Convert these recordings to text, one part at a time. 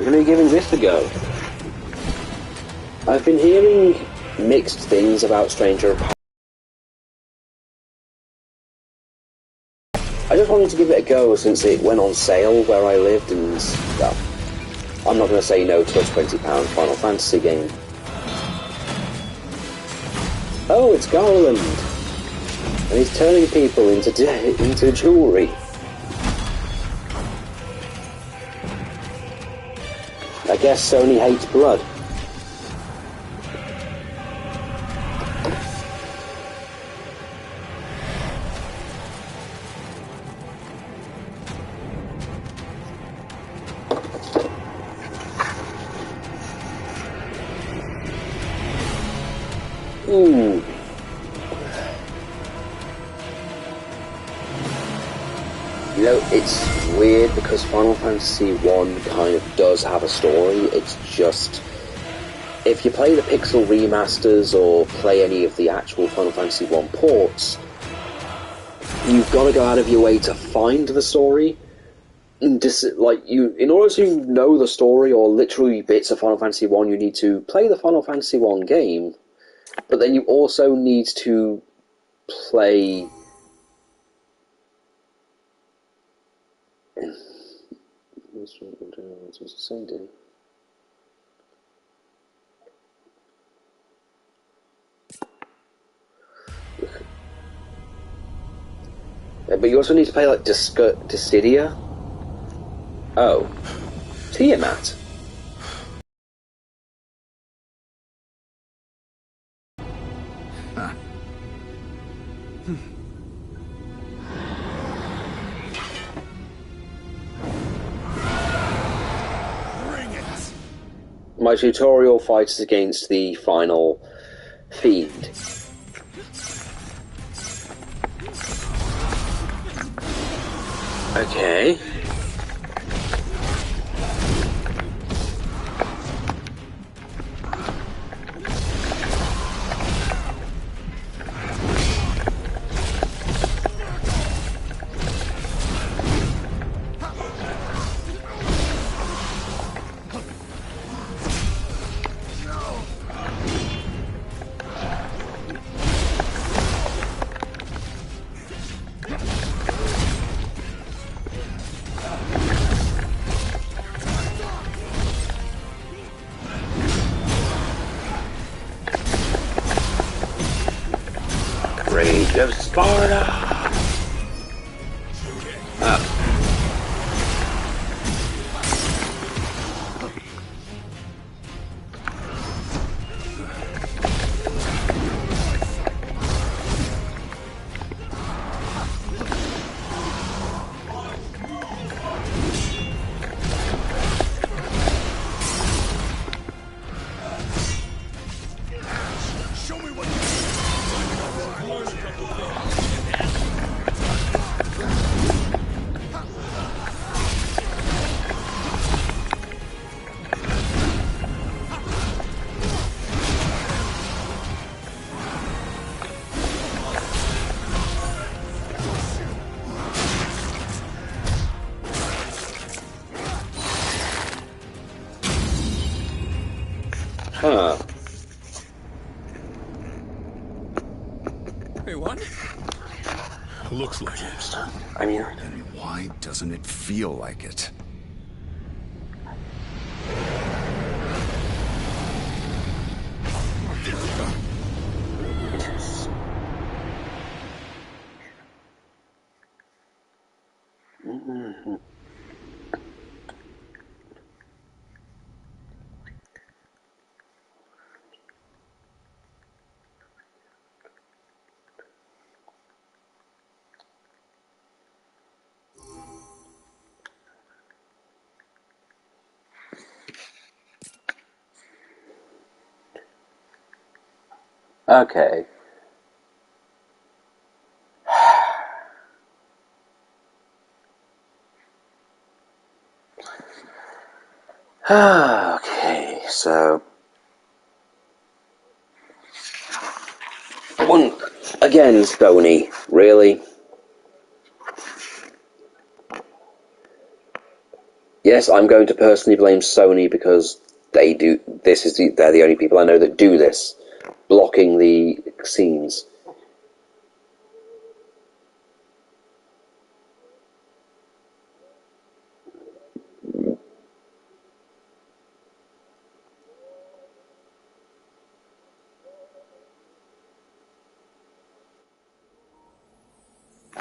We're going to be giving this a go. I've been hearing mixed things about Stranger of Paradise. I just wanted to give it a go since it went on sale where I lived, and well, I'm not going to say no to a £20 Final Fantasy game. Oh, it's Garland! And he's turning people into jewellery. I guess Sony hates blood. Ooh. You know, it's weird because Final Fantasy 1 kind of does have a story. It's just, if you play the Pixel remasters or play any of the actual Final Fantasy 1 ports, you've got to go out of your way to find the story. In order to know the story or literally bits of Final Fantasy 1, you need to play the Final Fantasy 1 game. But then you also need to play... But you also need to play, like, Dissidia. Oh. Tiamat. My tutorial fights against the final fiend. Okay. Rage of Sparta! Huh. Hey, what? Looks like it. I mean... Then why doesn't it feel like it? Okay. Okay, so... Again, Sony, really? Yes, I'm going to personally blame Sony because they do. They're the only people I know that do this, blocking the scenes.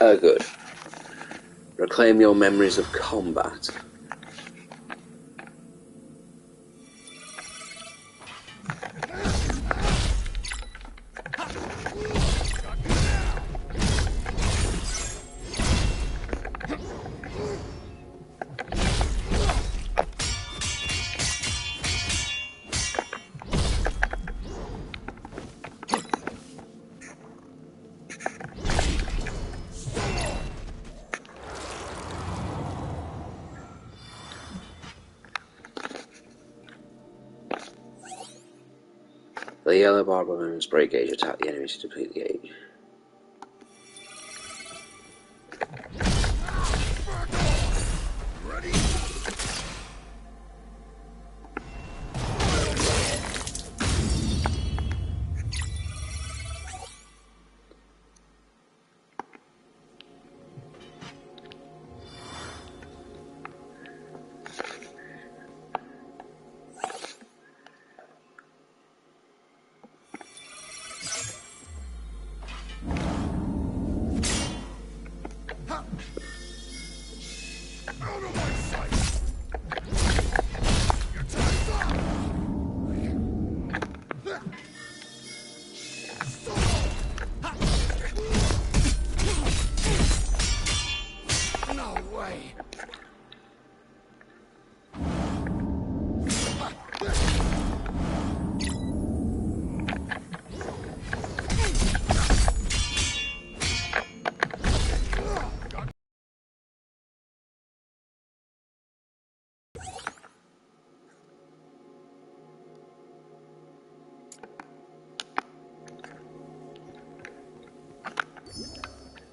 Oh, good. Reclaim your memories of combat. The yellow bar below spray gauge attack the enemy to deplete the gauge.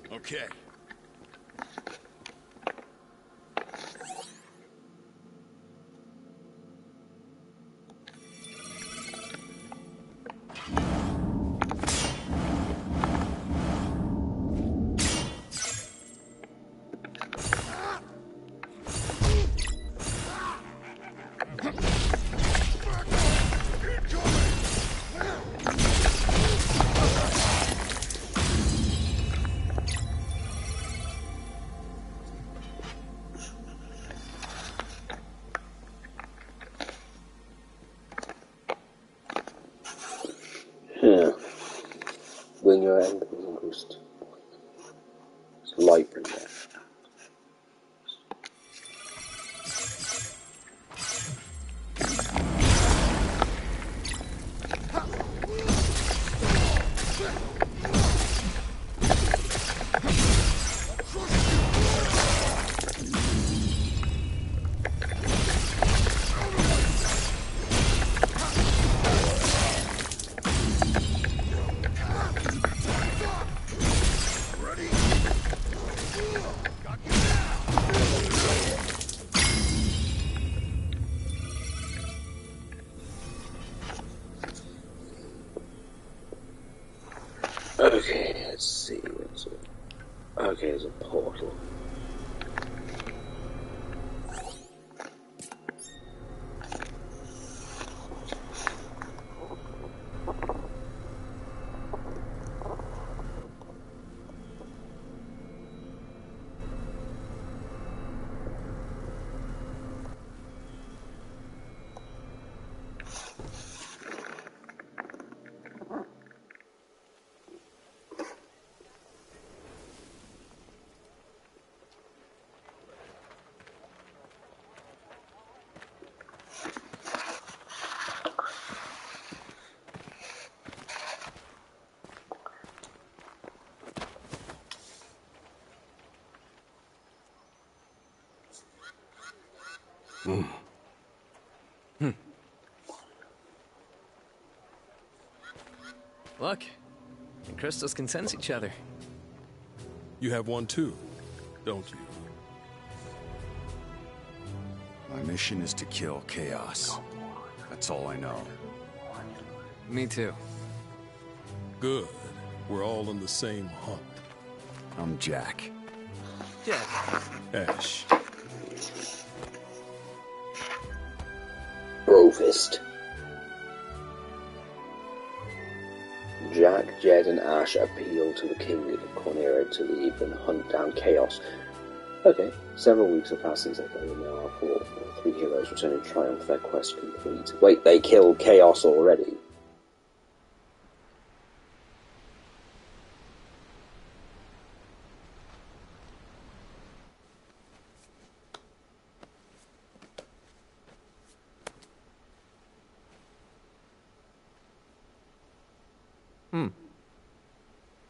Okay. Yeah. When your end is increased. It's light bringer. Okay, let's see. Okay, there's a portal. Look, the crystals can sense each other. You have one too, don't you? My mission is to kill Chaos. That's all I know. Me too. Good. We're all on the same hunt. I'm Jack. Jack. Ash. Brofist. Jack, Jed, and Ash appeal to the King of Corneria to leave and hunt down Chaos. Okay, several weeks have passed since they came, and now our three heroes return in triumph, their quest complete. Wait, they killed Chaos already?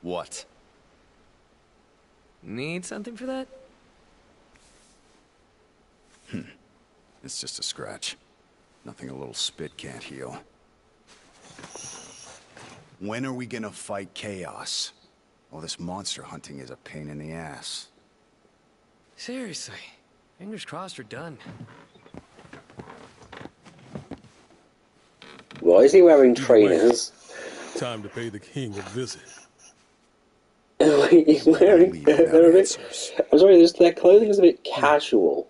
What? Need something for that? It's just a scratch. Nothing a little spit can't heal. When are we gonna fight Chaos? All this monster hunting is a pain in the ass. Seriously. Fingers crossed we're done. Why is he wearing trainers? Time to pay the king a visit. He's wearing... Leave without they're a bit, answers. I'm sorry, their clothing is a bit casual.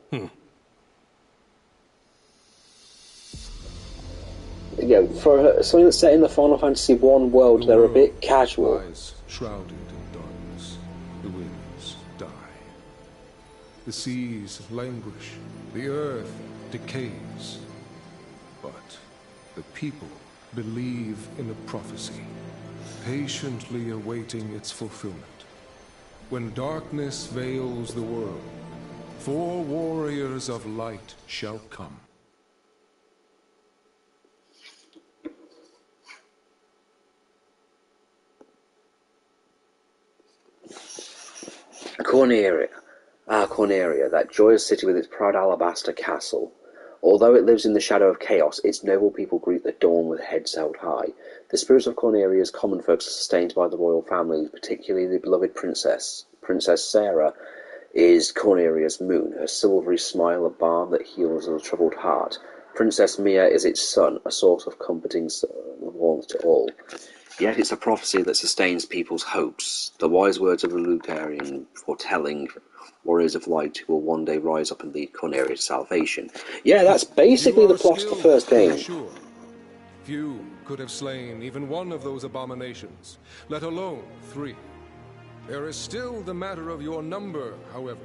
Yeah, for something that's set in the Final Fantasy 1 world, they're a bit casual. Lies shrouded in darkness. The winds die. The seas languish. The earth decays. But the people believe in a prophecy, patiently awaiting its fulfillment. When darkness veils the world, 4 warriors of light shall come. Corneria. Corneria, that joyous city with its proud alabaster castle. Although it lives in the shadow of chaos, its noble people greet the dawn with heads held high. The spirits of Corneria's common folks are sustained by the royal family, particularly the beloved princess. Princess Sarah is Corneria's moon, her silvery smile a balm that heals a troubled heart. Princess Mia is its sun, a source of comforting warmth to all. Yet it's a prophecy that sustains people's hopes. The wise words of the Lucarian foretelling warriors of light who will one day rise up and lead Corneria to salvation. Yeah, that's basically the plot of the first game. Sure. Few could have slain even one of those abominations, let alone 3. There is still the matter of your number, however.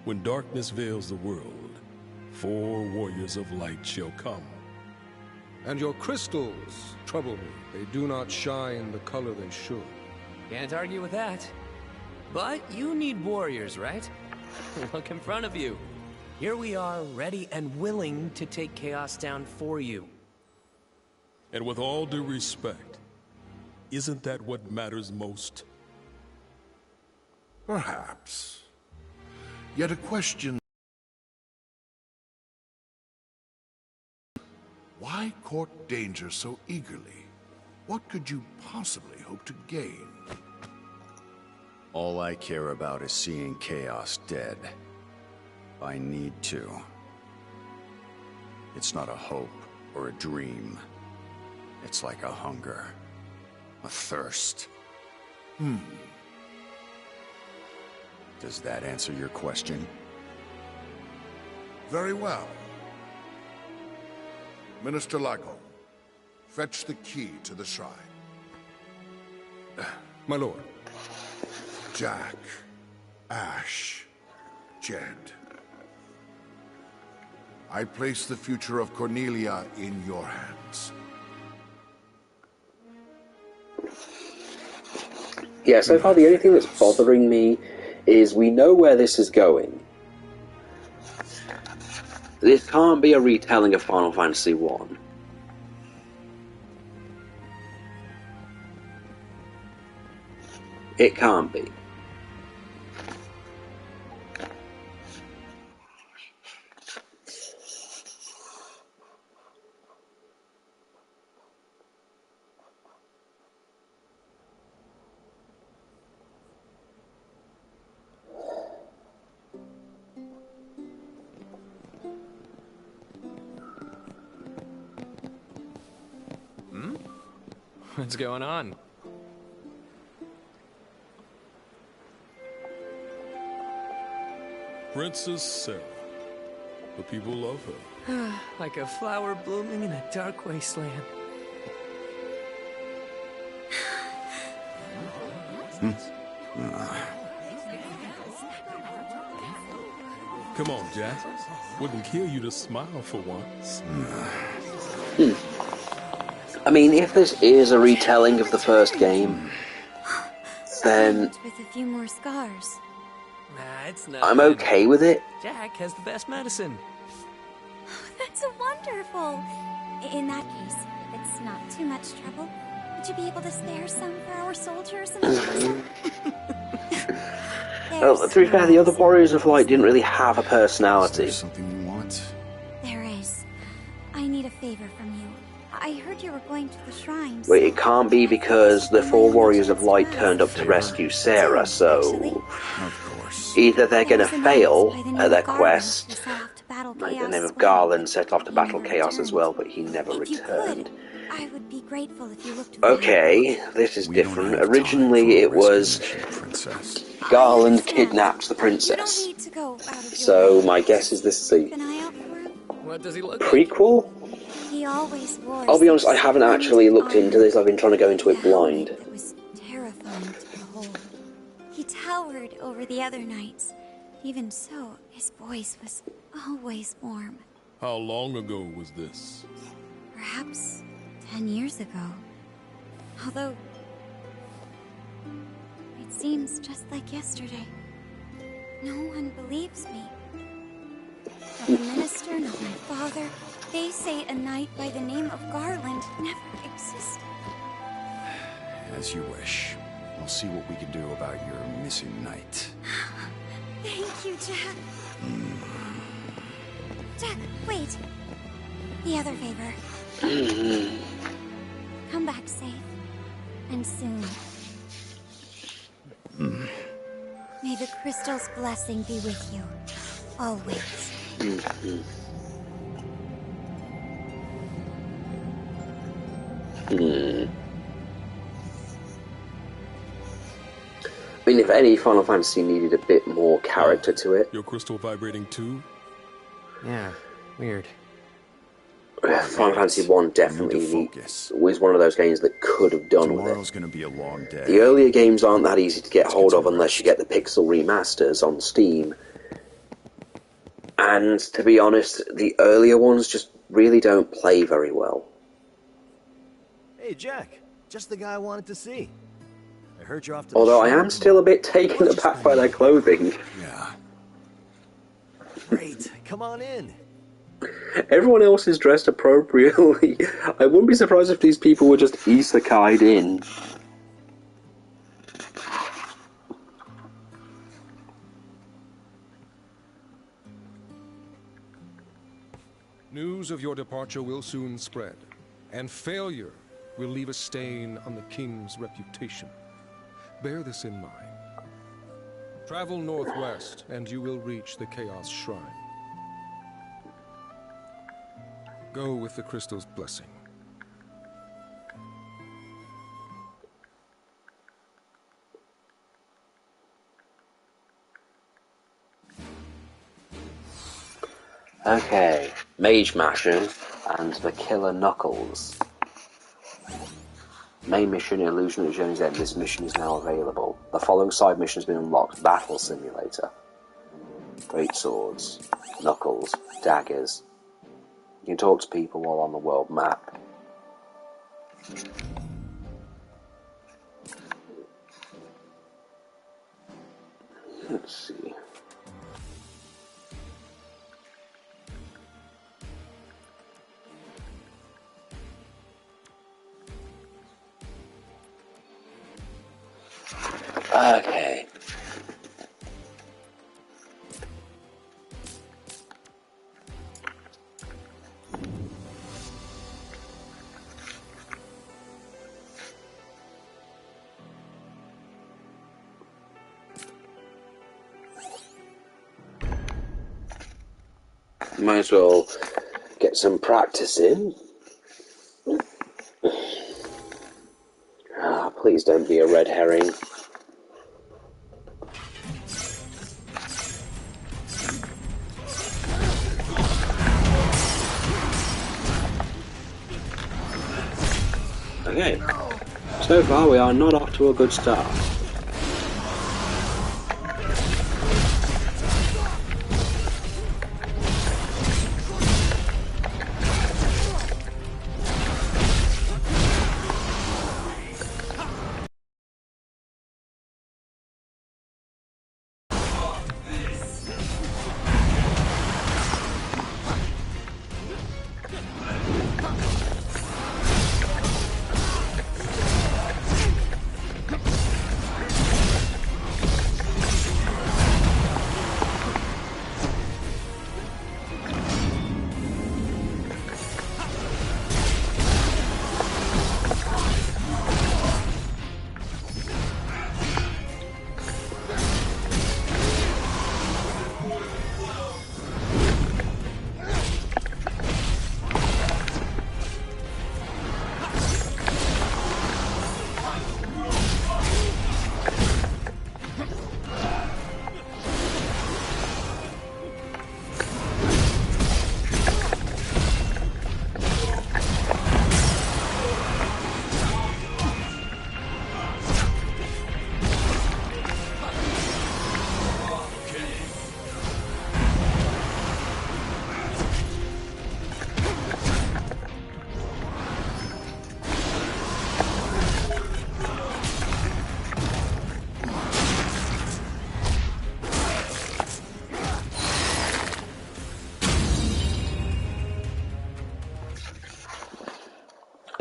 When darkness veils the world, 4 warriors of light shall come. And your crystals trouble me. They do not shine the color they should. Can't argue with that. But you need warriors, right? Look in front of you. Here we are, ready and willing to take Chaos down for you. And with all due respect, isn't that what matters most? Perhaps. Yet a question: why court danger so eagerly? What could you possibly hope to gain? All I care about is seeing Chaos dead. I need to. It's not a hope or a dream. It's like a hunger. A thirst. Does that answer your question? Very well. Minister Lago, fetch the key to the shrine. My lord. Jack, Ash, Jed. I place the future of Cornelia in your hands. Yeah, so far the only thing that's bothering me is we know where this is going. This can't be a retelling of Final Fantasy 1. It can't be. What's going on? Princess Sarah. The people love her. Like a flower blooming in a dark wasteland. Come on, Jack. Wouldn't kill you to smile for once. I mean, if this is a retelling of the first game, then With a few more scars. Nah, it's not. I'm good. okay with it. Jack has the best medicine. That's wonderful. In that case, if it's not too much trouble, would you be able to spare some for our soldiers and Well, to be fair, the other Warriors of Light didn't really have a personality. There's something you want? There is. I need a favor from you. I heard you were going to the shrines. Wait, it can't be because the 4 Warriors of Light turned up to rescue Sarah, so Of course. either they're gonna There's a fail knight by the name at their of Garland quest, who set off to battle like the Chaos name of Sway. Garland set off to He battle never Chaos as returned. well, but he never If you returned. could, I would be grateful if you looked for him. Okay, this is We don't different. have time Originally for a it was rescue mission, Princess. Garland I understand. kidnapped the You don't princess. need to go out of your So way. my guess is this is a Keep an eye out for him. What does he look like? prequel? He always wore. I'll be honest, I this haven't actually looked into this. I've been trying to go into it The blind. helmet that was terrifying to behold. He towered over the other knights. Even so, his voice was always warm. How long ago was this? Perhaps 10 years ago. Although, it seems just like yesterday. No one believes me. Not the minister, not my father. They say a knight by the name of Garland never existed. As you wish. We'll see what we can do about your missing knight. Thank you, Jack. Jack, wait. The other favor. Come back safe. And soon. May the crystal's blessing be with you. Always. I mean, if any Final Fantasy needed a bit more character to it, Your crystal vibrating too? Yeah, weird. Final Fantasy 1 definitely focus. was one of those games that could have done with Tomorrow's it. gonna be a long day. The earlier games aren't that easy to get hold of some unless you get the pixel remasters on Steam. And to be honest, the earlier ones just really don't play very well. Hey, Jack. Just the guy I wanted to see. I heard you're off to Although the I am still a bit taken aback by their clothing. Yeah. Great. Come on in. Everyone else is dressed appropriately. I wouldn't be surprised if these people were just isekai'd in. News of your departure will soon spread, and failure will leave a stain on the king's reputation. Bear this in mind. Travel northwest, and you will reach the Chaos Shrine. Go with the crystal's blessing. Okay, Mage Masher and the Killer Knuckles. Main mission, Illusion at Journey's End. This mission is now available. The following side mission has been unlocked. Battle Simulator. Great swords, knuckles, daggers. You can talk to people while on the world map. Let's see. Okay. Might as well get some practice in. Please don't be a red herring. Okay, so far we are not off to a good start.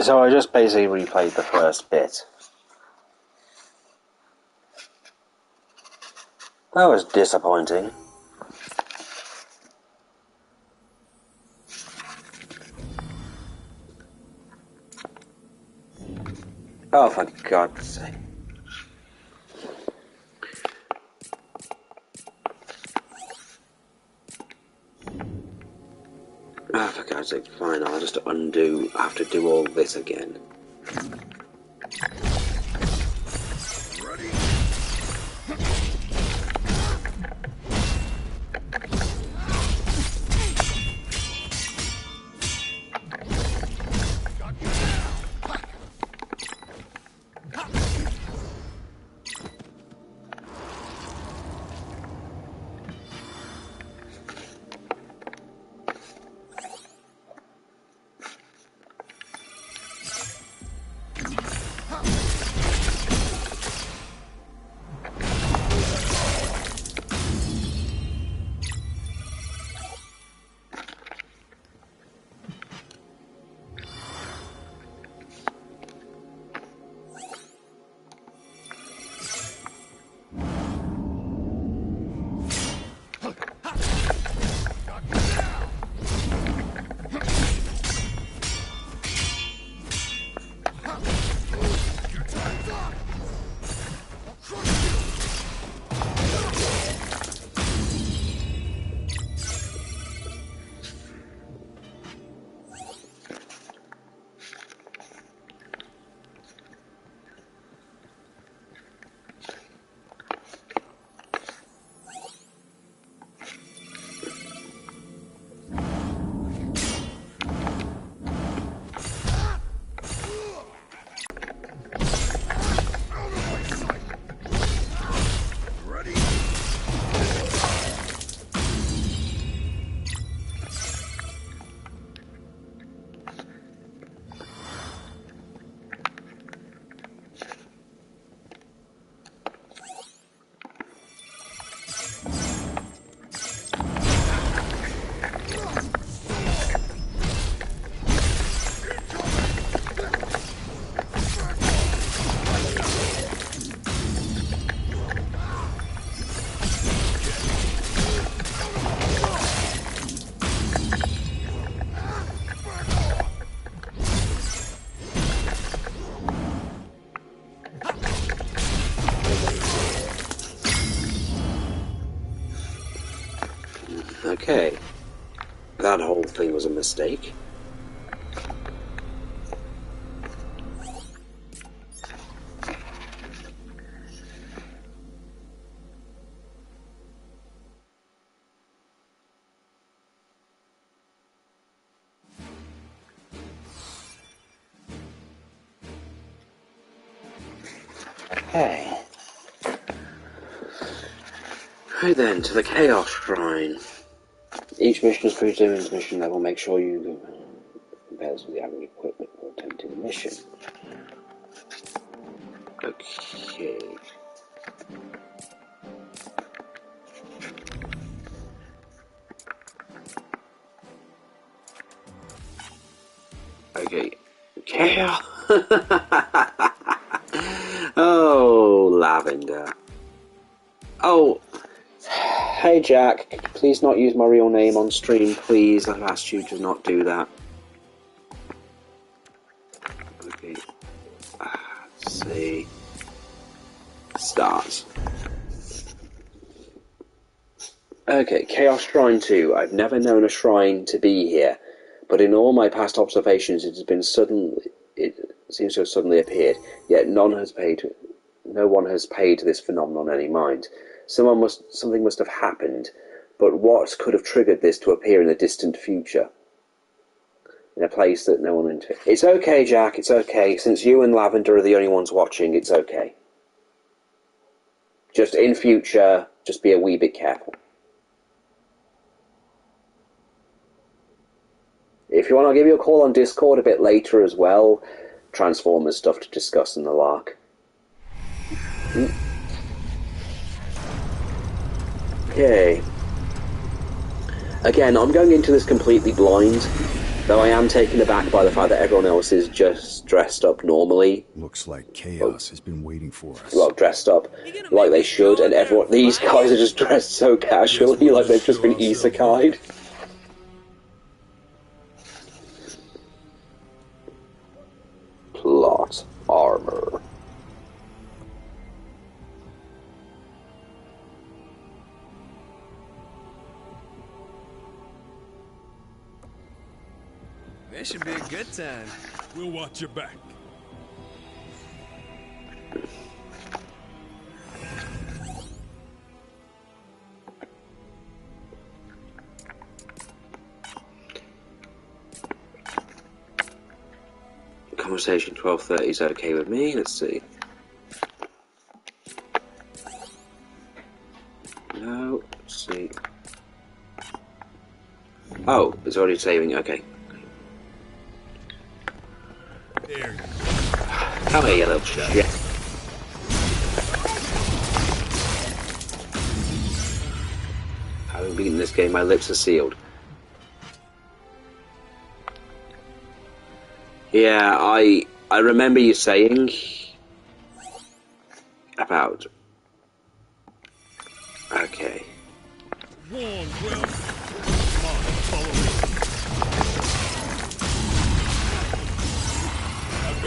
So I just basically replayed the first bit. That was disappointing. Oh, for God's sake. Oh, for God's sake, fine, I'll just have to do all this again. Okay. That whole thing was a mistake. Okay. Right then, to the Chaos Shrine. Each mission is predetermined to mission level. Make sure you compares with the average equipment for attempting the mission. Okay. Okay. Chaos. Oh, Lavender. Oh. Hey Jack, could you please not use my real name on stream, please? I've asked you to not do that. Okay. Let's see. Start. Okay, Chaos Shrine 2. I've never known a shrine to be here, but in all my past observations it seems to have suddenly appeared, yet no one has paid this phenomenon any mind. Something must have happened, but what could have triggered this to appear in the distant future? In a place that no one enters. It's okay, Jack, it's okay. Since you and Lavender are the only ones watching, it's okay. Just in future, just be a wee bit careful. If you want, I'll give you a call on Discord a bit later as well. Transformers stuff to discuss in the lark. Okay. Again, I'm going into this completely blind, though I am taken aback by the fact that everyone else is just dressed up normally. Looks like chaos has been waiting for us. Well, dressed up like they should, and these guys are just dressed so casually, like they've just been isekai'd. Plot armor. This should be a good time. We'll watch your back. Conversation 12:30 is okay with me. Let's see. No, let's see. Oh, it's already saving. Okay. There you go. Come here, you little shit. Having beaten this game, my lips are sealed. Yeah, I remember you saying about. Okay. Warm, well. Come on, follow me.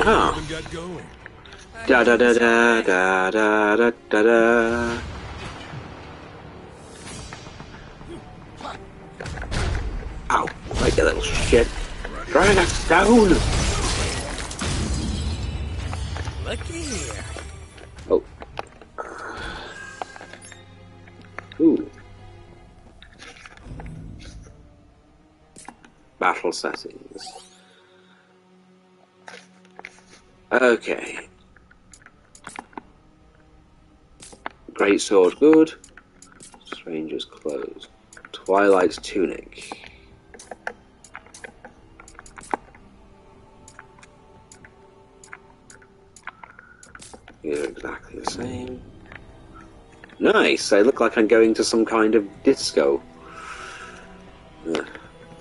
Oh. Even got going. Da da da da da da da da da. Ow! Like a little shit. Drag us down. Looky here. Oh. Ooh. Battle settings. Okay. Great sword, good. Stranger's clothes. Twilight's tunic. They're exactly the same. Nice! I look like I'm going to some kind of disco.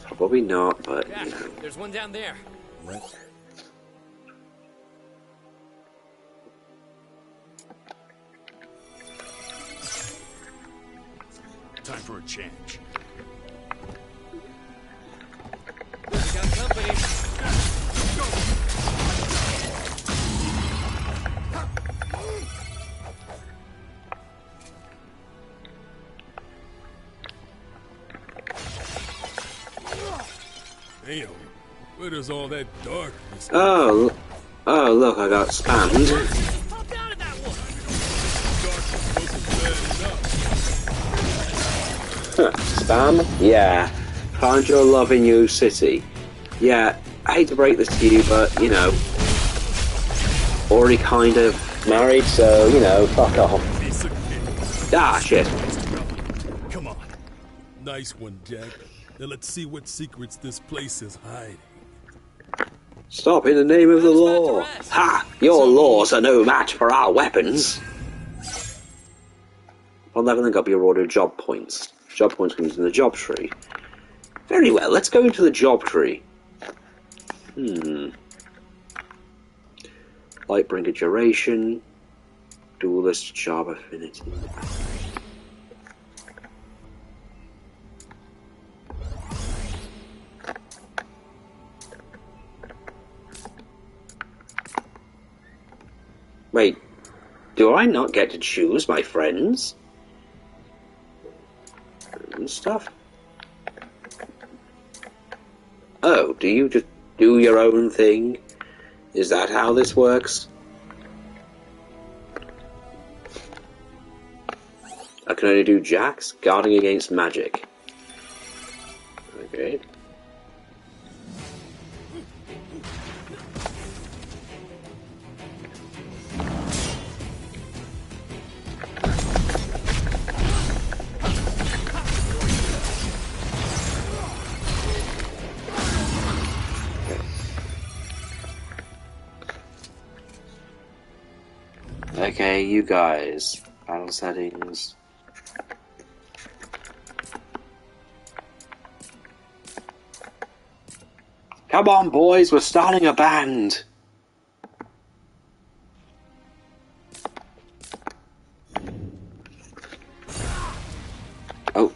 Probably not, but Yeah, you know. there's one down there. What? Time for a change. We got company. Damn, where does all that darkness come Oh, oh, look, I got spammed. Pop down at that one. Darkness wasn't bad enough. Spam? Yeah. Find your love in your city. Yeah, I hate to break this to you, but, you know, already kind of married, so, you know, fuck off. Ah, shit. Come on. Nice one, Jack. Now let's see what secrets this place is hiding. Stop in the name of the law. Ha! Your laws are no match for our weapons. Upon leveling up, you're awarded job points. Job points can be used in the job tree. Very well, let's go into the job tree. Lightbringer duration. Duelist job affinity. Wait, do I not get to choose my friends? And stuff? Oh, do you just do your own thing? Is that how this works? I can only do Jax, guarding against magic. Okay. Okay, you guys. Battle settings. Come on, boys, we're starting a band. Oh.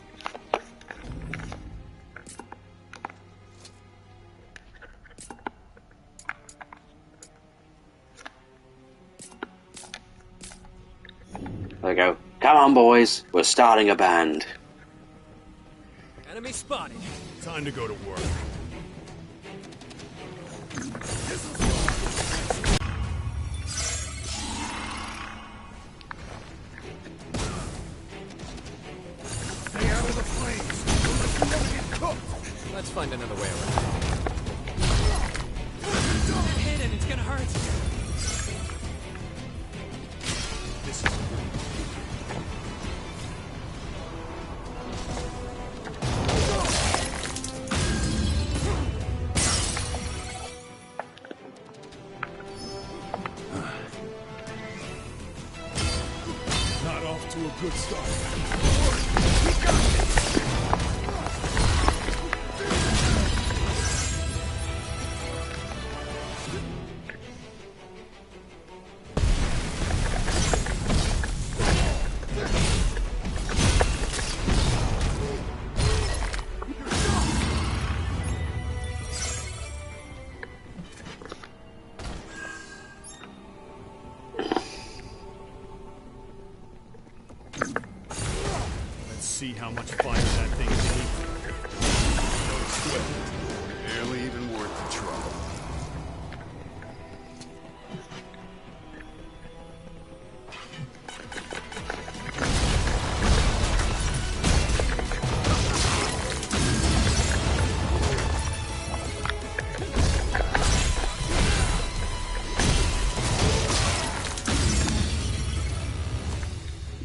There we go. Come on, boys, we're starting a band. Enemy spotted. Time to go to work. Stay out of the flames. You're gonna get cooked. Let's find another way around. Hit and it's gonna hurt. This is not off to a good start. See how much fire that thing can eat. No sweat. Barely even worth the trouble.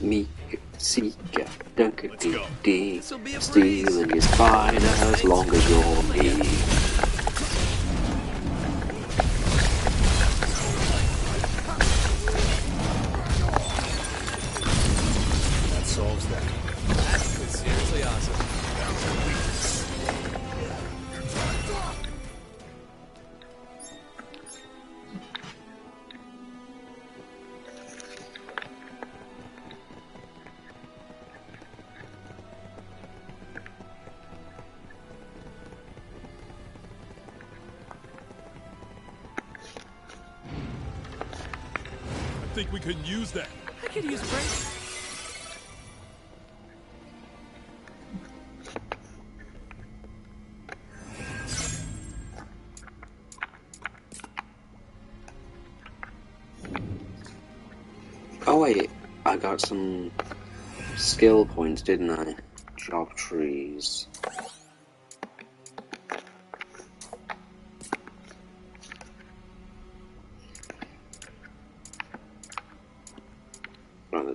Meek, Seeker, Dunker, Let's go. D. This'll be a breeze. Stealing is fine as long as you're me. That solves that. That's seriously awesome. I think we can use that. I could use a break. Oh wait, I got some skill points, didn't I? Job trees.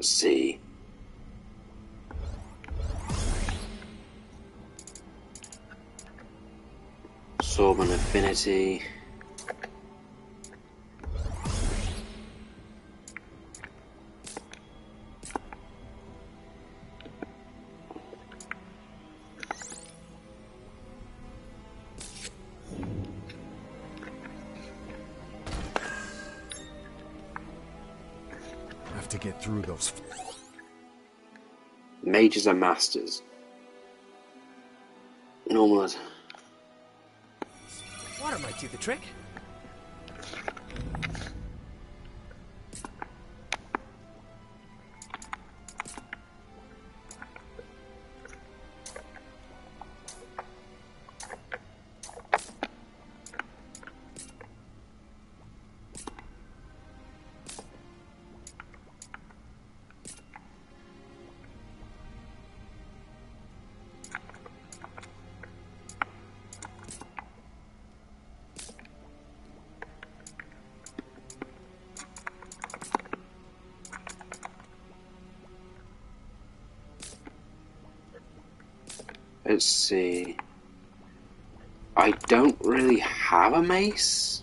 Let's see. Absorb an affinity. Have to get through those. Mages and masters. Normal. Water might do the trick. Let's see. I don't really have a mace.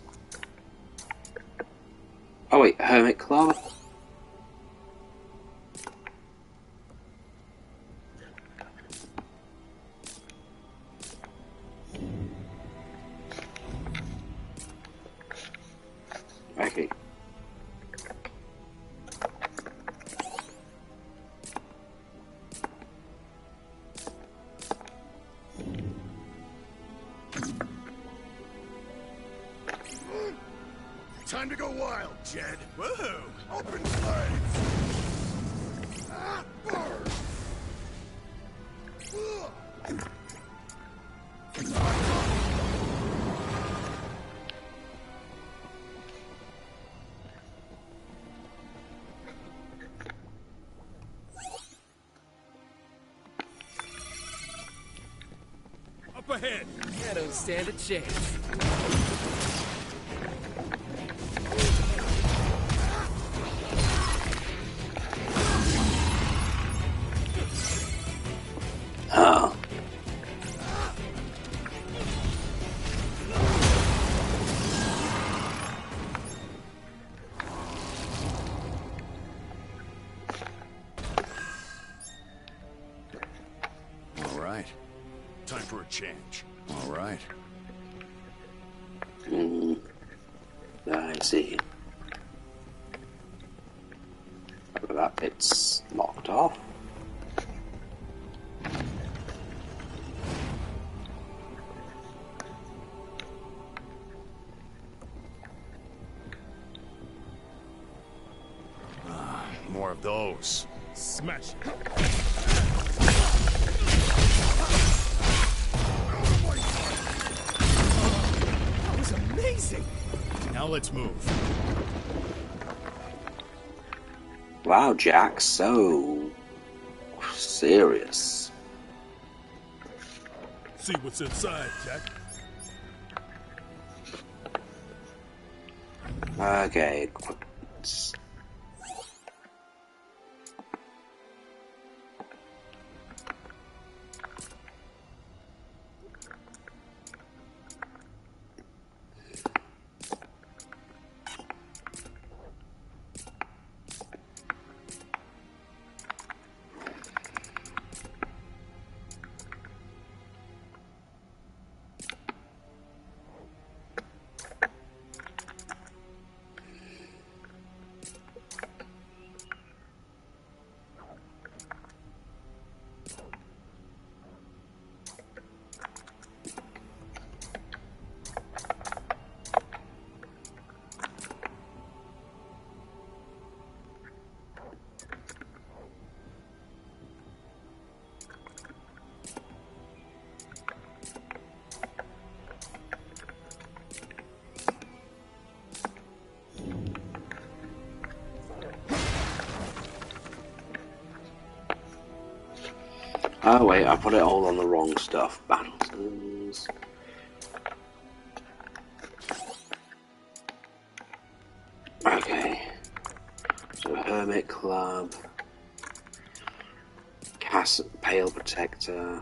Oh wait, Hermit Club? Okay. Time to go wild, Jed. Woohoo! Open flames! Ah, burn! Up ahead! I don't stand a chance. Oh. All right. Time for a change. All right. I see. That bit's locked off. More of those. Smash it. That was amazing! Now let's move. Wow, Jack, so serious. See what's inside, Jack. Okay. Oh wait, I put it all on the wrong stuff. Battles. Okay. So Hermit Club. Pale Protector.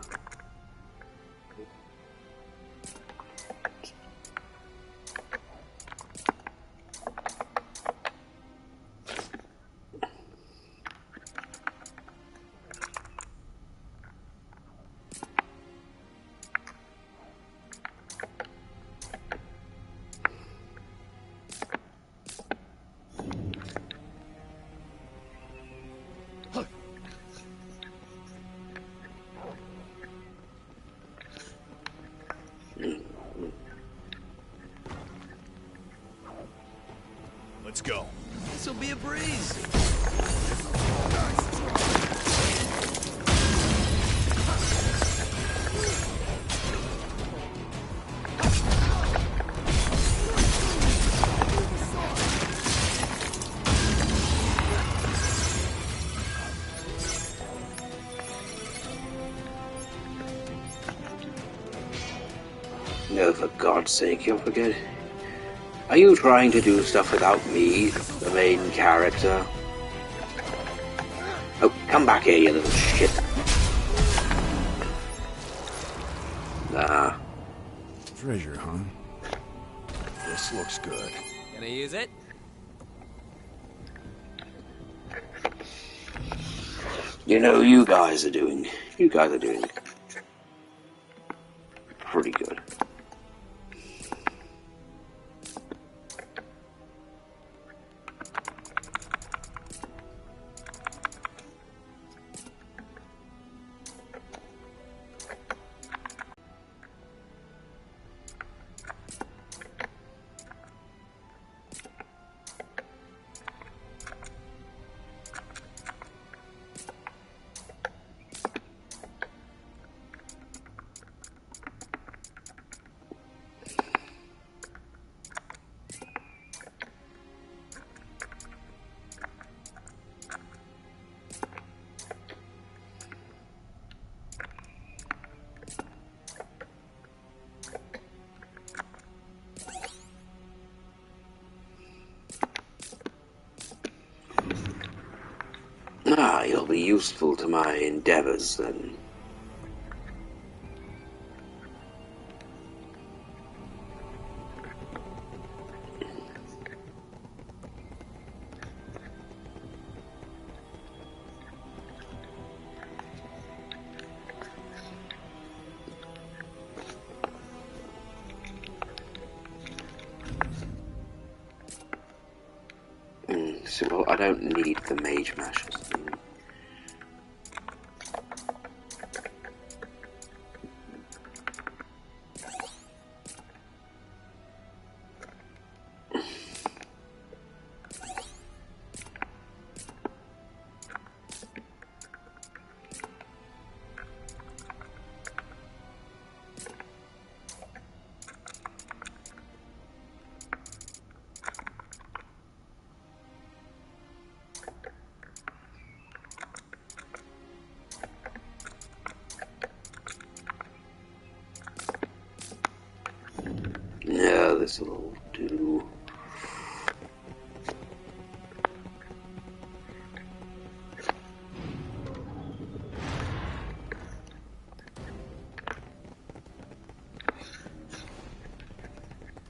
Let's go. This'll be a breeze. No, for God's sake, you'll forget. Are you trying to do stuff without me, the main character? Oh, come back here, you little shit. Treasure, huh? This looks good. Gonna use it? You know, you guys are doing pretty good. You'll be useful to my endeavors, then. So, well, I don't need the Mage Mashers thing. Yeah, this'll do.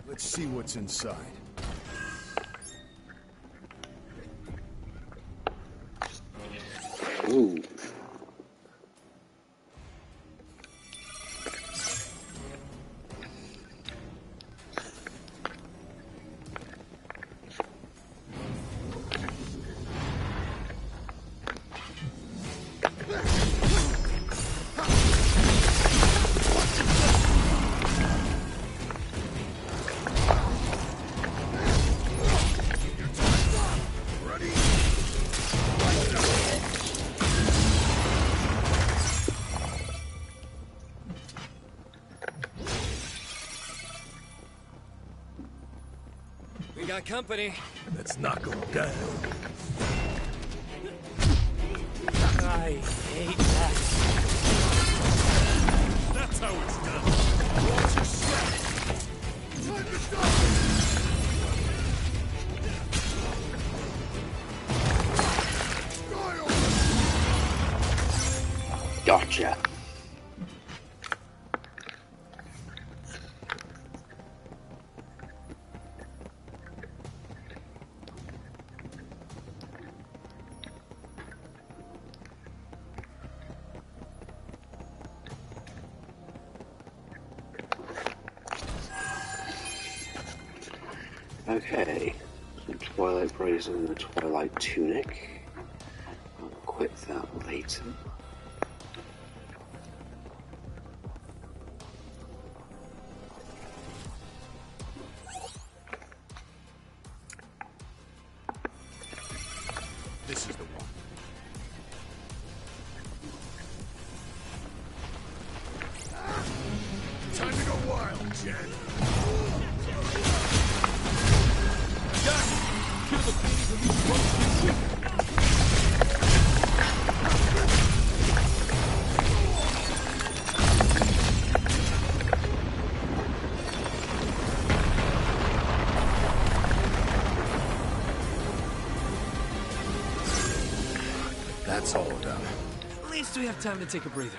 Let's see what's inside. Ooh. We got company. Let's knock them down. I hate that. That's how it's done. Watch your step. Time to die. Gotcha. Okay, so Twilight Brazen and the Twilight Tunic. I'll equip that later. This is the one. Time to go wild, Jed. That's all done. At least we have time to take a breather.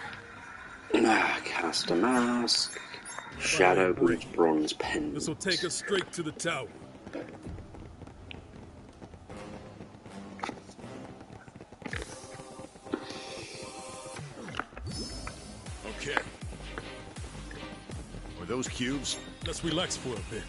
Cast a mask. Shadow Boots bronze pendant. This will take us straight to the tower. Okay. Were those cubes? Let's relax for a bit.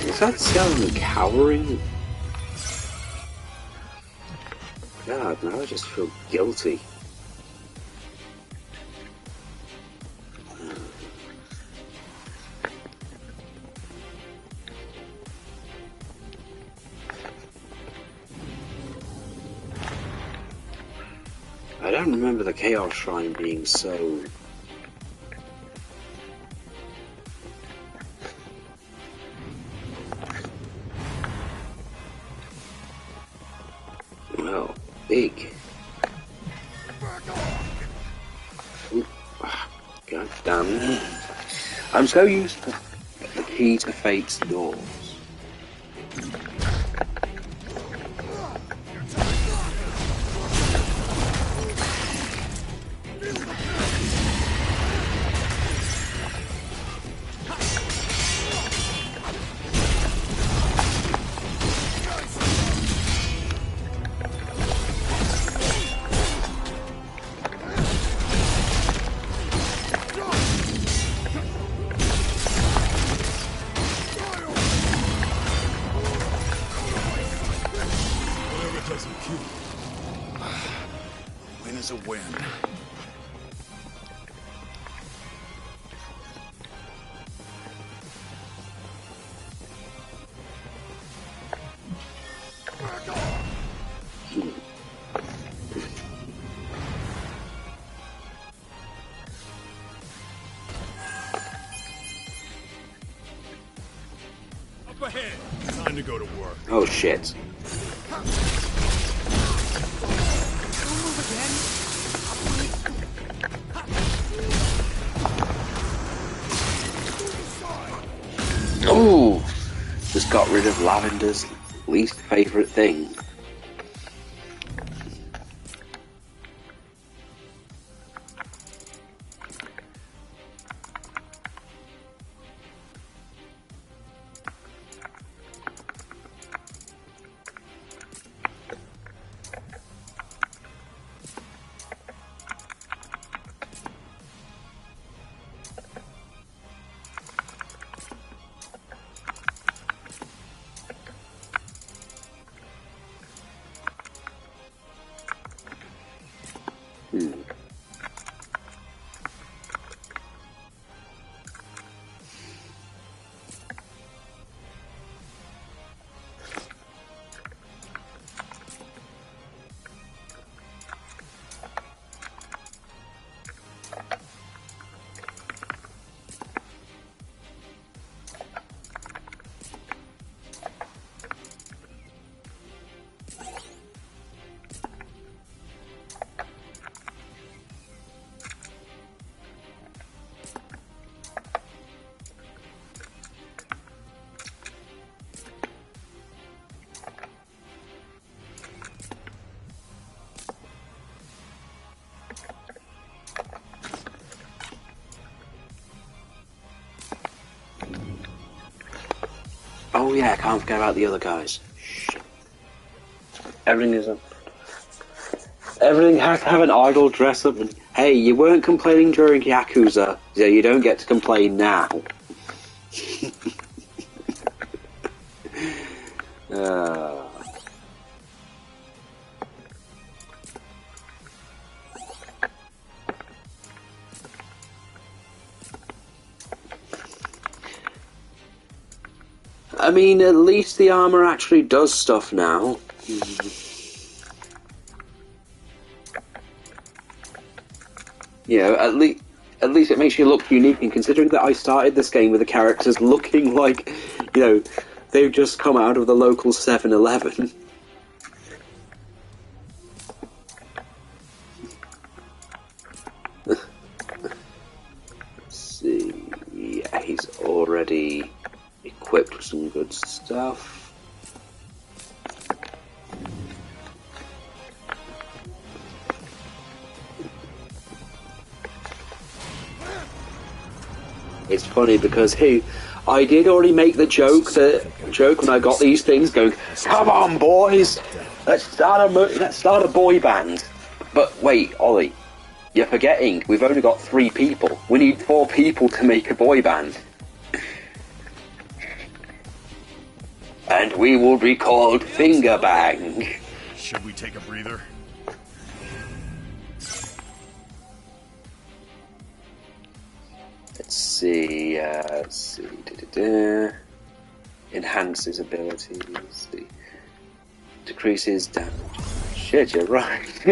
Is that sound cowering? God, now I just feel guilty. I don't remember the Chaos Shrine being so... well, big. Ooh, God damn it. I'm so used to the key to Fate's doors. win. Up ahead. Time to go to work. Oh shit. Oh, just got rid of Lavender's least favourite thing. Oh yeah, I can't forget about the other guys. Shit. Everything has to have an idol dress up. And hey, you weren't complaining during Yakuza, so you don't get to complain now. I mean, at least the armor actually does stuff now. You know, at least it makes you look unique. And considering that I started this game with the characters looking like, you know, they've just come out of the local 7-Eleven. Let's see. Yeah, he's already equipped with some good stuff. It's funny because I did already make the joke when I got these things going, come on boys, let's start a boy band. But wait, Ollie, you're forgetting we've only got 3 people. We need 4 people to make a boy band. And we will be called Finger Bang. Should we take a breather? Let's see. Enhances abilities. Decreases damage. Shit, you're right.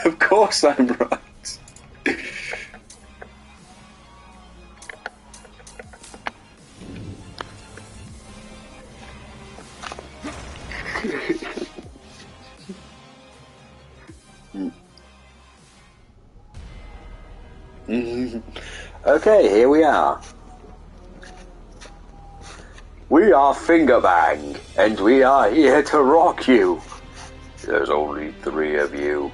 Of course I'm right. Okay, here we are. We are Finger Bang, and we are here to rock you. There's only 3 of you.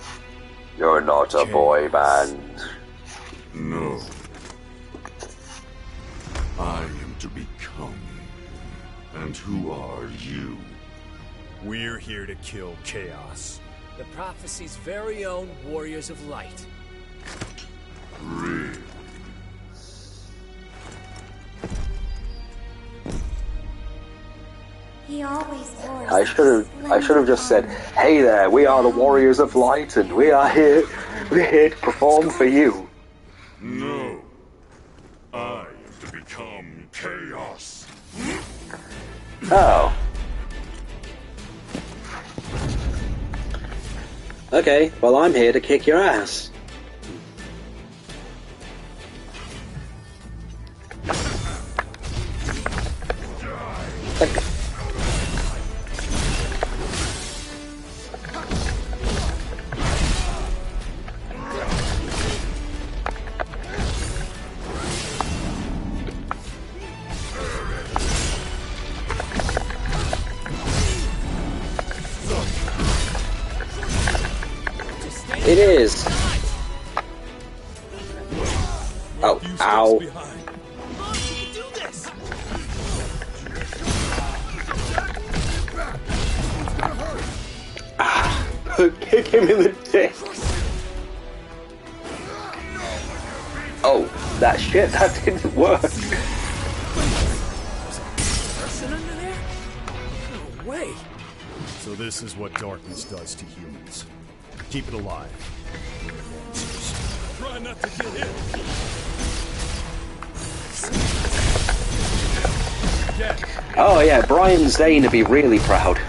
You're not a boy band. No. I am to become. And who are you? We're here to kill Chaos. The prophecy's very own Warriors of Light. Really? He always wore I should have just said, "Hey there, we are the Warriors of Light, and we're here to perform for you." No. I am to become chaos. Oh. Okay, well I'm here to kick your ass. It is. Oh, ow. Kick him in the dick. Oh, that shit, that didn't work. Person under there? No way. So this is what darkness does to humans. Keep it alive. Try not to get hit. Oh yeah, Brian Zane would be really proud.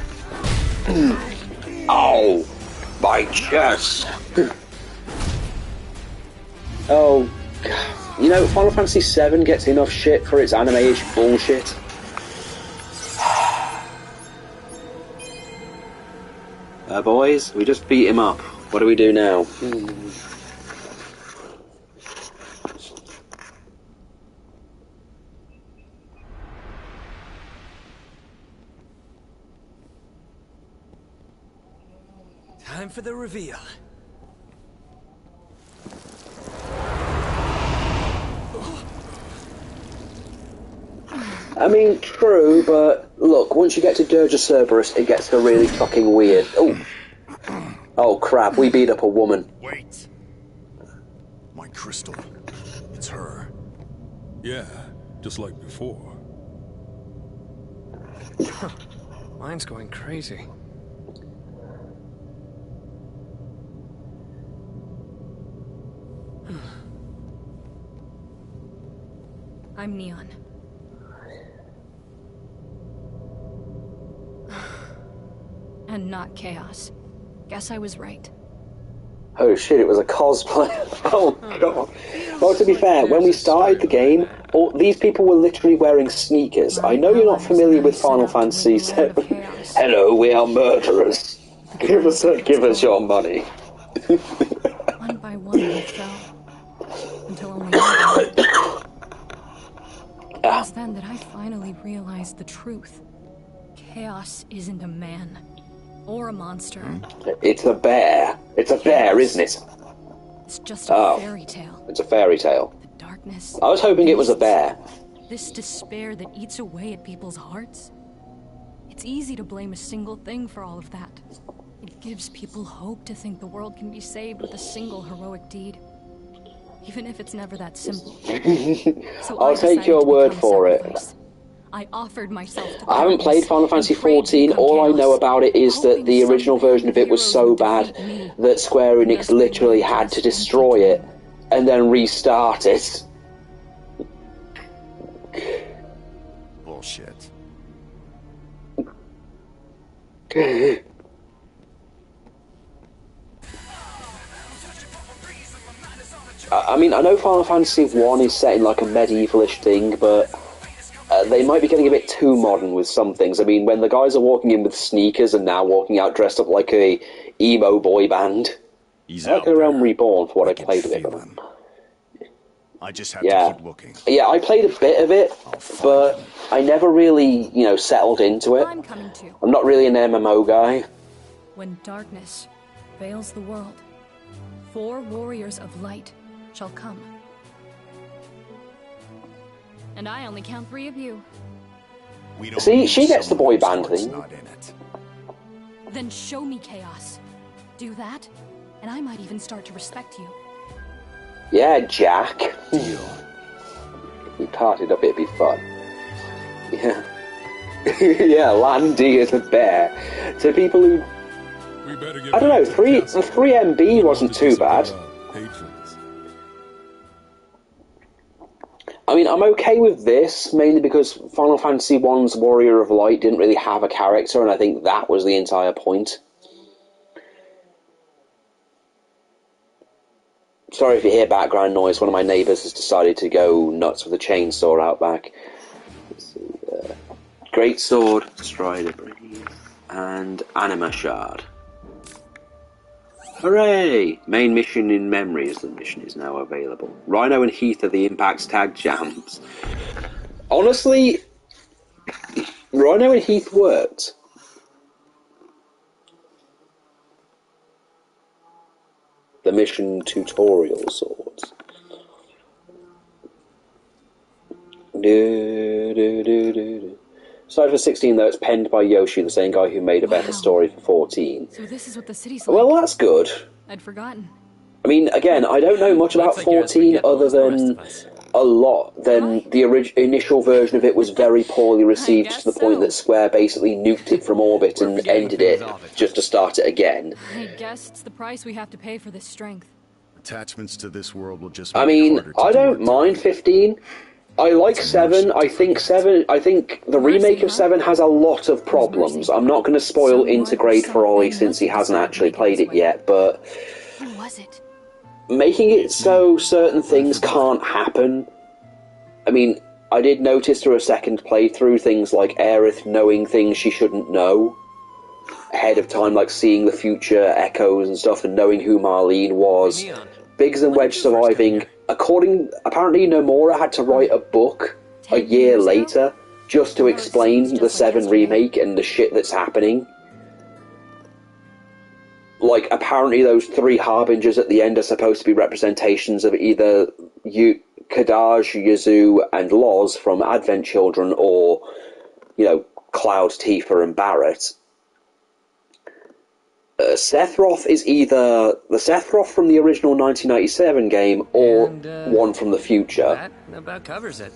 Oh, my chest. Oh, you know, Final Fantasy VII gets enough shit for its anime-ish bullshit. Boys, we just beat him up. What do we do now? Time for the reveal. I mean, true, but look, once you get to Dirge of Cerberus, it gets really fucking weird. Oh. Oh crap, we beat up a woman. Wait. My crystal. It's her. Yeah, just like before. Mine's going crazy. I'm Neon. And not Chaos. Guess I was right. Oh shit, it was a cosplay. Oh god. Well, to be fair, when we started the game, these people were literally wearing sneakers. I know you're not familiar with Final Fantasy VII. Hello, we are murderers. Give us your money. One by one they fell. Until only one. It was then that I finally realized the truth. Chaos isn't a man. Or a monster. It's a bear. It's a bear, isn't it? It's just a fairy tale. It's a fairy tale. The darkness. I was hoping it was a bear. This despair that eats away at people's hearts. It's easy to blame a single thing for all of that. It gives people hope to think the world can be saved with a single heroic deed. Even if it's never that simple. So I'll take your word for it. I offered myself to I haven't played Final Fantasy XIV. All I know about it is that the original version of it was so bad that Square Enix literally had to destroy it and then restart it. Bullshit. I mean, I know Final Fantasy 1 is set in like a medievalish thing, but they might be getting a bit too modern with some things. I mean, when the guys are walking in with sneakers and now walking out dressed up like a emo boy band. He's I like A Realm Reborn for what I played of it. I just have to keep looking. Yeah, I played a bit of it, but I never really, settled into it. I'm coming to. I'm not really an MMO guy. When darkness veils the world, 4 warriors of light shall come. And I only count 3 of you. We don't See, she gets the boy band thing. Not in it. Then show me chaos. Do that, and I might even start to respect you. Yeah, Jack. We partied up, it'd be fun. Yeah. Yeah, Landy is a bear. To people who... I don't know, 3MB wasn't too bad. I mean, I'm okay with this, mainly because Final Fantasy I's Warrior of Light didn't really have a character, and I think that was the entire point. Sorry if you hear background noise, one of my neighbours has decided to go nuts with a chainsaw out back. Let's see, Great Sword, Strider Breathe, and Anima Shard. Hooray! Main mission in Memories, the mission is now available. Rhino and Heath are the Impact's tag champs. Honestly, Rhino and Heath worked. The mission tutorial swords. Aside for 16, though, it's penned by Yoshi, the same guy who made a better story for 14. So this is what the city's like. Well, that's good. I'd forgotten. I mean, again, I don't know much about 14 other than a lot. Then the initial version of it was very poorly received to the point that Square basically nuked it from orbit and ended it just to start it again. I guess it's the price we have to pay for this strength. Attachments to this world will just I mean, I don't mind 15. I like 7. I think the remake of 7 has a lot of problems. I'm not going to spoil Intergrade for Ollie since he hasn't actually played it yet, but Who was it? making it so certain things can't happen. I mean, I did notice through a second playthrough things like Aerith knowing things she shouldn't know ahead of time, like seeing the future echoes and stuff and knowing who Marlene was. Biggs and Wedge surviving. Apparently Nomura had to write a book a year later just to explain the 7 remake and the shit that's happening. Like, apparently those 3 harbingers at the end are supposed to be representations of either Kadaj, Yazoo, and Loz from Advent Children, or, you know, Cloud, Tifa, and Barret. Sephiroth is either the Sephiroth from the original 1997 game or one from the future. That about covers it.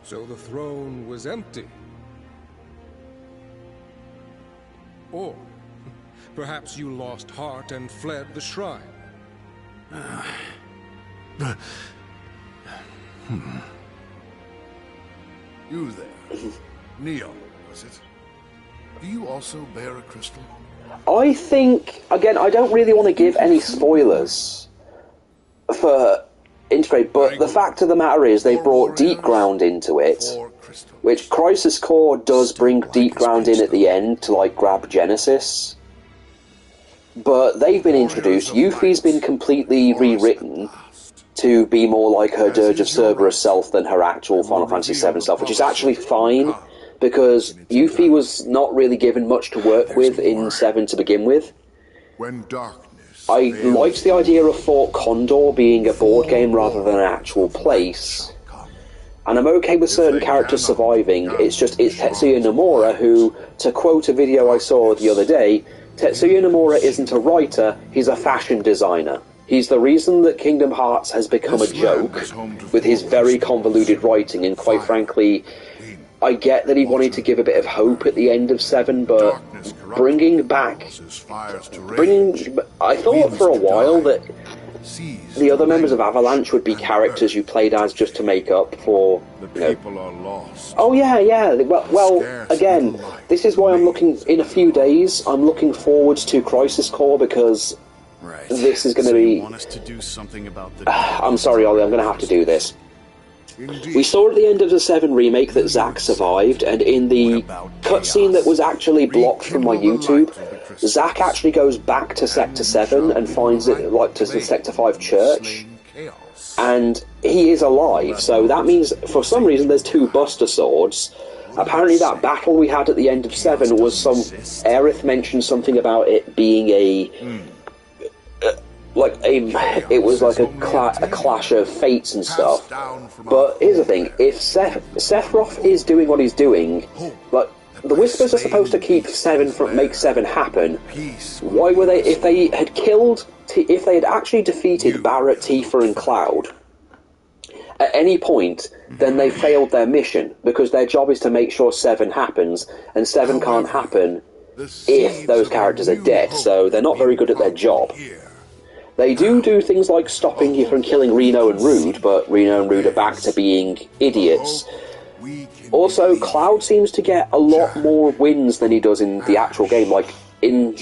So the throne was empty. Or perhaps you lost heart and fled the shrine. You there. Neo, was it? Do you also bear a crystal? I think, again, I don't really want to give any spoilers for Intergrade, but the fact of the matter is they brought Deep Ground into it, which Crisis Core does bring Deep Ground in at the end to, like, grab Genesis. But they've been introduced. Yuffie's been completely rewritten to be more like her Dirge of Cerberus self than her actual Final Fantasy VII self, which is actually fine, because Yuffie was not really given much to work with in 7 to begin with. When darkness. I liked the idea of Fort Condor being a board game rather than an actual place, and I'm okay with certain characters surviving. It's Tetsuya Nomura who, to quote a video I saw the other day, Tetsuya Nomura isn't a writer, he's a fashion designer. He's the reason that Kingdom Hearts has become a joke, with his very convoluted writing, and quite frankly, I get that he wanted to give a bit of hope at the end of 7, but I thought for a while that the other members of Avalanche would be characters you played as just to make up for, you know... Oh yeah. Well, again, this is why I'm looking, in a few days, I'm looking forward to Crisis Core, because this is going to be... Want us to do something about the... I'm sorry, Ollie, I'm going to have to do this. We saw at the end of the 7 remake that Zack survived, and in the cutscene that was actually blocked from my YouTube, Zack actually goes back to Sector 7 and finds it, like, to the Sector 5 church, and he is alive, so that means, for some reason, there's 2 Buster Swords. Apparently that battle we had at the end of 7 was some... Aerith mentioned something about it being it was like a clash of fates and stuff. But here's the thing: if Sephiroth is doing what he's doing, like, the Whispers are supposed to make 7 happen. Why were they? If they had actually defeated Barret, Tifa, and Cloud, at any point, then they failed their mission, because their job is to make sure 7 happens, and 7 can't happen if those characters are dead, so they're not very good at their job. They do things like stopping you from killing Reno and Rude, but Reno and Rude are back to being idiots. Also, Cloud seems to get a lot more wins than he does in the actual game, like in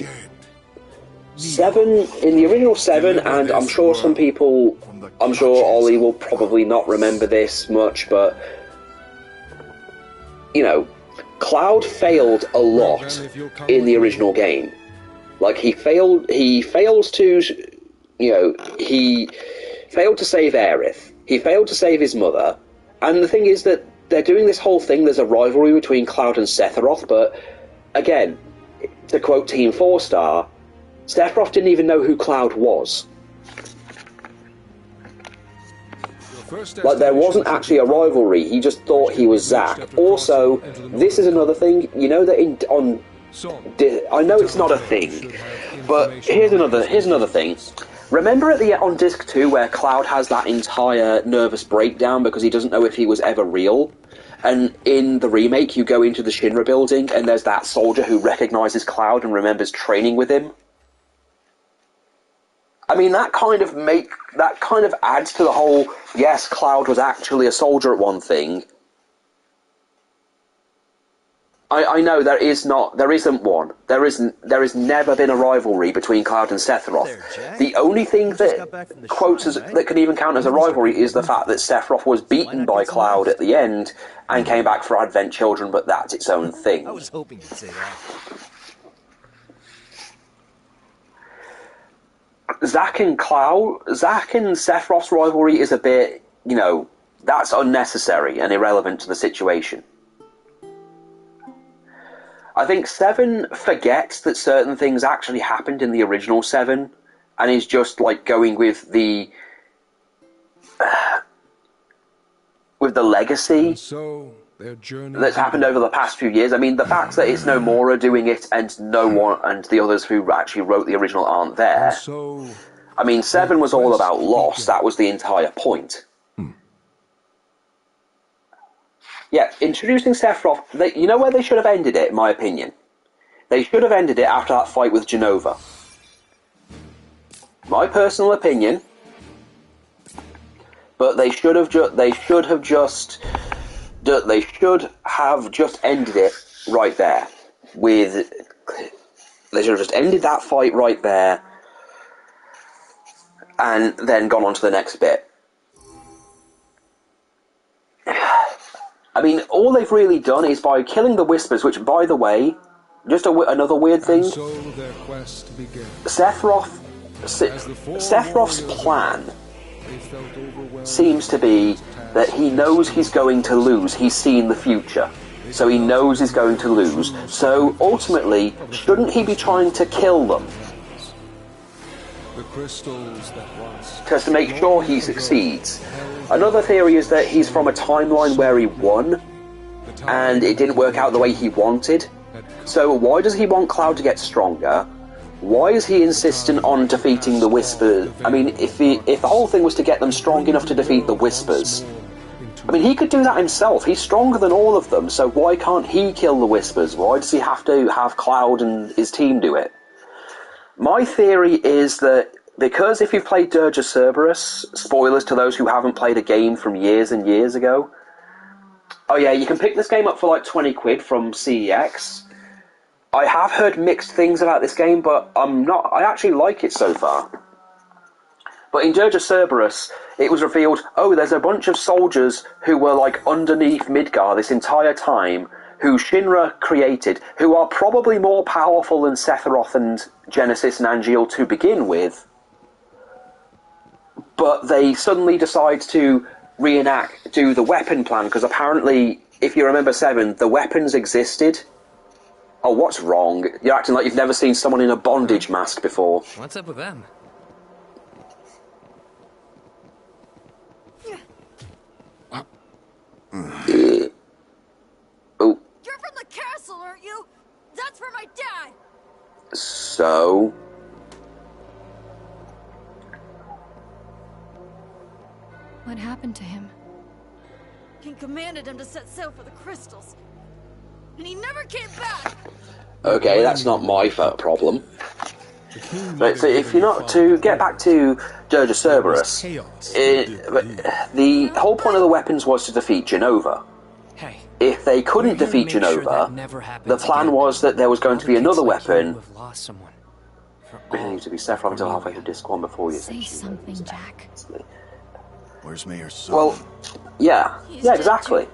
7, in the original 7, and I'm sure some people, I'm sure Ollie will probably not remember this much, but, you know, Cloud failed a lot in the original game. Like, he failed to, you know, he failed to save Aerith, he failed to save his mother, and the thing is that they're doing this whole thing, there's a rivalry between Cloud and Sephiroth, but, again, to quote Team 4-Star, Sephiroth didn't even know who Cloud was. Like, there wasn't actually a rivalry, he just thought he was Zack. Also, this is another thing, you know that I know it's not a thing, but here's another thing. Remember on Disc 2 where Cloud has that entire nervous breakdown because he doesn't know if he was ever real? And in the remake you go into the Shinra building and there's that soldier who recognises Cloud and remembers training with him? I mean, that kind of adds to the whole, yes, Cloud was actually a soldier at one thing. I know there isn't one. There has never been a rivalry between Cloud and Sephiroth. The only thing that can even count as a rivalry is the fact that Sephiroth was beaten by Cloud at the end and came back for Advent Children, but that's its own thing. I was hoping you'd say that. Zack and Sephiroth's rivalry is a bit, you know, that's unnecessary and irrelevant to the situation. I think 7 forgets that certain things actually happened in the original 7, and is just like going with the legacy that's happened over the past few years. I mean, the fact that it's Nomura doing it and no one and the others who actually wrote the original aren't there. I mean, 7 was all about loss. That was the entire point. Yeah, introducing Sephiroth, you know where they should have ended it, in my opinion? They should have ended it after that fight with Jenova. My personal opinion. But they should have just ended it right there. They should have just ended that fight right there, and then gone on to the next bit. I mean, all they've really done is by killing the Whispers, which, by the way, just another weird thing. Sephiroth's plan seems to be that he knows he's going to lose. He's seen the future, so he knows he's going to lose. So ultimately, shouldn't he be trying to kill them? Just to make sure he succeeds. Another theory is that he's from a timeline where he won, and it didn't work out the way he wanted. So why does he want Cloud to get stronger? Why is he insistent on defeating the Whispers? I mean, if the whole thing was to get them strong enough to defeat the Whispers, I mean, he could do that himself. He's stronger than all of them, so why can't he kill the Whispers? Why does he have to have Cloud and his team do it? My theory is that because if you've played Dirge of Cerberus, spoilers to those who haven't played a game from years and years ago, oh yeah, you can pick this game up for like 20 quid from CEX. I have heard mixed things about this game, but I actually like it so far. But in Dirge of Cerberus, it was revealed, oh, there's a bunch of soldiers who were like underneath Midgar this entire time, who Shinra created, who are probably more powerful than Sephiroth and Genesis and Angeal to begin with, but they suddenly decide to do the weapon plan, because apparently, if you remember 7, the weapons existed. Oh, what's wrong? You're acting like you've never seen someone in a bondage mask before. What's up with them? Oh. You're from the castle, aren't you? That's for my dad! So? What happened to him? fucking commanded him to set sail for the crystals. And he never came back! Okay, that's not my problem. Right, so if you're not to get back to Dirge of Cerberus, the whole point of the weapons was to defeat Jenova. Hey, if they couldn't defeat Jenova, the plan was that there was going to be another weapon. It needs to be Sephiroth until halfway through Disc 1 before you say something, Jack. Where's Mayor's son? Well, yeah, exactly.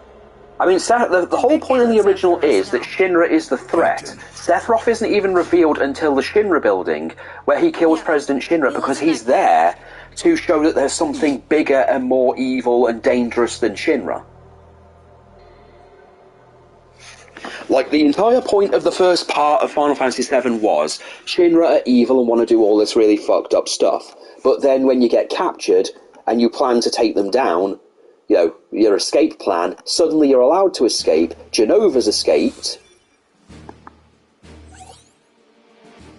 I mean, the whole point of the original is that Shinra is the threat. Sephiroth isn't even revealed until the Shinra building, where he kills President Shinra, because he's there to show that there's something bigger and more evil and dangerous than Shinra. Like, the entire point of the first part of Final Fantasy VII was, Shinra are evil and want to do all this really fucked up stuff. But then when you get captured, and you plan to take them down, you know, your escape plan, suddenly you're allowed to escape, Jenova's escaped.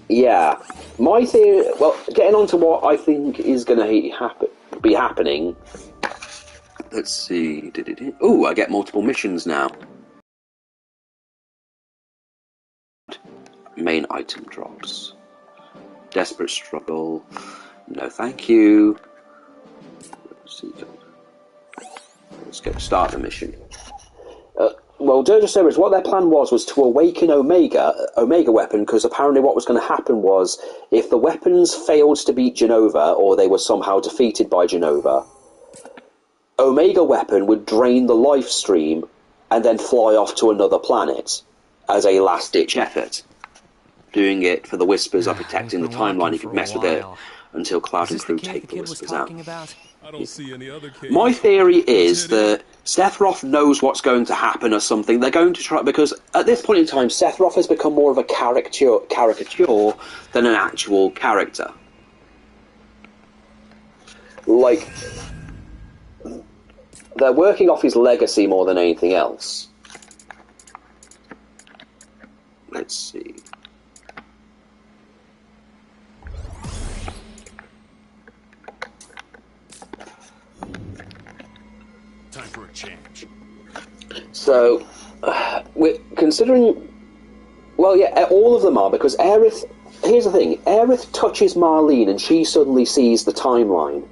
Yeah. My theory, well, getting on to what I think is going to be happening, let's see, ooh, I get multiple missions now. Main item drops. Desperate struggle. No thank you. Let's see. Let's start the mission. Well, Dirge of Cerberus, what their plan was to awaken Omega Weapon, because apparently what was going to happen was, if the weapons failed to beat Jenova, or they were somehow defeated by Jenova, Omega Weapon would drain the life stream and then fly off to another planet as a last-ditch effort. Doing it for the Whispers are protecting the timeline. You could mess with it until Cloud and crew take the Whispers out. I don't see any other case. My theory is that Sephiroth knows what's going to happen or something. They're going to try, because at this point in time, Sephiroth has become more of a caricature than an actual character. Like, they're working off his legacy more than anything else. Let's see. Time for a change. So, we're considering... Well, yeah, all of them are, because Aerith... Here's the thing. Aerith touches Marlene and she suddenly sees the timeline.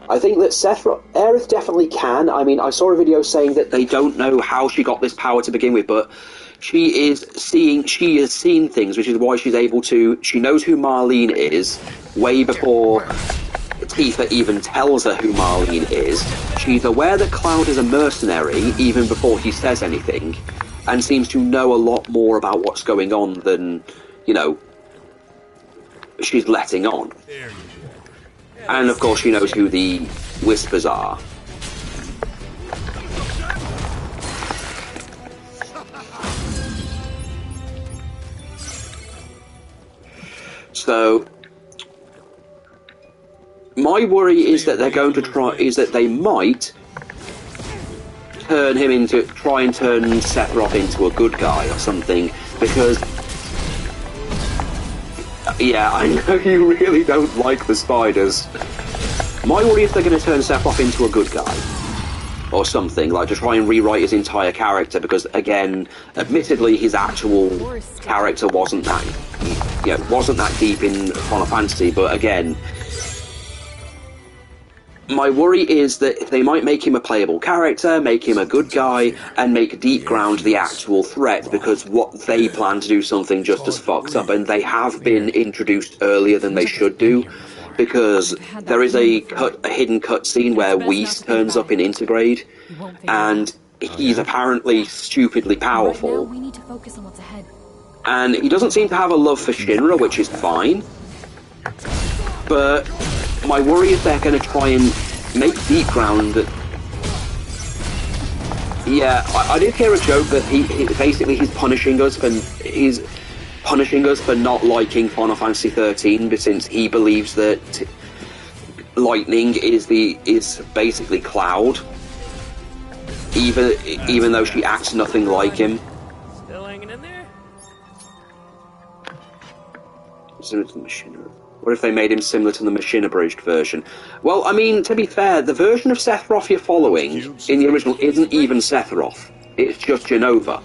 I think that Aerith definitely can. I mean, I saw a video saying that they don't know how she got this power to begin with, but she has seen things, which is why she's able to... She knows who Marlene is way before Tifa even tells her who Marlene is. She's aware that Cloud is a mercenary even before he says anything, and seems to know a lot more about what's going on than, you know, she's letting on. And of course she knows who the Whispers are. So, my worry is that they're going to they might turn him into, try and turn Sephiroth into a good guy or something, because, yeah, I know you really don't like the spiders. My worry is they're going to turn Sephiroth into a good guy or something, like to try and rewrite his entire character, because again, admittedly, his actual character wasn't that, wasn't that deep in Final Fantasy, but again, my worry is that they might make him a playable character, make him a good guy, and make Deepground the actual threat, because what they plan to do something just as fucked up, and they have been introduced earlier than they should do, because there is a hidden cutscene where Whis turns up in Intergrade, and he's apparently stupidly powerful. And he doesn't seem to have a love for Shinra, which is fine, but my worry is they're going to try and make Deepground... Yeah, I did hear a joke that he's punishing us for not liking Final Fantasy 13, since he believes that Lightning is basically Cloud, even though she acts nothing like him. Still hanging in there? What if they made him similar to the machine-abridged version? Well, I mean, to be fair, the version of Sephiroth you're following in the original isn't even Sephiroth. It's just Jenova.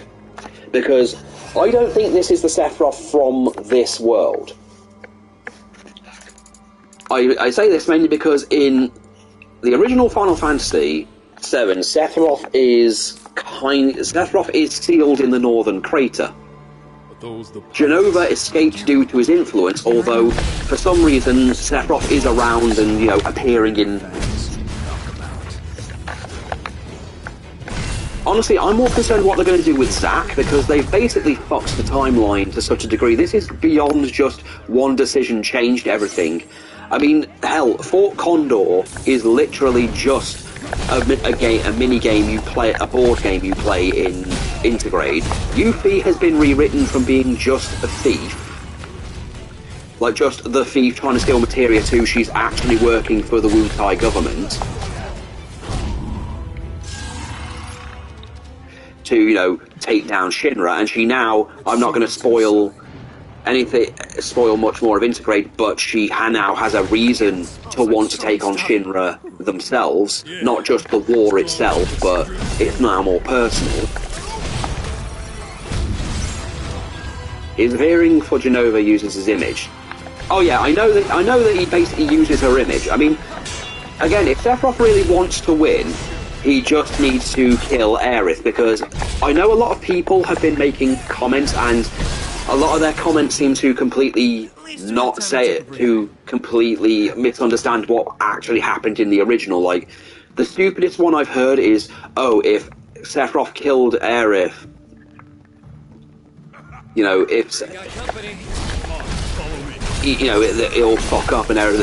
Because I don't think this is the Sephiroth from this world. I say this mainly because in the original Final Fantasy VII, Sephiroth is sealed in the northern crater. Jenova escaped due to his influence, although for some reason Sephiroth is around and, you know, appearing in... Honestly, I'm more concerned what they're going to do with Zack, because they've basically fucked the timeline to such a degree. This is beyond just one decision changed everything. I mean, hell, Fort Condor is literally just a mini game you play, a board game you play in Intergrade. Yuffie has been rewritten from being just a thief, like just the thief trying to steal materia, to she's actually working for the Wutai government to, you know, take down Shinra. And she now, I'm not going to spoil much more of Intergrade, but she now has a reason to want to take on Shinra themselves, not just the war itself, but it's now more personal. His veering for Jenova uses his image. Oh yeah, I know that he basically uses her image. I mean, again, if Sephiroth really wants to win, he just needs to kill Aerith, because I know a lot of people have been making comments, and a lot of their comments seem to completely not say it, to completely misunderstand what actually happened in the original. Like, the stupidest one I've heard is, oh, if Sephiroth killed Aerith, you know, if... You know, it'll fuck up and Aerith...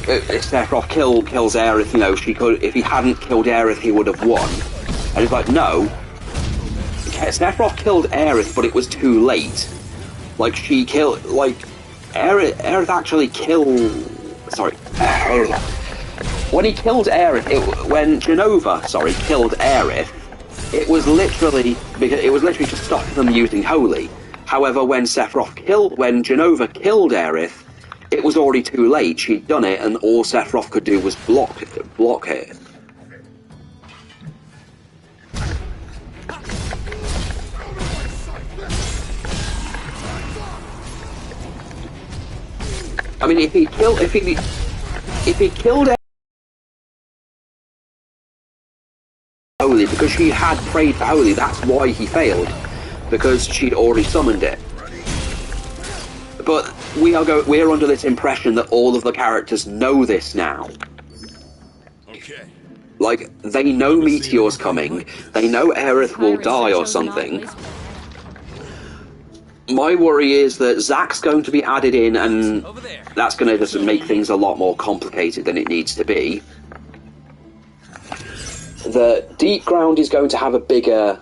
If Sephiroth kills Aerith, you know, she could... If he hadn't killed Aerith, he would have won. And it's like, no. Sephiroth killed Aerith, but it was too late. Like, she killed... Like, Aerith actually killed... Sorry. When he killed Aerith... When Jenova, killed Aerith, it was literally... Because it was literally to stop them using Holy. However, when Jenova killed Aerith, it was already too late. She'd done it, and all Sephiroth could do was block it. I mean, if he killed Holy, because she had prayed for Holy, that's why he failed, because she'd already summoned it. But we're under this impression that all of the characters know this now. Okay. Like, they know Meteor's coming, they know Aerith will die or something. My worry is that Zack's going to be added in, and that's going to just make things a lot more complicated than it needs to be. The Deep Ground is going to have a bigger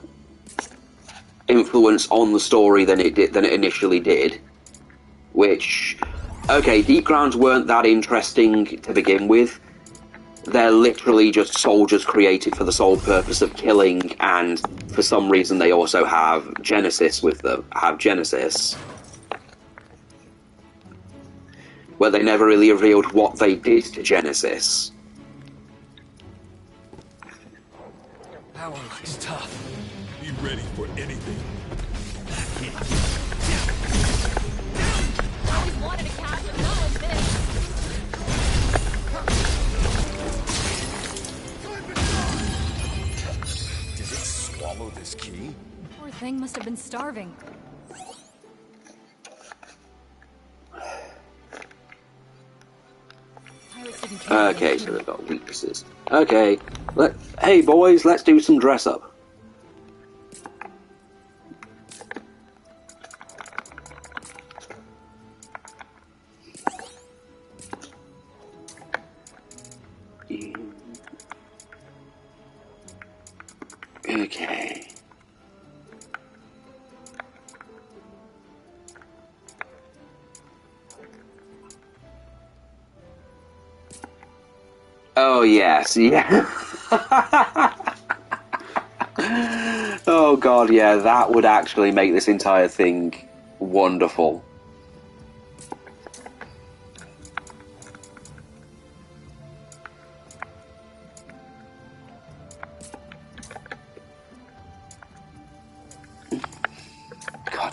influence on the story than it initially did. Which, okay, Deep Grounds weren't that interesting to begin with. They're literally just soldiers created for the sole purpose of killing, and for some reason they also have Genesis with them. Where they never really revealed what they did to Genesis. That one looks tough. Be ready for anything. Always wanted a cat, but not like this. Did it swallow this key? Poor thing must have been starving. Okay, so they've got weaknesses. Okay, hey boys, let's do some dress up. Okay. Oh, yes, yeah. Oh, God, yeah, that would actually make this entire thing wonderful.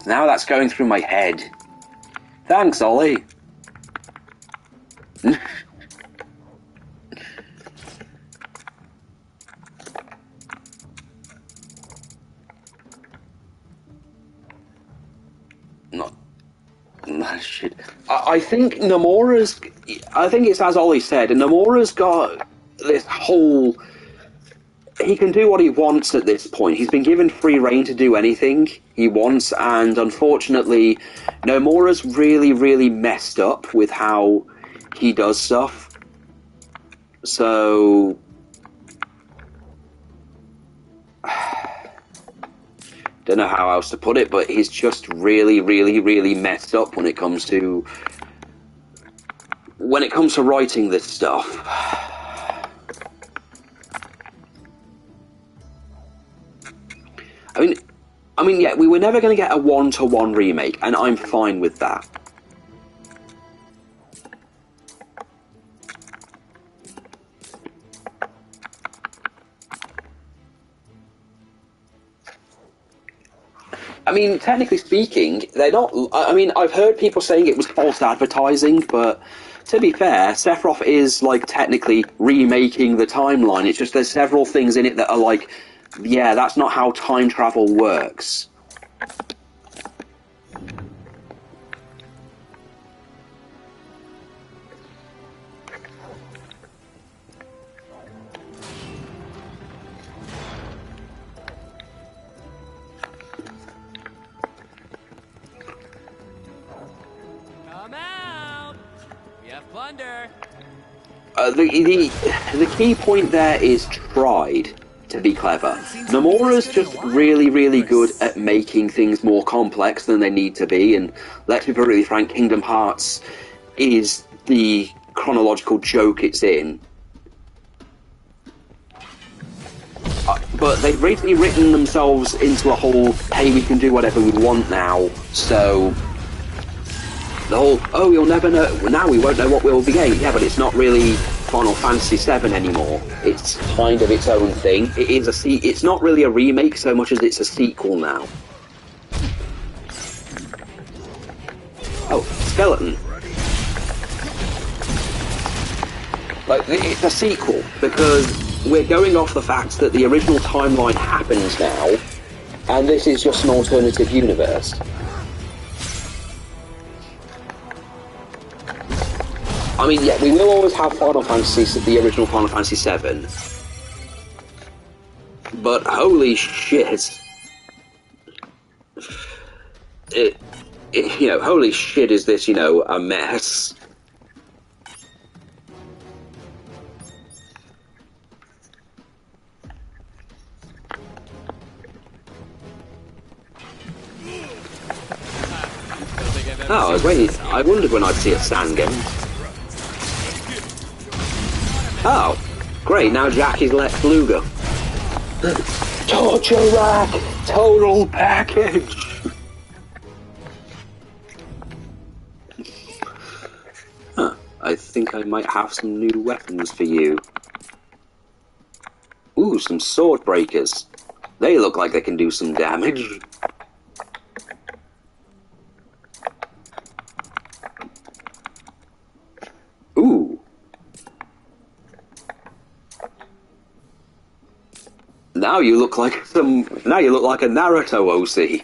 Now that's going through my head. Thanks, Ollie. Shit. I think Nomura's... I think it's as Ollie said, Nomura's got this whole... He can do what he wants at this point. He's been given free rein to do anything he wants, and unfortunately, Nomura's really, really messed up with how he does stuff. So... Don't know how else to put it, but he's just really, really, really messed up when it comes to writing this stuff. I mean, yeah, we were never going to get a one-to-one remake, and I'm fine with that. I mean, technically speaking, they're not... I mean, I've heard people saying it was false advertising, but to be fair, Sephiroth is, like, technically remaking the timeline. It's just there's several things in it that are like, yeah, that's not how time travel works. The key point there is tried to be clever. Nomura's just really, really good at making things more complex than they need to be, and let's be really frank, Kingdom Hearts is the chronological joke it's in. But they've recently written themselves into a whole, hey, we can do whatever we want now, so... The whole, oh, you'll never know, now we won't know what we'll be getting. Yeah, but it's not really Final Fantasy VII anymore. It's kind of its own thing. It is it's not really a remake so much as it's a sequel now. Oh, skeleton. Like, it's a sequel, because we're going off the fact that the original timeline happens now, and this is just an alternative universe. I mean, yeah, we will always have Final Fantasy, the original Final Fantasy VII. But holy shit. You know, holy shit is this, you know, a mess. Oh, I wondered when I'd see a stand game. Oh, great, now Jack is Lex Luger. Torture rack! Total package! Huh, I think I might have some new weapons for you. Ooh, some sword breakers. They look like they can do some damage. Ooh. Now you look like a Naruto OC.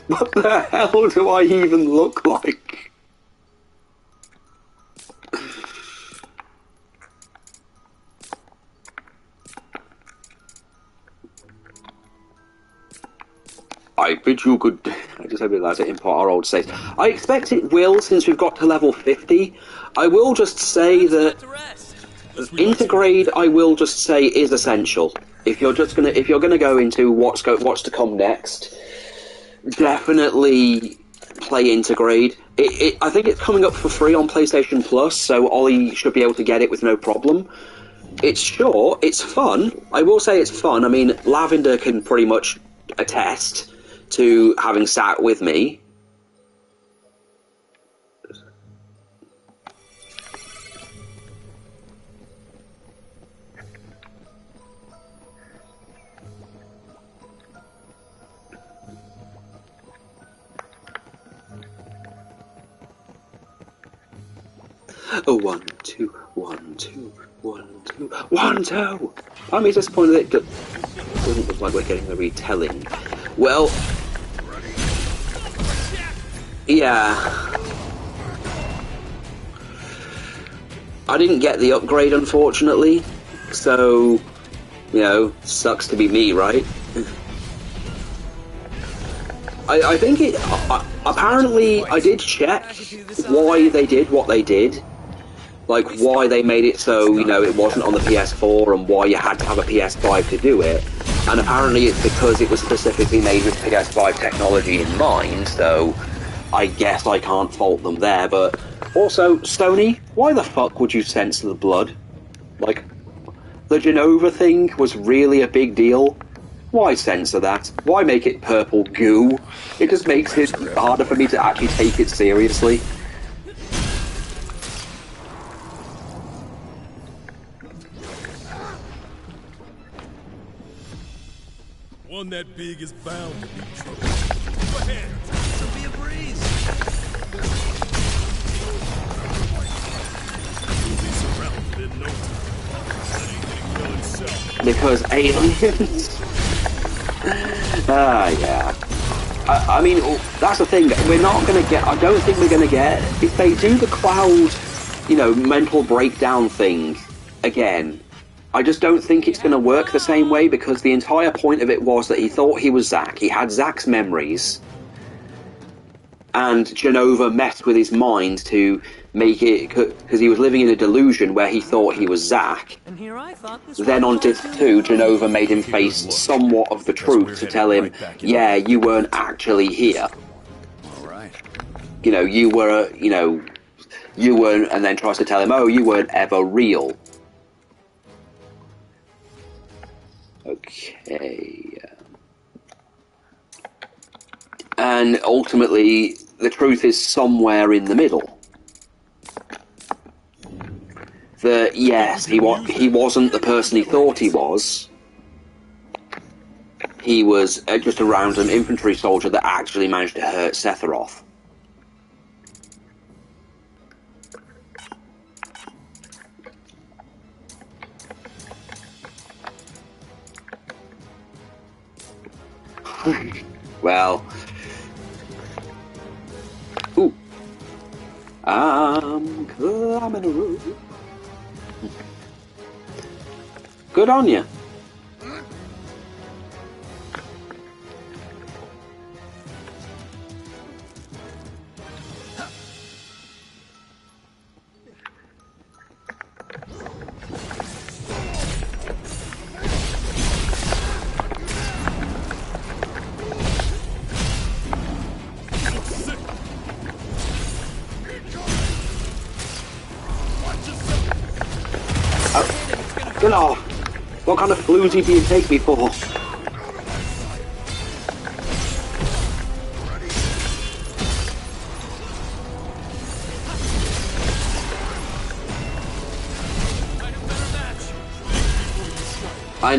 What the hell do I even look like? I bid you good... I just realised to import our old saves. I expect it will, since we've got to level 50. I will just say that Intergrade, I will just say, is essential. If you're gonna go into what's to come next, definitely play Intergrade. I think it's coming up for free on PlayStation Plus, so Ollie should be able to get it with no problem. It's short, it's fun. I will say it's fun. I mean, Lavender can pretty much attest to having sat with me. Oh, 1, 2, 1, 2, 1, 2, 1, 2. I'm disappointed that it doesn't look like we're getting a retelling. Well, yeah. I didn't get the upgrade, unfortunately, so, you know, sucks to be me, right? I think it... apparently, I did check why they did what they did. Like, why they made it so, you know, it wasn't on the PS4 and why you had to have a PS5 to do it. And apparently it's because it was specifically made with PS5 technology in mind, so I guess I can't fault them there. But also, Sony, why the fuck would you censor the blood? Like, the Jenova thing was really a big deal. Why censor that? Why make it purple goo? It just makes it harder for me to actually take it seriously. One that big is bound to be trouble. Go ahead. It'll be a breeze. You'll be surrounded in no time. That ain't gonna kill himself. Because aliens? Yeah. I mean, that's the thing. We're not going to get... I don't think we're going to get... If they do the Cloud, you know, mental breakdown thing again, I just don't think it's going to work the same way, because the entire point of it was that he thought he was Zack. He had Zack's memories, and Jenova messed with his mind to make it, because he was living in a delusion where he thought he was Zack. Then on Disc 2, Jenova made him face somewhat of the truth to tell him, yeah, you weren't actually here. You know, you were, you know, you weren't, and then tries to tell him, oh, you weren't ever real. Okay. And ultimately, the truth is somewhere in the middle. That, yes, he wasn't the person he thought he was. He was just a random infantry soldier that actually managed to hurt Sephiroth. Well, ooh, I'm climbing a roof. Good on you. Oh, what kind of floozy do you take me for? I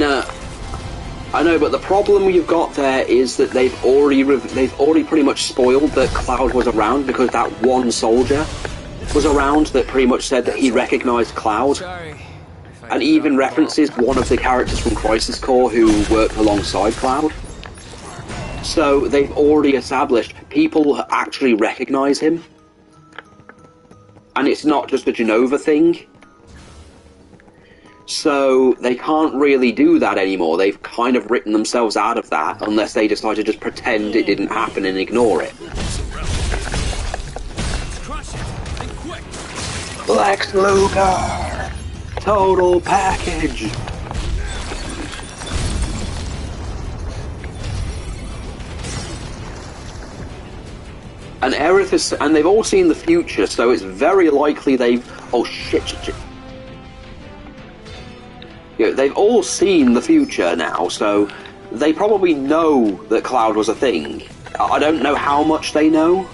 know, but the problem you've got there is that they've already pretty much spoiled that Cloud was around, because that one soldier was around that pretty much said that he recognized Cloud. And even references one of the characters from Crisis Core who worked alongside Cloud. So they've already established people actually recognize him. And it's not just a Jenova thing. So they can't really do that anymore. They've kind of written themselves out of that, unless they decide to just pretend it didn't happen and ignore it. Lex Luger! Total package! And Aerith is, and they've all seen the future, so it's very likely they've... Oh, shit. Yeah, they've all seen the future now, so they probably know that Cloud was a thing. I don't know how much they know.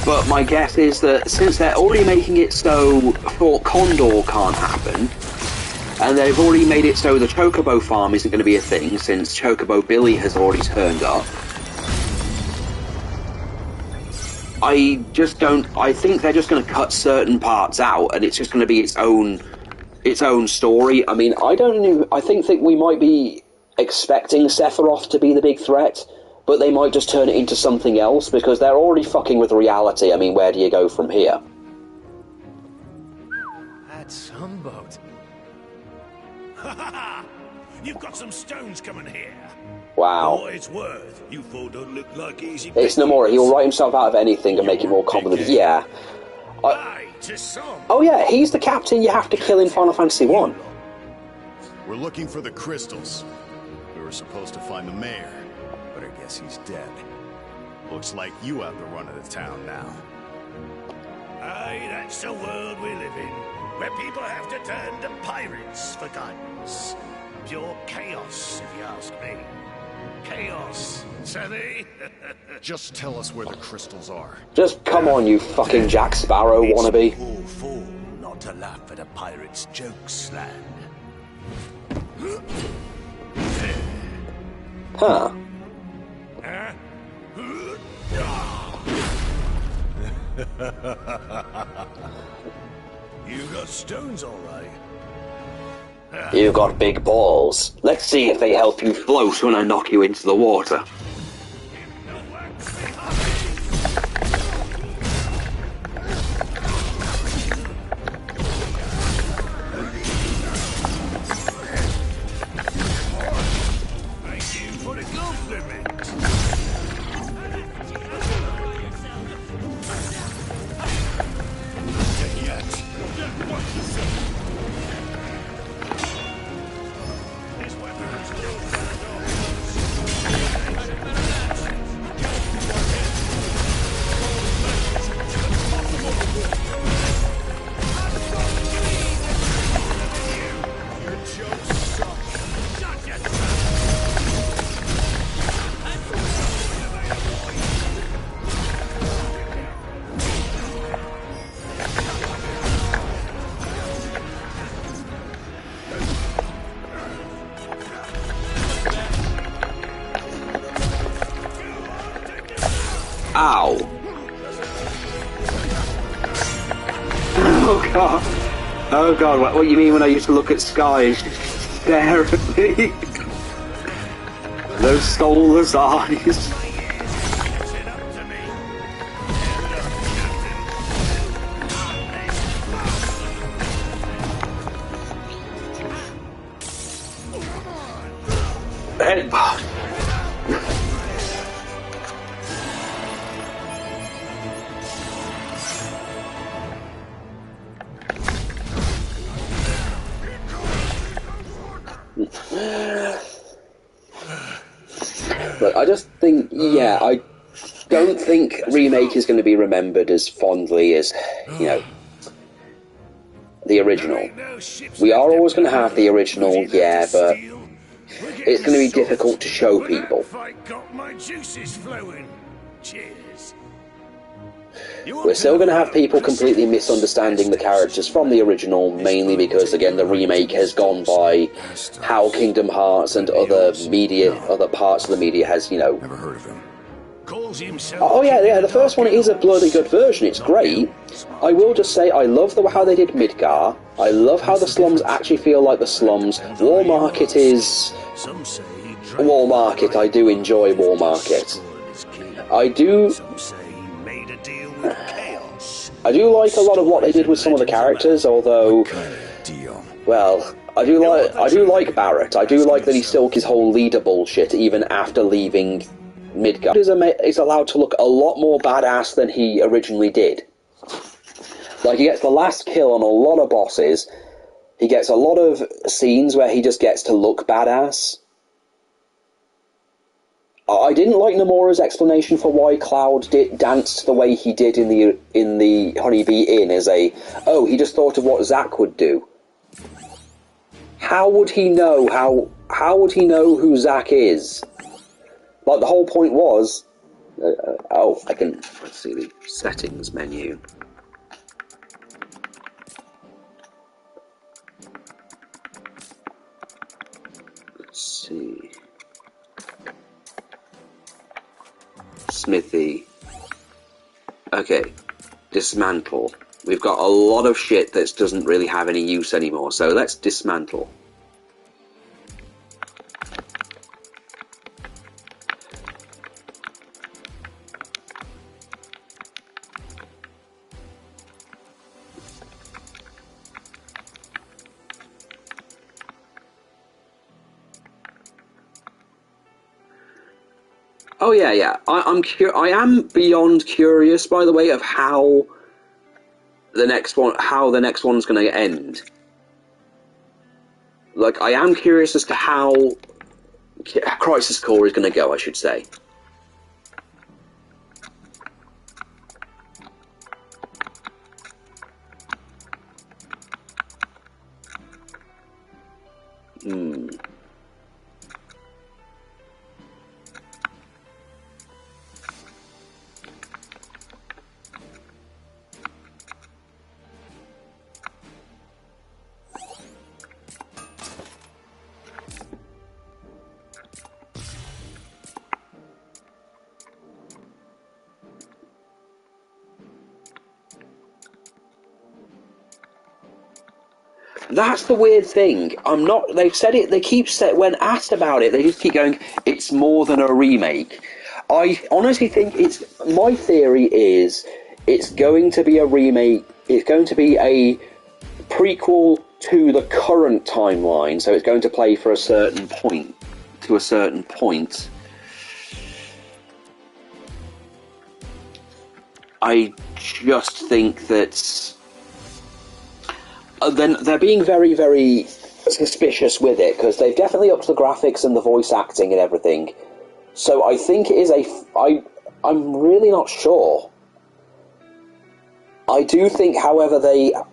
But my guess is that since they're already making it so Fort Condor can't happen, and they've already made it so the Chocobo farm isn't going to be a thing, since Chocobo Billy has already turned up, I think they're just going to cut certain parts out, and it's just going to be its own story. I mean, I think we might be expecting Sephiroth to be the big threat, but they might just turn it into something else, because they're already fucking with reality. I mean, where do you go from here? That's Humboat. Ha ha ha! You've got some stones coming here. Wow. For what it's worth, you four don't look like easy. It's Nomura. He'll write himself out of anything and make it more competent. Yeah. Oh yeah, he's the captain you have to kill in Final Fantasy 1. We're looking for the crystals. We were supposed to find the mayor, but I guess he's dead. Looks like you have the run of the town now. Aye, that's the world we live in, where people have to turn to pirates for guidance. Pure chaos, if you ask me. Chaos, savvy? Just tell us where the crystals are. Just come on, you fucking Jack Sparrow wannabe. It's all fool not to laugh at a pirate's jokes, lad. Huh. You got stones, all right. You've got big balls. Let's see if they help you float when I knock you into the water. Thank you for the compliment. Ow. Oh god. Oh god, what do you mean when I used to look at Sky and stare at me? Those soulless eyes. Headbutt. But I just think, yeah, I don't think Remake is going to be remembered as fondly as, you know, the original. We are always going to have the original, yeah, but it's going to be difficult to show people. We're still going to have people completely misunderstanding the characters from the original, mainly because, again, the remake has gone by how Kingdom Hearts and other parts of the media has, you know... Never heard of him. Oh yeah, the first one is a bloody good version, it's great. I will just say, I love how they did Midgar. I love how the slums actually feel like the slums. War Market is... War Market, I do enjoy War Market. I do like a lot of what they did with some of the characters, although, well, I do like Barrett. I do like that he still his whole leader bullshit even after leaving Midgar. Is allowed to look a lot more badass than he originally did. Like, he gets the last kill on a lot of bosses. He gets a lot of scenes where he just gets to look badass. I didn't like Nomura's explanation for why Cloud danced the way he did in the Honeybee Inn as oh, he just thought of what Zack would do. How would he know how would he know who Zack is? Like, the whole point was... let's see the settings menu. Let's see... Smithy. Okay, dismantle. We've got a lot of shit that doesn't really have any use anymore, so let's dismantle. Oh yeah. I am beyond curious, by the way, of how the next one's going to end. Like, I am curious as to how Crisis Core is going to go, I should say. That's the weird thing. They've said it, when asked about it, they just keep going, it's more than a remake. I honestly think my theory is, it's going to be a remake, it's going to be a prequel to the current timeline, so it's going to play for a certain point. I just think that... then they're being very, very suspicious with it, because they've definitely upped the graphics and the voice acting and everything. So I think it is I'm really not sure. I do think, however,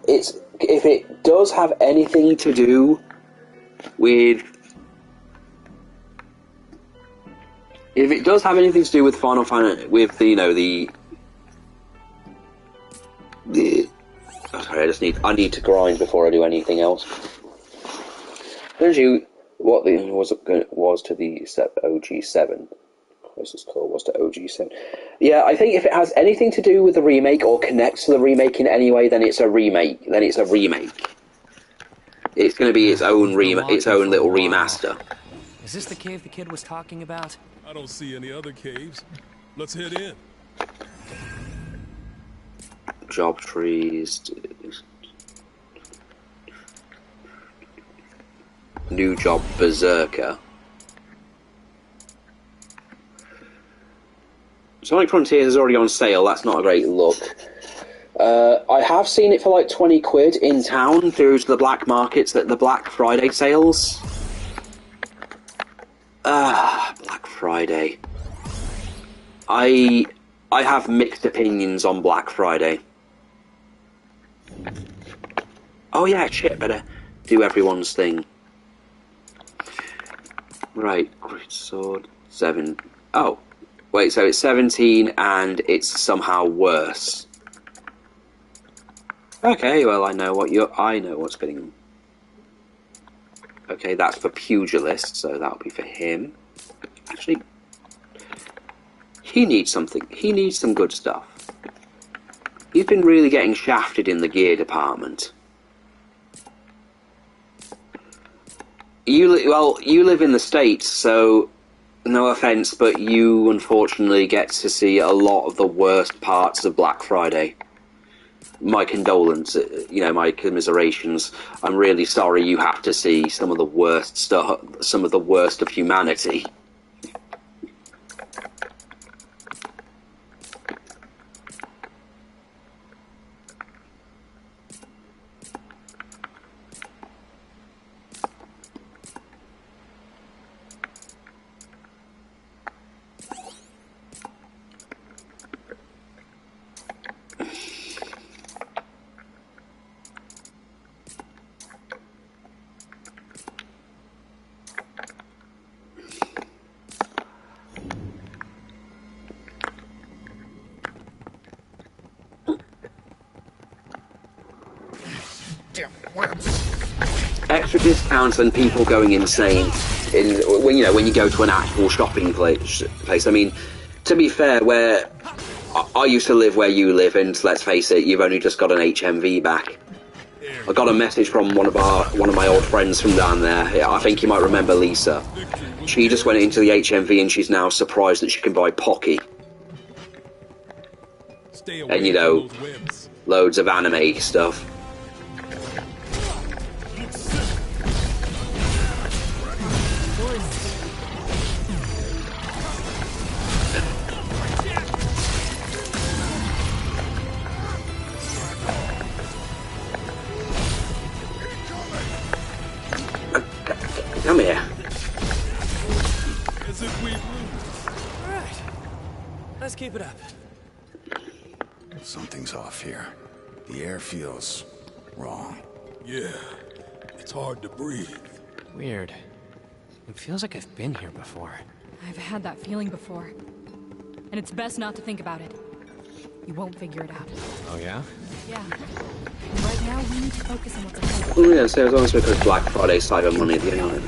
if it does have anything to do with... If it does have anything to do with Final Fantasy, with sorry, I need to grind before I do anything else. Essentially, what was to the OG7. Crisis Core was to OG7. Yeah, I think if it has anything to do with the remake or connects to the remake in any way, then it's a remake. It's going to be its own little remaster. Is this the cave the kid was talking about? I don't see any other caves. Let's head in. Job trees. New job, Berserker. Sonic Frontiers is already on sale. That's not a great look. I have seen it for like 20 quid in town through to the black markets at the Black Friday sales. Black Friday. I have mixed opinions on Black Friday. Oh yeah, shit, better do everyone's thing. Right, Great Sword, 7. Oh, wait, so it's 17 and it's somehow worse. Okay, well, I know what's getting... Okay, that's for Pugilist, so that'll be for him. Actually, he needs something. He needs some good stuff. He's been really getting shafted in the gear department. You live in the States, so no offense, but you unfortunately get to see a lot of the worst parts of Black Friday. My condolences, my commiserations. I'm really sorry you have to see some of the worst stuff, some of the worst of humanity. Extra discounts and people going insane when you go to an actual shopping place. I mean, to be fair, where I used to live where you live, and let's face it, you've only just got an HMV back. I got a message from one of my old friends from down there. Yeah, I think you might remember Lisa. She just went into the HMV and she's now surprised that she can buy Pocky. And loads of anime stuff. Come here. As if we Alright. Let's keep it up. Something's off here. The air feels wrong. Yeah. It's hard to breathe. Weird. It feels like I've been here before. I've had that feeling before. And it's best not to think about it. You won't figure it out. Oh, yeah? Yeah. And right now, we need to focus on what's ahead. Oh yeah, so as long as because Black Friday, Cyber Monday, the end of it.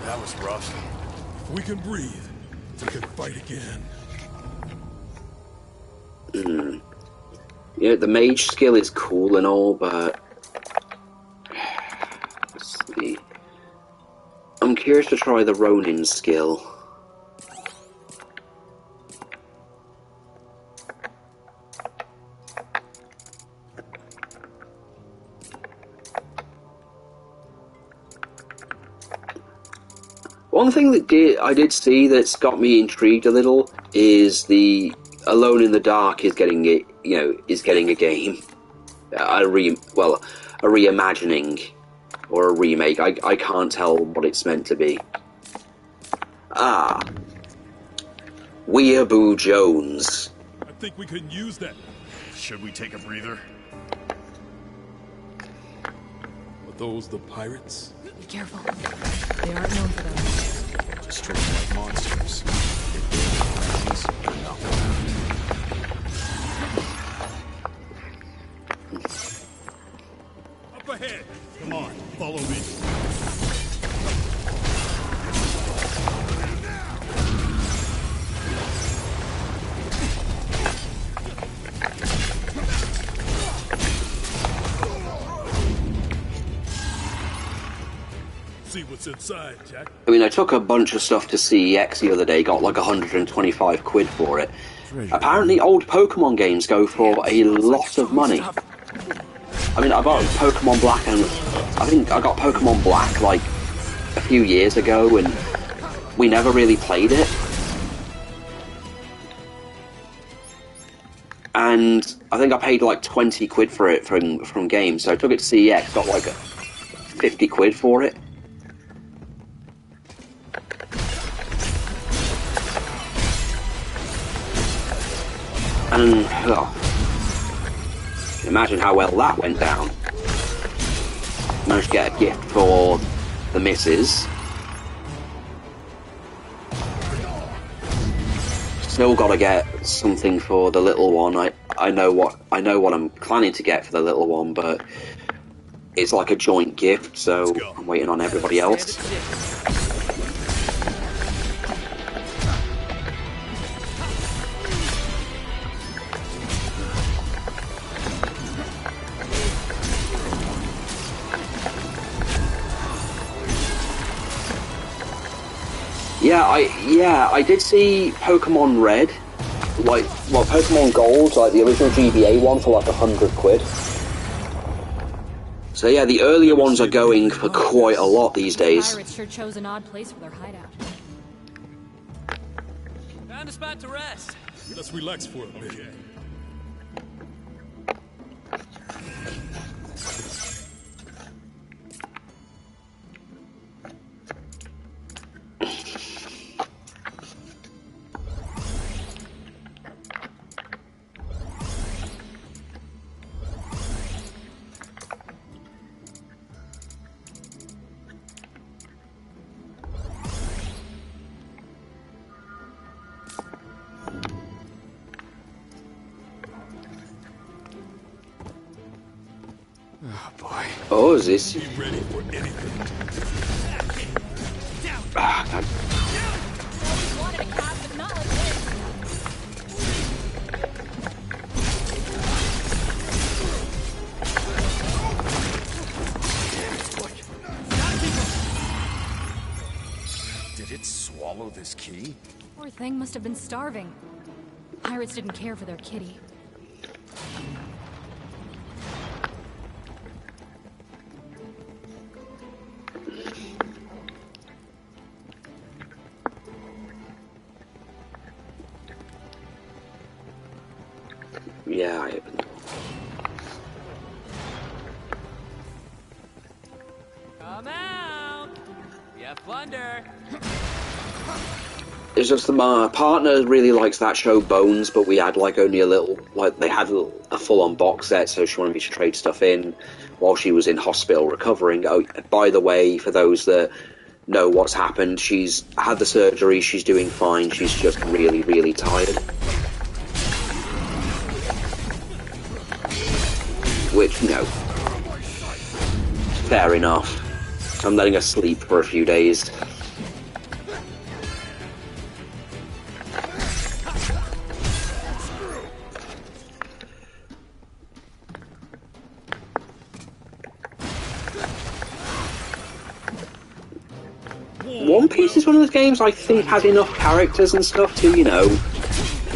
That was rough. If we can breathe, we can fight again. Yeah, the mage skill is cool and all, but let's see. I'm curious to try the Ronin skill. One thing that I did see that's got me intrigued a little is the Alone in the Dark is getting a game, a reimagining or a remake. I can't tell what it's meant to be. Weeaboo Jones. I think we can use that. Should we take a breather? Are those the pirates? Be careful. They aren't known for them. Just treat them like monsters. They're not wild. Up ahead. Come on, follow me. See what's inside, Jack. I mean, I took a bunch of stuff to CEX the other day, got like 125 quid for it. Apparently old Pokemon games go for a lot of money. I mean, I bought Pokemon Black, and I think I got Pokemon Black like a few years ago, and we never really played it. And I think I paid like 20 quid for it from games, so I took it to CEX, got like 50 quid for it. And, imagine how well that went down. Managed to get a gift for the missus. Still got to get something for the little one. I know what I'm planning to get for the little one, but it's like a joint gift, so I'm waiting on everybody else. Yeah, I did see Pokemon Red, Pokemon Gold, like the original GBA one, for like 100 quid. So yeah, the earlier ones are going for quite a lot these days. Pirates sure chose an odd place for their hideout. Found a spot to rest. Let's relax for a bit. Okay. Oh boy. Oh, is this? Be ready for anything. Ah, God. Did it swallow this key? Poor thing must have been starving. Pirates didn't care for their kitty. Yeah, I haven't. Come out! We have plunder. It's just that my partner really likes that show Bones, but we had like only a little, like they had a full-on box set, so she wanted me to trade stuff in while she was in hospital recovering. Oh, by the way, for those that know what's happened, she's had the surgery, she's doing fine, she's just really, really tired. Which, you know, fair enough. I'm letting her sleep for a few days. One Piece is one of those games I think has enough characters and stuff to, you know,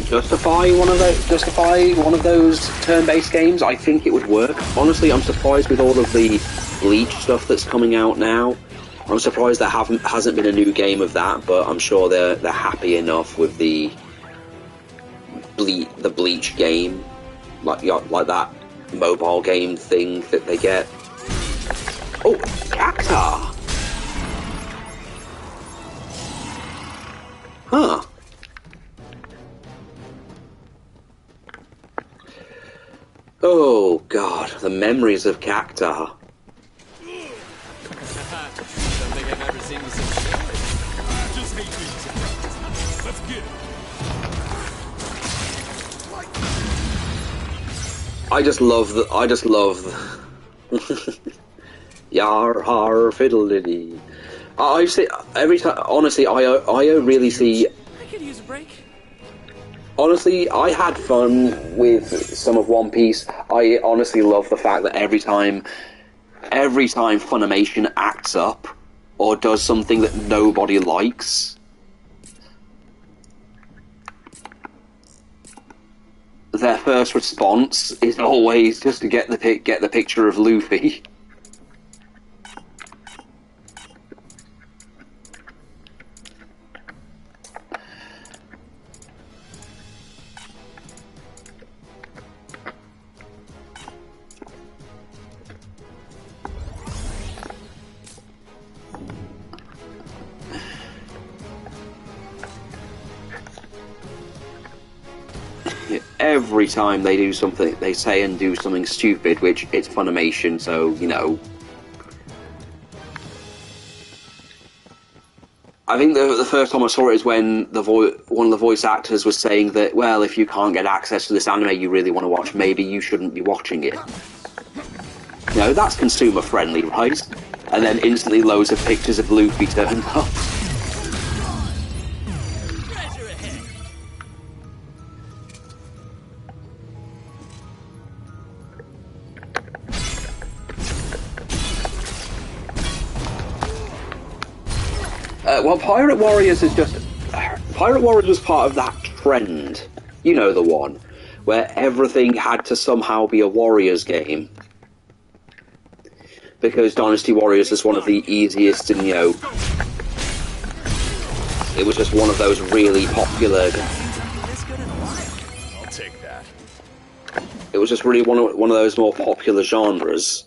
justify one of those turn-based games. I think it would work. Honestly, I'm surprised with all of the Bleach stuff that's coming out now. I'm surprised there hasn't been a new game of that, but I'm sure they're happy enough with the Bleach game, like that mobile game thing that they get. Oh, Cacta! Huh. Oh god, the memories of Cacta. Don't think I've ever seen you so silly. I just hate being surprised. Let's get it. I just love Yar har fiddle-diddy. I see every time. Honestly, I really see. I could use a break. Honestly, I had fun with some of One Piece. I honestly love the fact that every time Funimation acts up or does something that nobody likes, their first response is always just to get the picture of Luffy. Every time they do something, they say and do something stupid, which it's Funimation, so, you know. I think the first time I saw it is when one of the voice actors was saying that, well, if you can't get access to this anime you really want to watch, maybe you shouldn't be watching it. You know, that's consumer friendly, right? And then instantly loads of pictures of Luffy turned up. Well, Pirate Warriors is just... Pirate Warriors was part of that trend. You know the one. Where everything had to somehow be a Warriors game. Because Dynasty Warriors is one of the easiest and, you know... It was just one of those really popular... I'll take that. It was just really one of those more popular genres.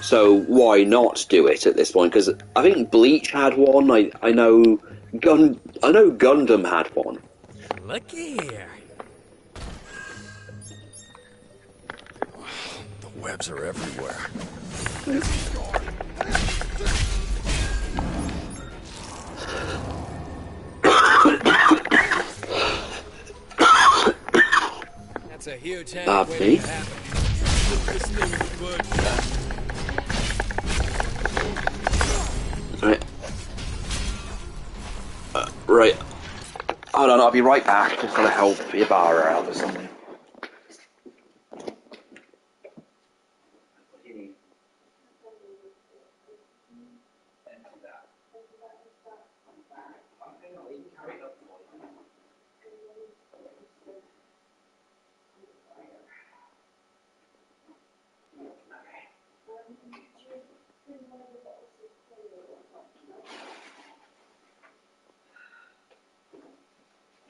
So why not do it at this point? Because I think Bleach had one. I know Gundam had one. Looky here. The webs are everywhere. That's a huge headache waiting to happen. Right. Right. Hold on, I'll be right back. Just gotta help Ibarra out or something.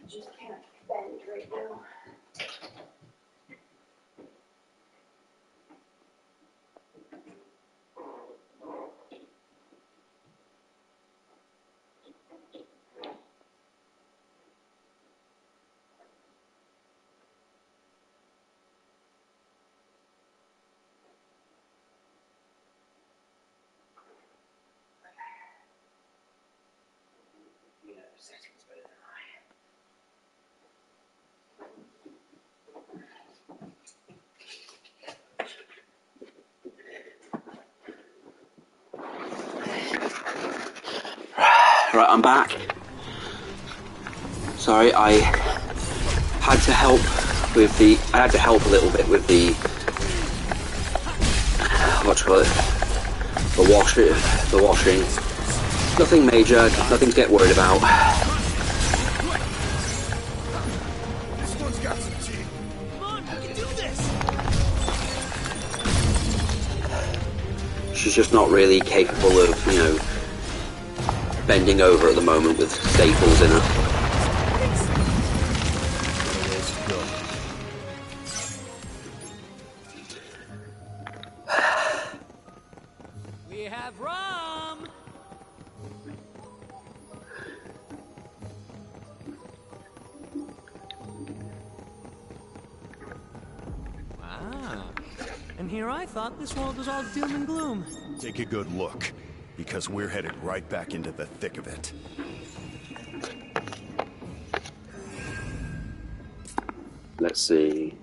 Just can't bend right now. Right, I'm back. Sorry, I had to help with the. I had to help a little bit with the. What do you call it? The washing. Nothing major. Nothing to get worried about. This one's got some teeth. Come on, you can do this. She's just not really capable of, you know, bending over at the moment with staples in her. We have rum! Wow. And here I thought this world was all doom and gloom. Take a good look, because we're headed right back into the thick of it. Let's see.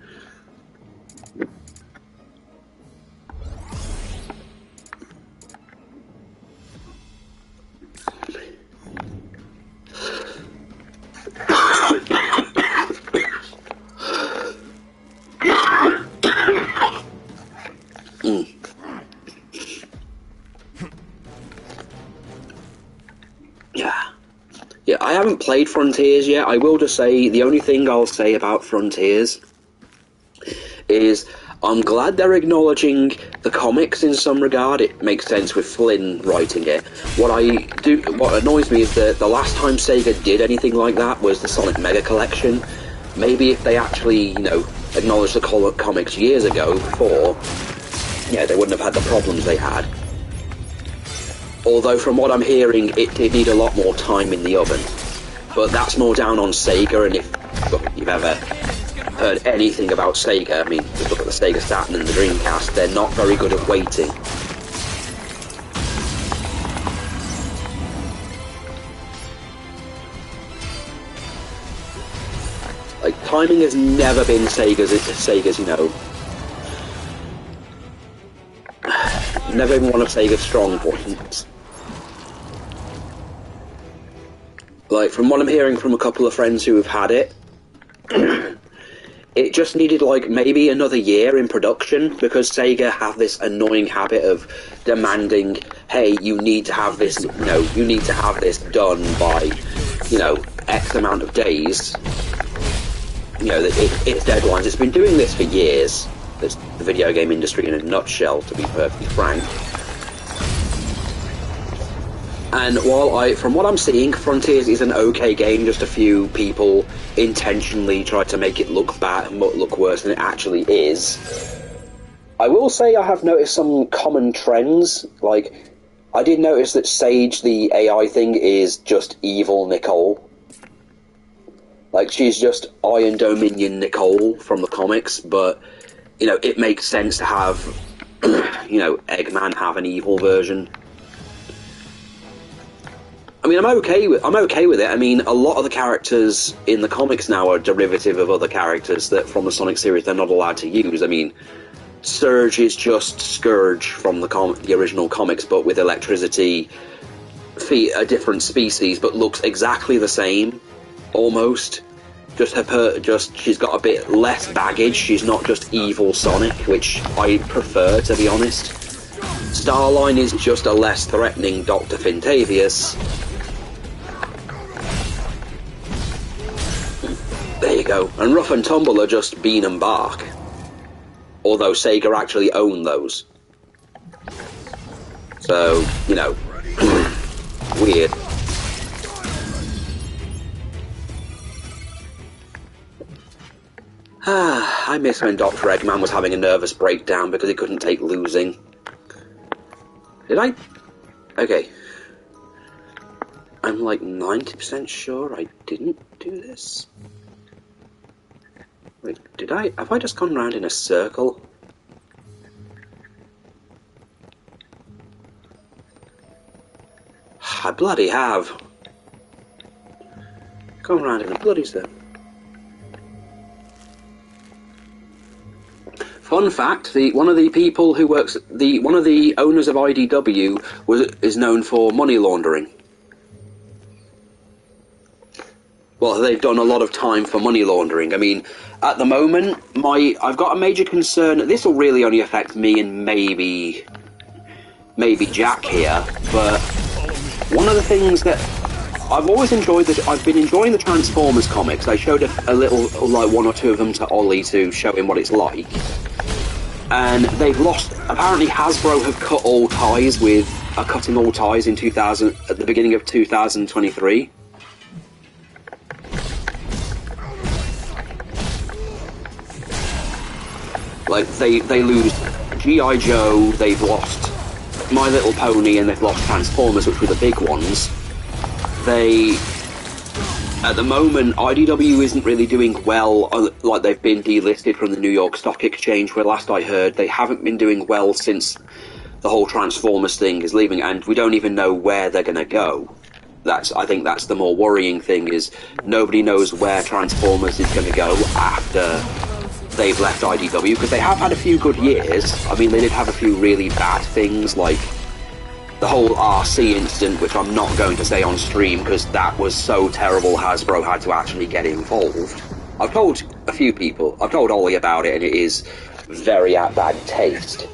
Yeah, I haven't played Frontiers yet. I will just say, the only thing I'll say about Frontiers is I'm glad they're acknowledging the comics in some regard. It makes sense with Flynn writing it. What annoys me is that the last time Sega did anything like that was the Sonic Mega Collection. Maybe if they actually, you know, acknowledged the comics years ago before, yeah, they wouldn't have had the problems they had. Although from what I'm hearing, it did need a lot more time in the oven. But that's more down on Sega, and if you've ever heard anything about Sega, I mean, just look at the Sega Saturn and the Dreamcast, they're not very good at waiting. Like, timing has never been Sega's, you know, never been one of Sega's strong points. Like, from what I'm hearing from a couple of friends who have had it, it just needed, like, maybe another year in production, because Sega have this annoying habit of demanding, hey, you need to have this, you know, you need to have this done by, you know, X amount of days. You know, it's deadlines. It's been doing this for years. It's the video game industry in a nutshell, to be perfectly frank. And while from what I'm seeing, Frontiers is an okay game. Just a few people intentionally tried to make it look bad, look worse than it actually is. I will say I have noticed some common trends. Like, I did notice that Sage, the AI thing, is just evil Nicole. Like, she's just Iron Dominion Nicole from the comics, but, you know, it makes sense to have, you know, Eggman have an evil version. I mean, I'm okay with it. I mean, a lot of the characters in the comics now are derivative of other characters that from the Sonic series they're not allowed to use. I mean, Surge is just Scourge from the original comics, but with electricity, a different species, but looks exactly the same, almost. Just she's got a bit less baggage. She's not just evil Sonic, which I prefer, to be honest. Starline is just a less threatening Dr. Fintavious. There you go. And Rough and Tumble are just Bean and Bark. Although Sega actually own those. So, you know, weird. I miss when Dr. Eggman was having a nervous breakdown because he couldn't take losing. Did I? Okay. I'm like 90% sure I didn't do this. Wait, did I? Have I just gone round in a circle? I bloody have. Gone round in a bloody circle. Fun fact: one of the people who works, one of the owners of IDW is known for money laundering. Well, they've done a lot of time for money laundering. I mean, at the moment, I've got a major concern. This will really only affect me and maybe Jack here, but one of the things that I've always enjoyed, I've been enjoying the Transformers comics. I showed a little, like one or two of them to Ollie to show him what it's like. And they've lost, apparently Hasbro have cut all ties are cutting all ties in at the beginning of 2023. Like, they lose G.I. Joe, they've lost My Little Pony, and they've lost Transformers, which were the big ones. At the moment, IDW isn't really doing well, like they've been delisted from the New York Stock Exchange, where last I heard, they haven't been doing well since the whole Transformers thing is leaving, and we don't even know where they're going to go. I think that's the more worrying thing, is nobody knows where Transformers is going to go after they've left IDW, because they have had a few good years. I mean, they did have a few really bad things, like the whole RC incident, which I'm not going to say on stream because that was so terrible Hasbro had to actually get involved. I've told a few people, I've told Ollie about it, and it is very at bad taste.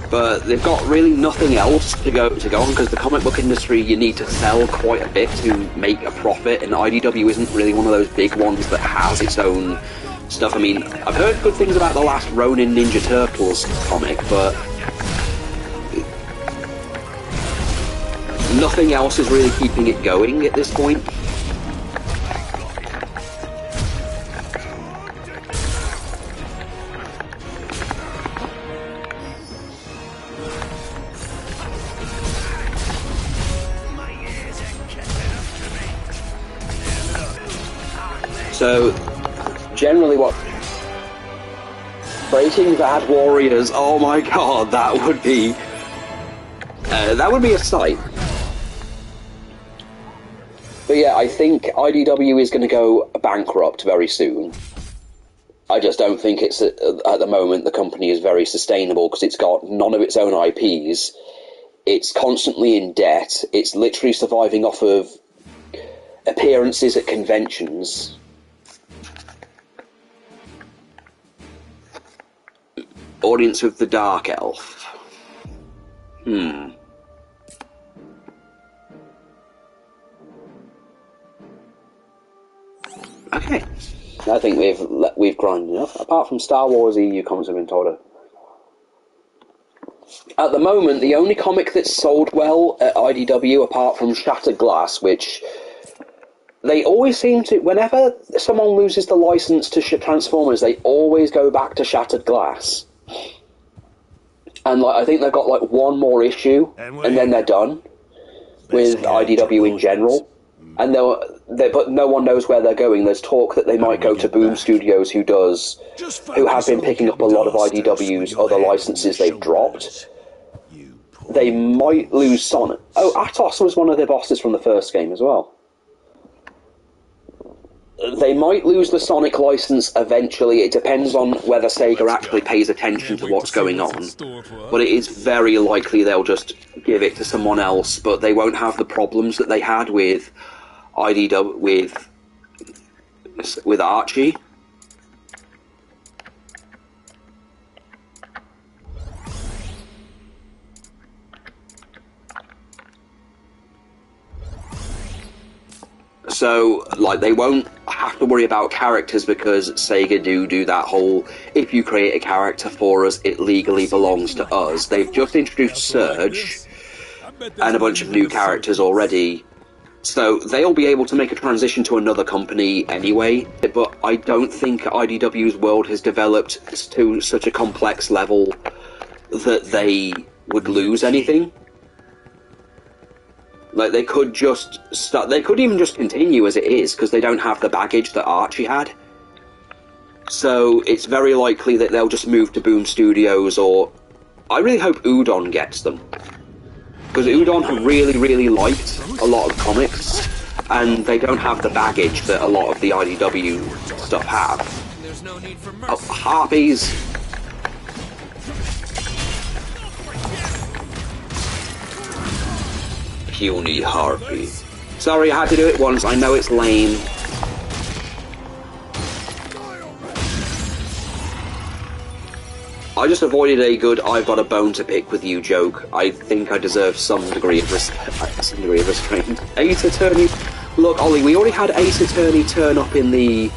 But they've got really nothing else to go on, because the comic book industry, you need to sell quite a bit to make a profit, and IDW isn't really one of those big ones that has its own stuff. I mean, I've heard good things about the last Ronin Ninja Turtles comic, but nothing else is really keeping it going at this point. So, generally Breaking Bad Warriors, oh my god, that would be a sight. But yeah, I think IDW is going to go bankrupt very soon. I just don't think it's, at the moment, the company is very sustainable, because it's got none of its own IPs, it's constantly in debt, it's literally surviving off of appearances at conventions. Audience with the Dark Elf. Okay. I think we've grinded enough. Apart from Star Wars EU comics have been told. At the moment, the only comic that's sold well at IDW, apart from Shattered Glass, which they always seem to, whenever someone loses the license to Transformers, they always go back to Shattered Glass. And I think they've got one more issue, and then they're done with IDW in general. And but no one knows where they're going. There's talk that they might go to Boom Studios, who have been picking up a lot of IDW's other licenses they've dropped. They might lose Sonic. Oh, Atos was one of the bosses from the first game as well. They might lose the Sonic license eventually. It depends on whether Sega actually pays attention to what's going on. But it is very likely they'll just give it to someone else, but they won't have the problems that they had with IDW, with Archie. So, like, they won't have to worry about characters because Sega do that whole, if you create a character for us, it legally belongs to us. They've just introduced Surge and a bunch of new characters already, so they'll be able to make a transition to another company anyway, but I don't think IDW's world has developed to such a complex level that they would lose anything. Like, they could just start, they could even just continue as it is, because they don't have the baggage that Archie had. So, it's very likely that they'll just move to Boom Studios, or... I really hope Udon gets them. Because Udon really, really liked a lot of comics, and they don't have the baggage that a lot of the IDW stuff have. There's no need for mercy. Oh, Harpies! Puny Harpy. Sorry, I had to do it once. I know it's lame. I just avoided a good "I've got a bone to pick with you" joke. I think I deserve some degree of restraint. Ace Attorney. Look, Ollie, we already had Ace Attorney turn up in the...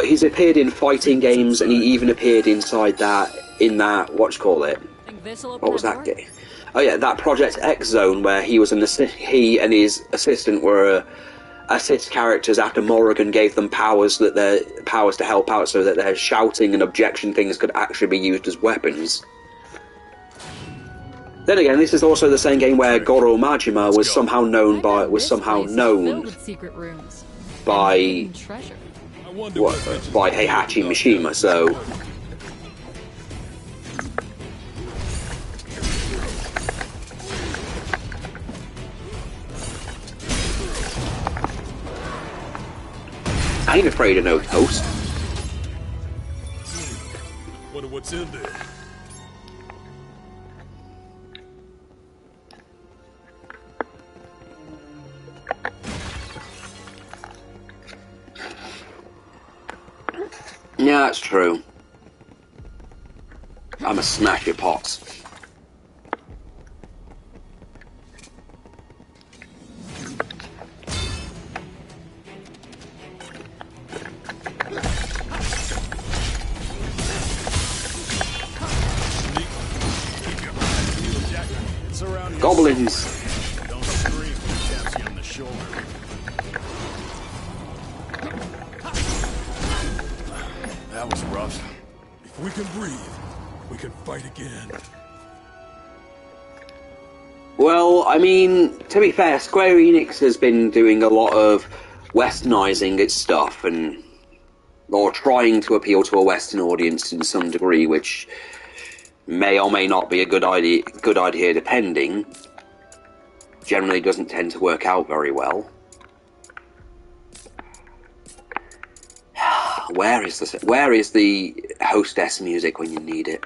He's appeared in fighting games, and he even appeared inside that... What was that game? Oh yeah, that Project X Zone, where he and his assistant were assist characters after Morrigan gave them powers to help out, so that their shouting and objection things could actually be used as weapons. Then again, this is also the same game where Goro Majima was somehow known by Heihachi Mishima. So. I ain't afraid of no toast. Wonder what's in there. Yeah, that's true. I'ma smash your pots. Goblins! Don't scream when he taps you on the shoulder. That was rough. If we can breathe, we can fight again. Well, I mean, to be fair, Square Enix has been doing a lot of westernizing its stuff, or trying to appeal to a Western audience in some degree, which may or may not be a good idea depending. Generally doesn't tend to work out very well. Where is the hostess music when you need it?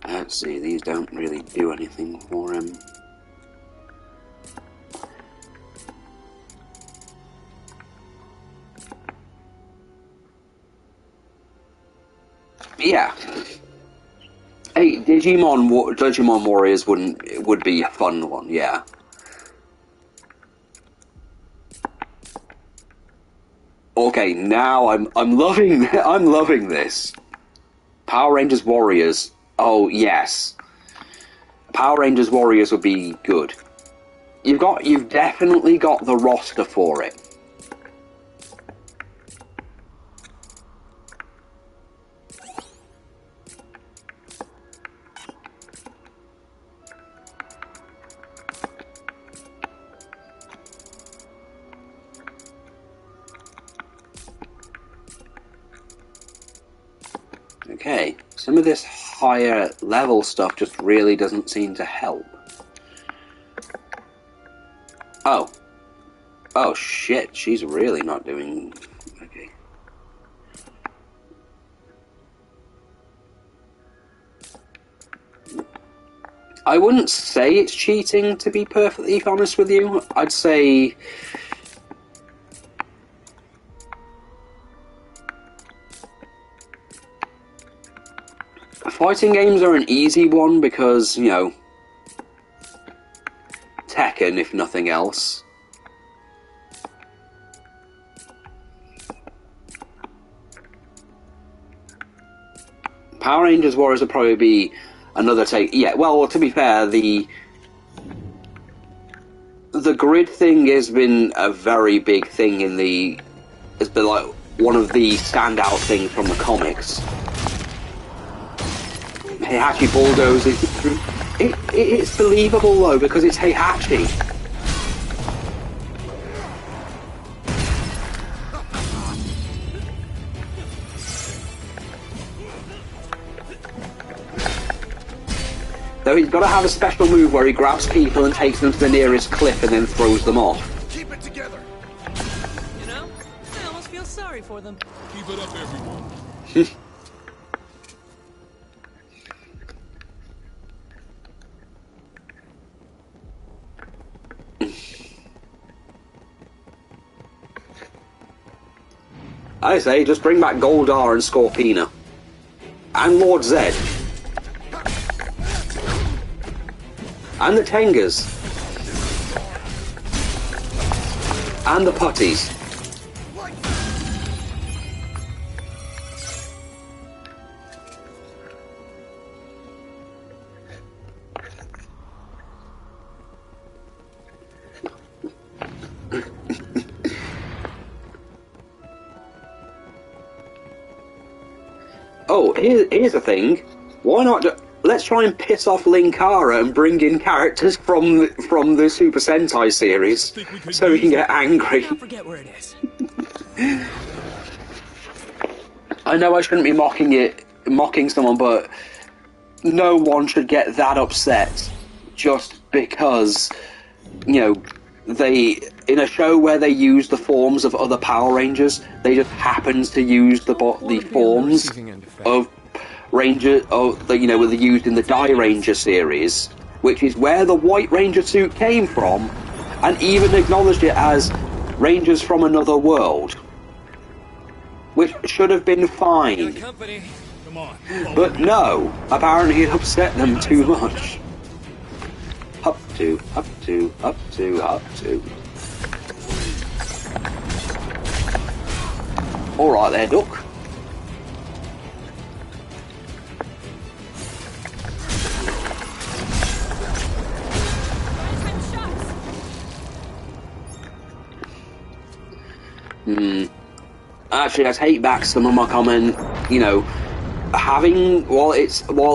Let's see, these don't really do anything for him. Yeah. Digimon Warriors would be a fun one, yeah. Okay, now I'm loving this. Power Rangers Warriors. Oh yes. Power Rangers Warriors would be good. You've definitely got the roster for it. Okay, some of this higher level stuff just really doesn't seem to help. Oh. Oh shit, she's really not doing... Okay. I wouldn't say it's cheating, to be perfectly honest with you. I'd say... Fighting games are an easy one because, you know, Tekken, if nothing else. Power Rangers Warriors would probably be another take. Yeah, well, to be fair, the grid thing has been a very big thing in the... Has been like one of the standout things from the comics. Heihachi bulldozes through. It's believable though because it's Heihachi. Though he's got to have a special move where he grabs people and takes them to the nearest cliff and then throws them off. Keep it together. You know, I almost feel sorry for them. Keep it up, everyone. I say, just bring back Goldar and Scorpina. And Lord Zed. And the Tengas. And the Putties. Oh, here's the thing. Why not? Let's try and piss off Linkara and bring in characters from the Super Sentai series, so we can get angry. I forget where it is. I know I shouldn't be mocking someone, but no one should get that upset just because, you know, they, in a show where they use the forms of other Power Rangers, they just happened to use the forms of Ranger, you know, were used in the Die Ranger series, which is where the White Ranger suit came from, and even acknowledged it as Rangers from another world, which should have been fine. Come on. But no, apparently it upset them too much. Up to. Alright there, Duck. Actually, I take back some of my comment. You know,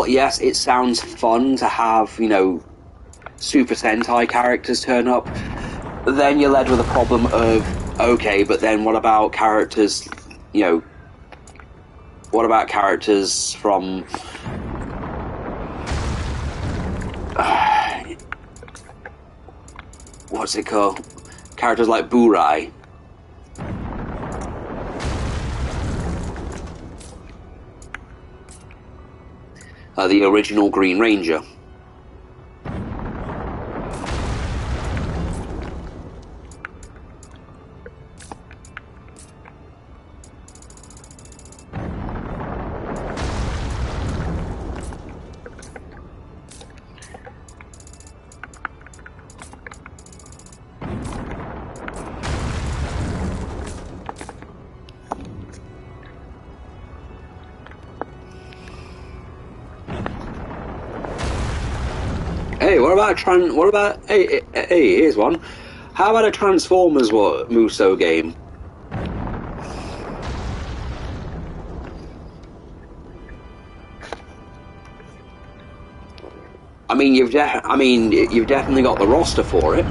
yes, it sounds fun to have, you know, Super Sentai characters turn up. Then you're led with a problem of, okay, but then what about characters, you know, what about characters from... what's it called? Characters like Burai. The original Green Ranger. Hey, what about hey, here's one. How about a Transformers Muso game? I mean, you've definitely got the roster for it.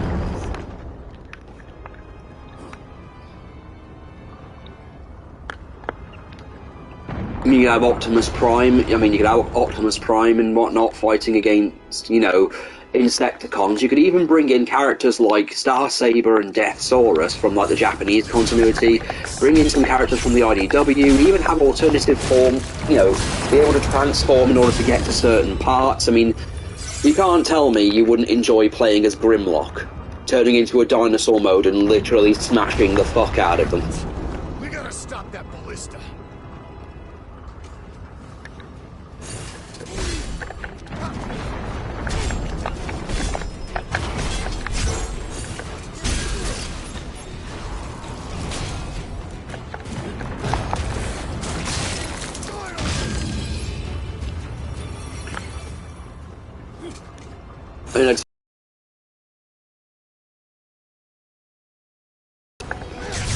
I mean, you have Optimus Prime. I mean, you could have Optimus Prime and whatnot fighting against, you know, Insecticons. You could even bring in characters like Starsaber and Deathsaurus from like the Japanese continuity. Bring in some characters from the IDW. Even have alternative form. You know, be able to transform in order to get to certain parts. I mean, you can't tell me you wouldn't enjoy playing as Grimlock, turning into a dinosaur mode and literally smashing the fuck out of them. We gotta stop that ballista.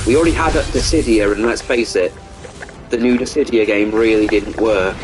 We already had Dissidia, and let's face it, the new Dissidia game really didn't work.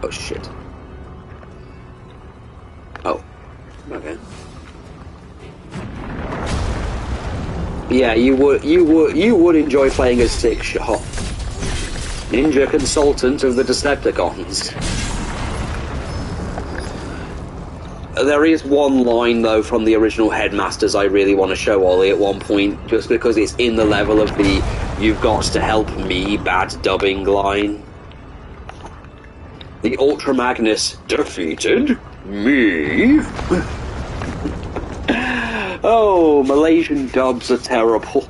Oh shit. Oh. Okay. Yeah, you would enjoy playing as Six Shot, Ninja Consultant of the Decepticons. There is one line though from the original Headmasters I really want to show Ollie at one point, just because it's in the level of the "you've got to help me" bad dubbing line. The Ultra Magnus defeated me. Oh, Malaysian dubs are terrible.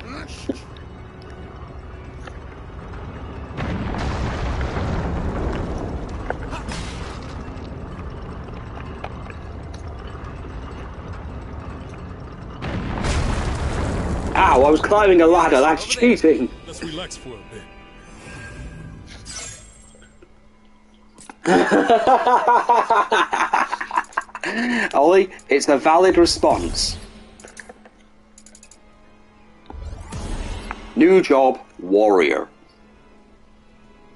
Ow, I was climbing a ladder, that's cheating. Let's relax for a bit. Ollie, it's a valid response. New job, warrior.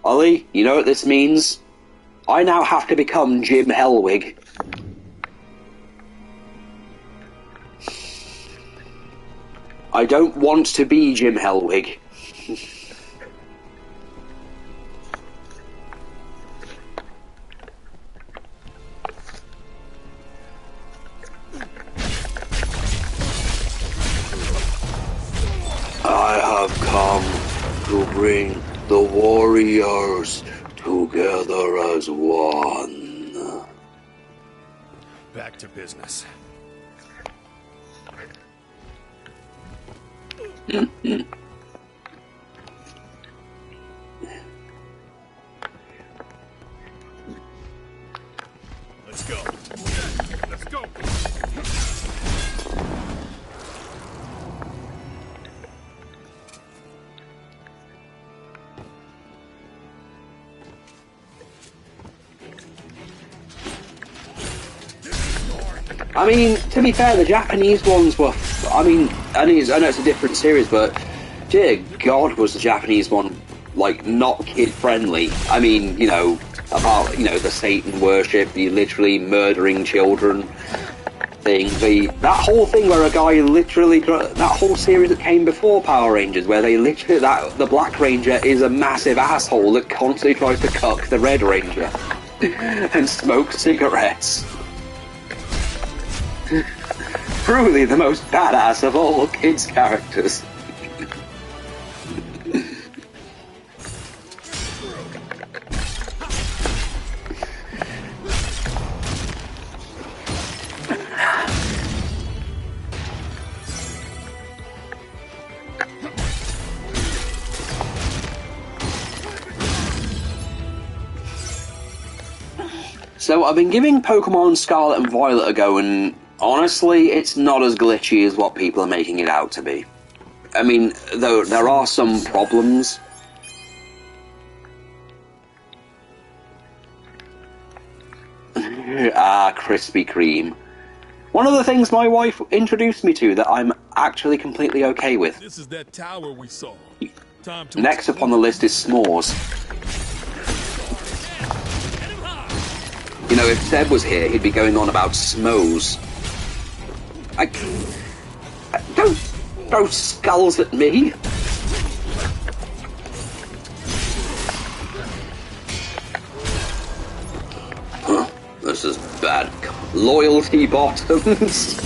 Ollie, you know what this means? I now have to become Jim Hellwig. I don't want to be Jim Hellwig. I have come to bring the warriors together as one. Back to business. Let's go. Let's go. I mean, to be fair, the Japanese ones were... I mean, I know it's a different series, but dear God, was the Japanese one, like, not kid-friendly. I mean, you know, about, you know, the Satan worship, the literally murdering children thing, that whole thing where a guy literally... That whole series that came before Power Rangers, where they literally... the Black Ranger is a massive asshole that constantly tries to cuck the Red Ranger and smoke cigarettes. Truly the most badass of all kids' characters. So I've been giving Pokemon Scarlet and Violet a go, and honestly, it's not as glitchy as what people are making it out to be. I mean, though there are some problems. Krispy Kreme. One of the things my wife introduced me to that I'm actually completely okay with. This is that tower we saw. Time to Next up on the list is s'mores. You know, if Seb was here, he'd be going on about s'mores. Don't throw skulls at me. This is bad. Loyalty bottoms.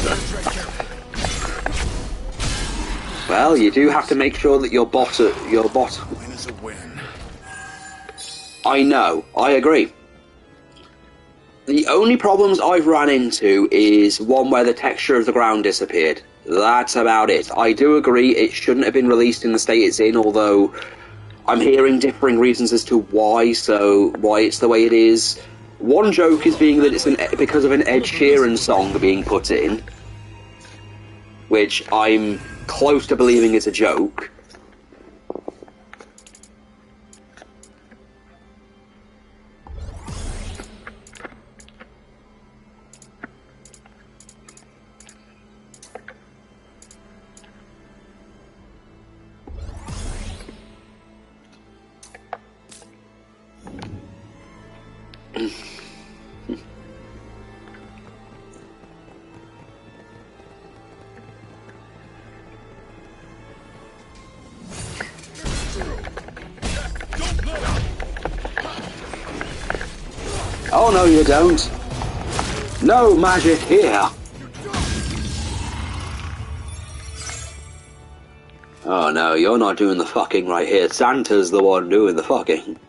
Well, you do have to make sure that your bot. Win is a win. I know. I agree. The only problems I've run into is one where the texture of the ground disappeared. That's about it. I do agree it shouldn't have been released in the state it's in, although I'm hearing differing reasons as to why it's the way it is. One joke is being that it's because of an Ed Sheeran song being put in, which I'm close to believing is a joke. Oh no, you don't. No magic here. Oh no, you're not doing the fucking right here. Santa's the one doing the fucking.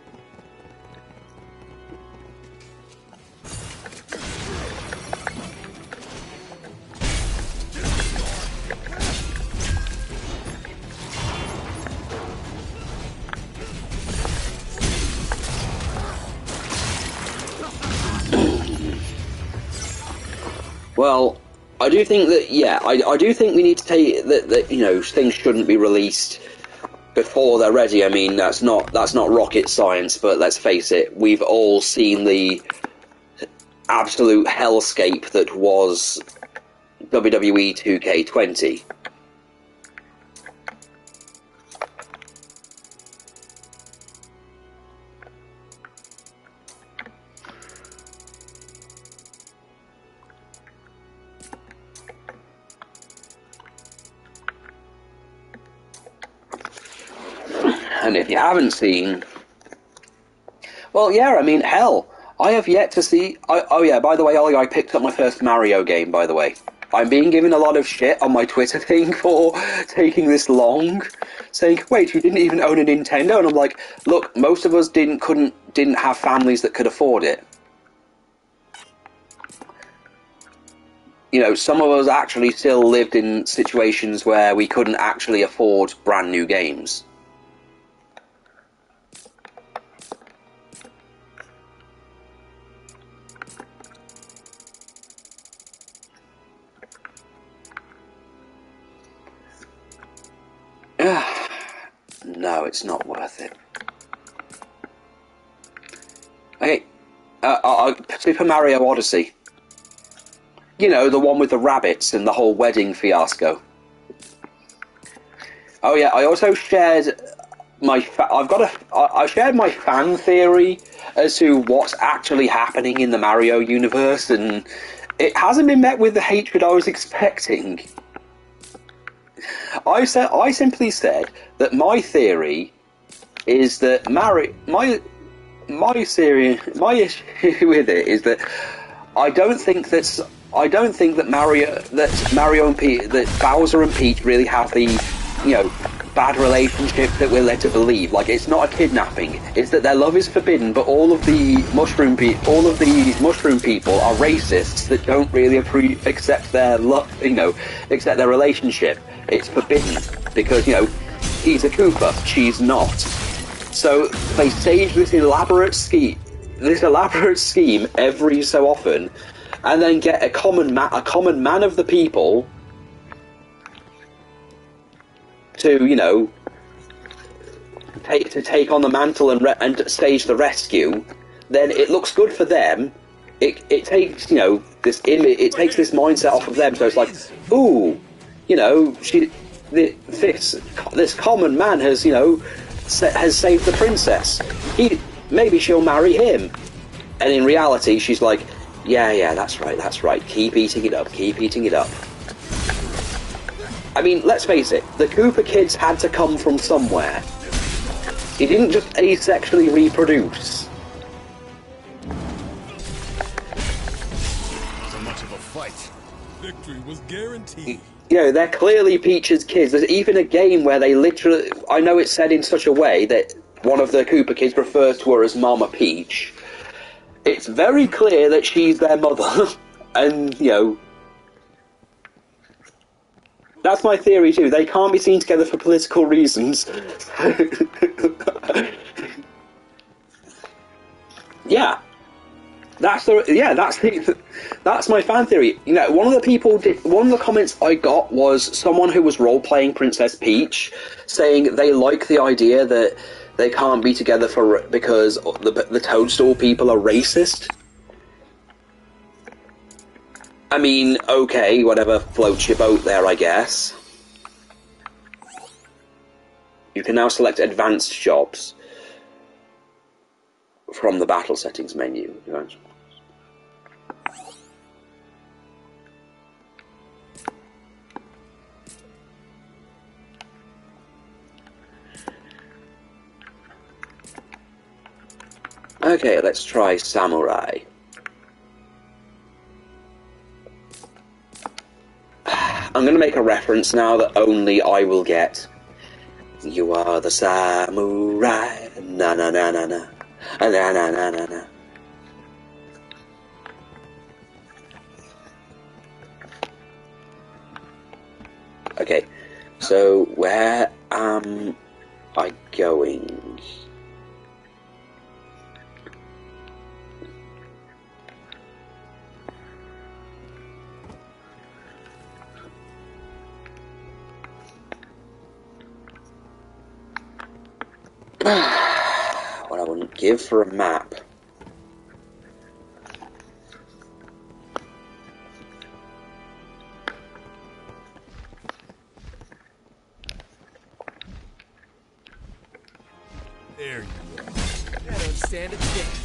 Well, I do think that, yeah, I do think we need to take that, you know, things shouldn't be released before they're ready. I mean, that's not rocket science, but let's face it, we've all seen the absolute hellscape that was WWE 2K20. And if you haven't seen... Well, yeah, I mean, hell, I have yet to see... Oh yeah, by the way, Ollie, I picked up my first Mario game, by the way. I'm being given a lot of shit on my Twitter thing for taking this long, saying, wait, you didn't even own a Nintendo? And I'm like, look, most of us didn't have families that could afford it. You know, some of us actually still lived in situations where we couldn't actually afford brand new games. No, it's not worth it. Okay, Super Mario Odyssey. You know, the one with the rabbits and the whole wedding fiasco. Oh yeah, I also shared my... I shared my fan theory as to what's actually happening in the Mario universe, and it hasn't been met with the hatred I was expecting. I simply said that my theory is that my issue with it is that I don't think that Bowser and Peach really have the, you know, bad relationship that we're led to believe. Like, it's not a kidnapping. It's that their love is forbidden, but all of the mushroom people are racists that don't really accept their love, you know, accept their relationship. It's forbidden because, you know, he's a Koopa, she's not. So they staged this elaborate scheme. this elaborate scheme every so often, and then get a common man of the people to, you know, take on the mantle and stage the rescue, then it looks good for them. It takes, you know, this mindset off of them. So it's like, ooh, you know, this common man has, you know, has saved the princess. Maybe she'll marry him. And in reality, she's like, yeah, that's right. Keep eating it up. I mean, let's face it, the Cooper kids had to come from somewhere. He didn't just asexually reproduce. So much of a fight. Victory was guaranteed. You know, they're clearly Peach's kids. There's even a game where they literally... I know it's said in such a way that one of the Cooper kids refers to her as Mama Peach. It's very clear that she's their mother. And, you know... That's my theory too. They can't be seen together for political reasons. Yeah. That's my fan theory. You know, one of the comments I got was someone who was role-playing Princess Peach, saying they like the idea that they can't be together because the Toadstool people are racist. I mean, okay, whatever floats your boat there, I guess. You can now select advanced jobs from the battle settings menu. Okay, let's try Samurai. I'm going to make a reference now that only I will get. You are the samurai, na na na na na, na na na na na. Okay, so where am I going? What I wouldn't give for a map. There you go. I don't stand a chance.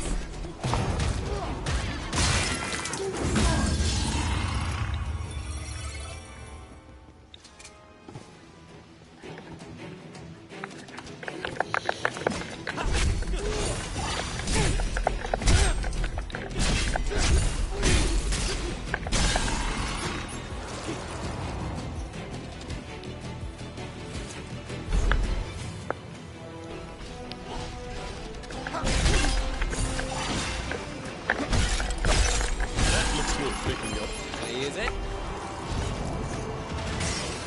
Is it?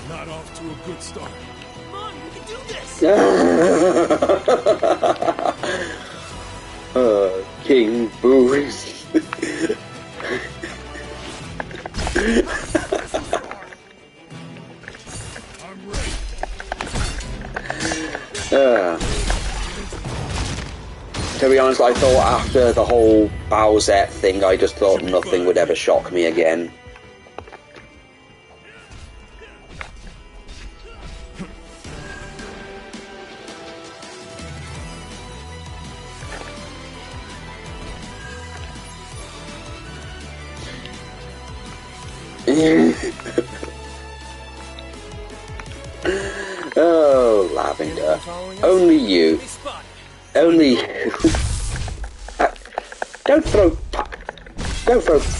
Not off to a good start. Come on, we can do this! King Boo's. I'm ready. To be honest, I thought after the whole Bowsette thing, I just thought nothing would ever shock me again. Oh, Lavender. Only you. Only you. Don't throw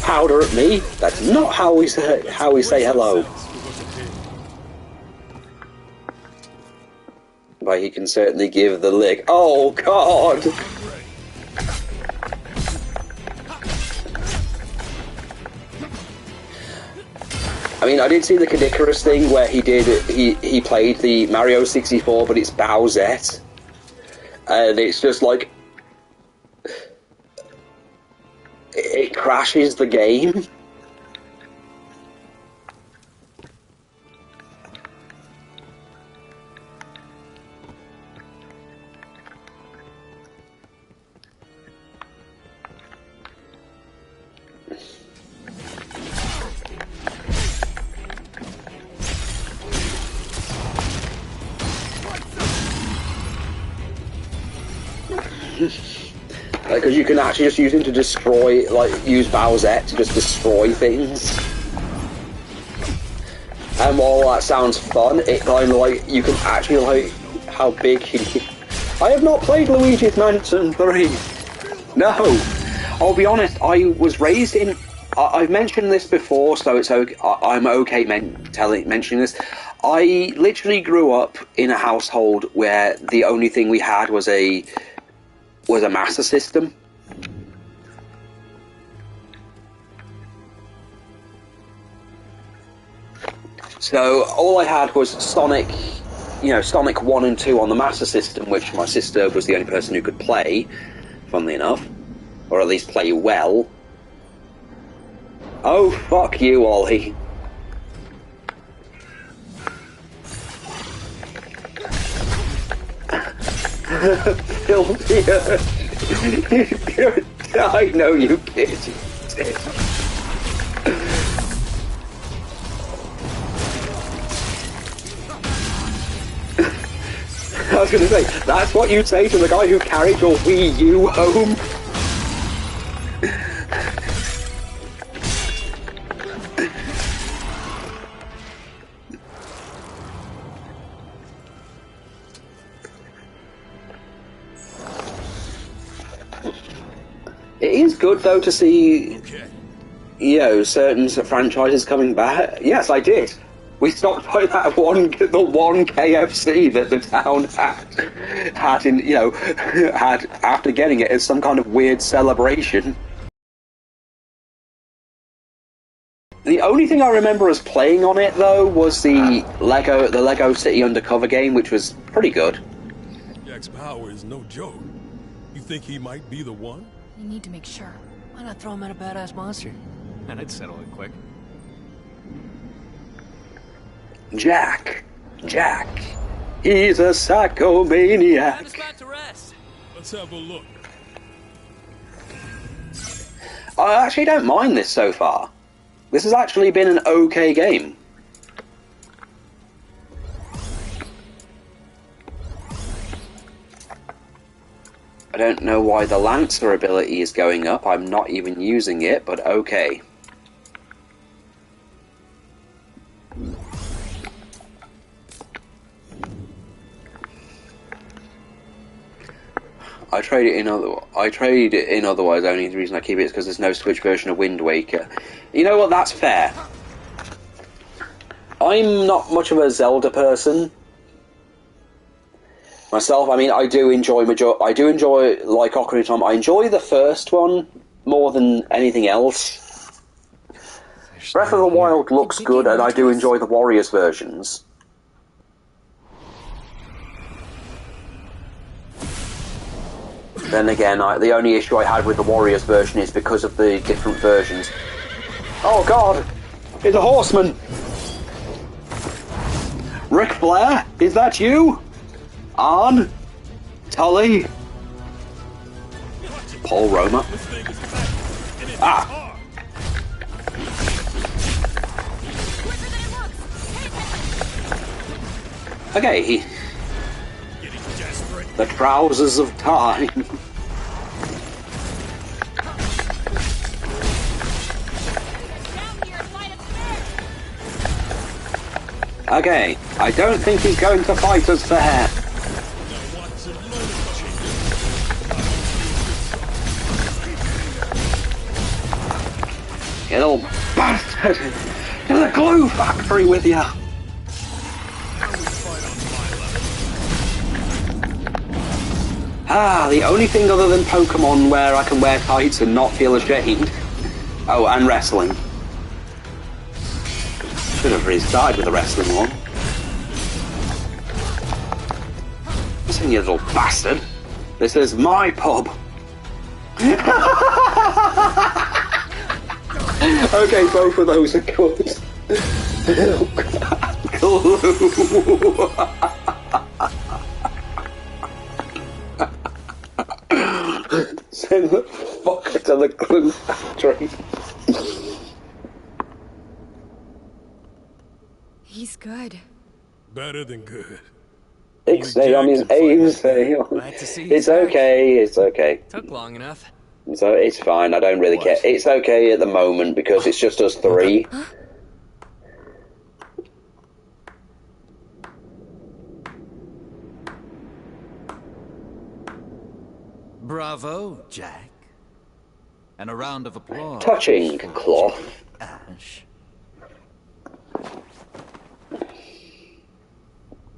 powder at me. That's not how we say hello. But he can certainly give the lick. Oh God! I mean, I did see the Kadikarus thing where he played the Mario 64, but it's Bowsette. And it's just like... it crashes the game. Because you can actually just use him to destroy, like, use Bowsette to just destroy things. And while that sounds fun, it kind of like, you can actually like how big he... I have not played Luigi's Mansion 3. No. I'll be honest, I was raised in... I've mentioned this before, so it's okay. I'm okay mentioning this. I literally grew up in a household where the only thing we had was a Master System. So all I had was Sonic, Sonic 1 and 2 on the Master System, which my sister was the only person who could play, funnily enough, or at least play well. Oh, fuck you, Ollie. Filthy earth. I know you did. I was going to say, that's what you'd say to the guy who carried your Wii U home? It is good, though, to see, certain franchises coming back. Yes, I did. We stopped by the one KFC that the town had after getting it as some kind of weird celebration. The only thing I remember us playing on it, though, was the Lego City Undercover game, which was pretty good. Jack's power is no joke. You think he might be the one? We need to make sure. Why not throw him at a badass monster? And I'd settle it quick. Jack. He's a psychomaniac. Time to spot to rest. Let's have a look. I actually don't mind this so far. This has actually been an okay game. I don't know why the Lancer ability is going up. I'm not even using it, but okay. I trade it in otherwise. Only the reason I keep it is because there's no Switch version of Wind Waker. You know what? That's fair. I'm not much of a Zelda person myself. I mean, I do enjoy like Ocarina of Time. I enjoy the first one more than anything else. Breath of the Wild looks good, and I do enjoy the Warriors versions. Then again, the only issue I had with the Warriors version is because of the different versions. Oh god! It's a horseman! Ric Flair? Is that you? Arn? Tully? Paul Roma? Ah! Okay. The trousers of time. Okay, I don't think he's going to fight us fair. You little bastard! To the glue factory with you! Ah, the only thing other than Pokemon where I can wear tights and not feel ashamed. Oh, and wrestling. Should have restarted with the wrestling one. Listen, you little bastard. This is my pub. Okay, both of those are good. Send the fucker to the glue factory. He's good. Better than good. Stay on his aim, stay on. Glad to see you It's back. okay, it's okay. Took long enough. So it's fine, I don't really care. It's okay at the moment because it's just us three. Bravo, Jack. And a round of applause. Touching cloth. Ash.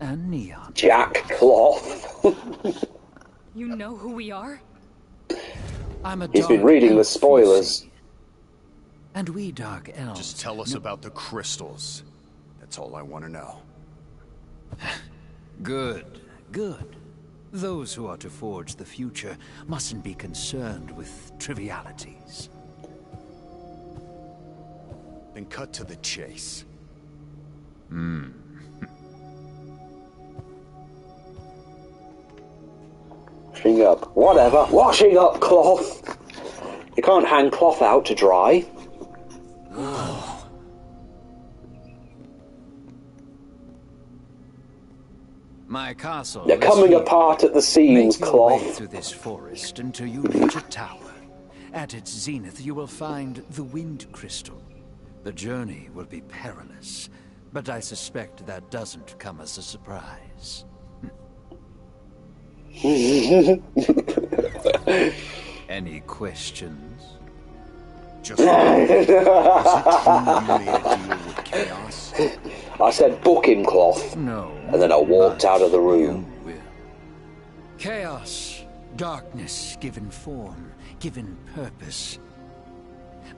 And Neon. Jack Cloth. You know who we are? I'm a He's been dark reading the elf, spoilers. you see. And we dark elves. Just tell us about the crystals. That's all I want to know. Good, good. Those who are to forge the future mustn't be concerned with trivialities. Then cut to the chase. Washing up. Whatever. Washing up cloth. You can't hang cloth out to dry. My castle. They're is coming here. apart at the seams, Make your way cloth. through this forest until you reach a tower. At its zenith, you will find the Wind Crystal. The journey will be perilous, but I suspect that doesn't come as a surprise. Any questions? Just is it true you made a deal with Chaos? I said book him, cloth. No. And then I walked out of the room. Chaos, darkness given form, given purpose.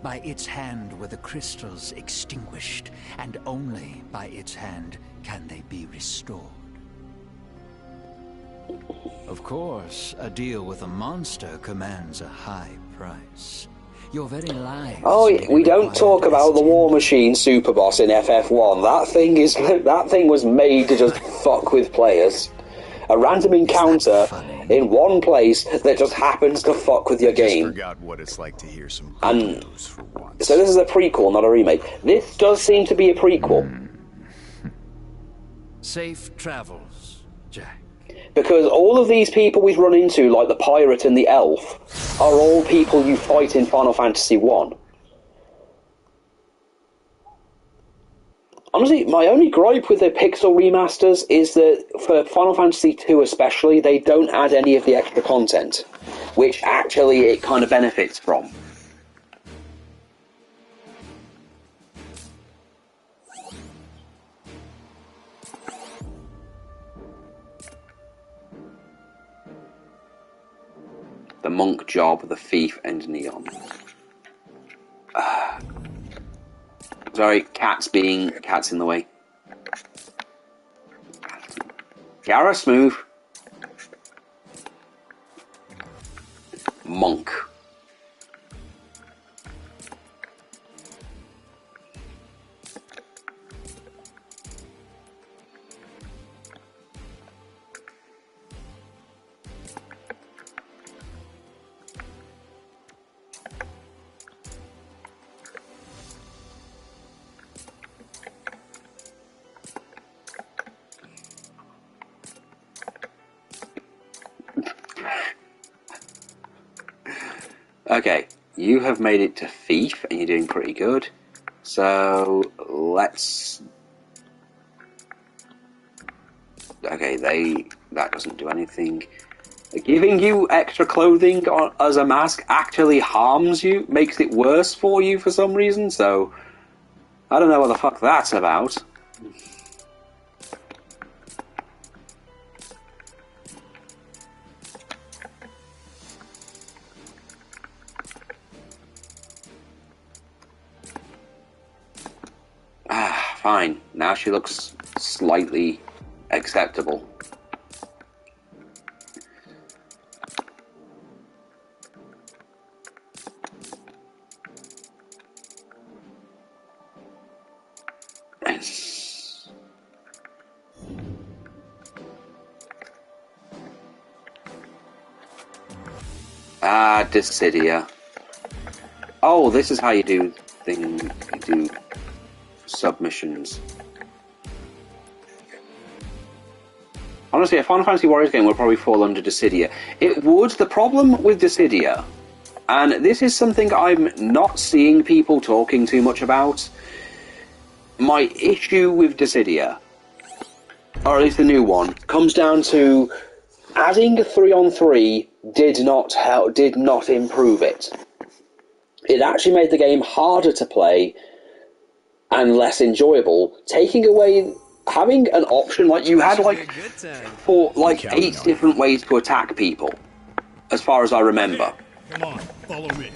By its hand were the crystals extinguished, and only by its hand can they be restored. Of course, a deal with a monster commands a high price. Your very lives. Oh, may be we don't required talk about as the War Machine super boss in FF1. That thing was made to just fuck with players. A random encounter in one place that just happens to fuck with your game. Forgot what it's like to hear some good news for once. So this is a prequel, not a remake. This does seem to be a prequel. Safe travels, Jack. Because all of these people we've run into, like the pirate and the elf, are all people you fight in Final Fantasy 1. Honestly, my only gripe with the Pixel remasters is that for Final Fantasy 2 especially, they don't add any of the extra content, which actually it kind of benefits from. The monk job, the thief, and Neon. Sorry, cat's in the way. Garrus, move. Monk. Okay, you have made it to Thief, and you're doing pretty good. So, let's... Okay, that doesn't do anything. Giving you extra clothing as a mask actually harms you, makes it worse for you for some reason, so... I don't know what the fuck that's about. Fine. Now she looks slightly acceptable. Dissidia. Oh, this is how you do submissions. Honestly, a Final Fantasy Warriors game would probably fall under Dissidia. It would. The problem with Dissidia, and this is something I'm not seeing people talking too much about, my issue with Dissidia, or at least the new one, comes down to adding 3-on-3 did not improve it. It actually made the game harder to play and less enjoyable, taking away having an option like you had for 8 different ways to attack people, as far as I remember. Come on, follow me.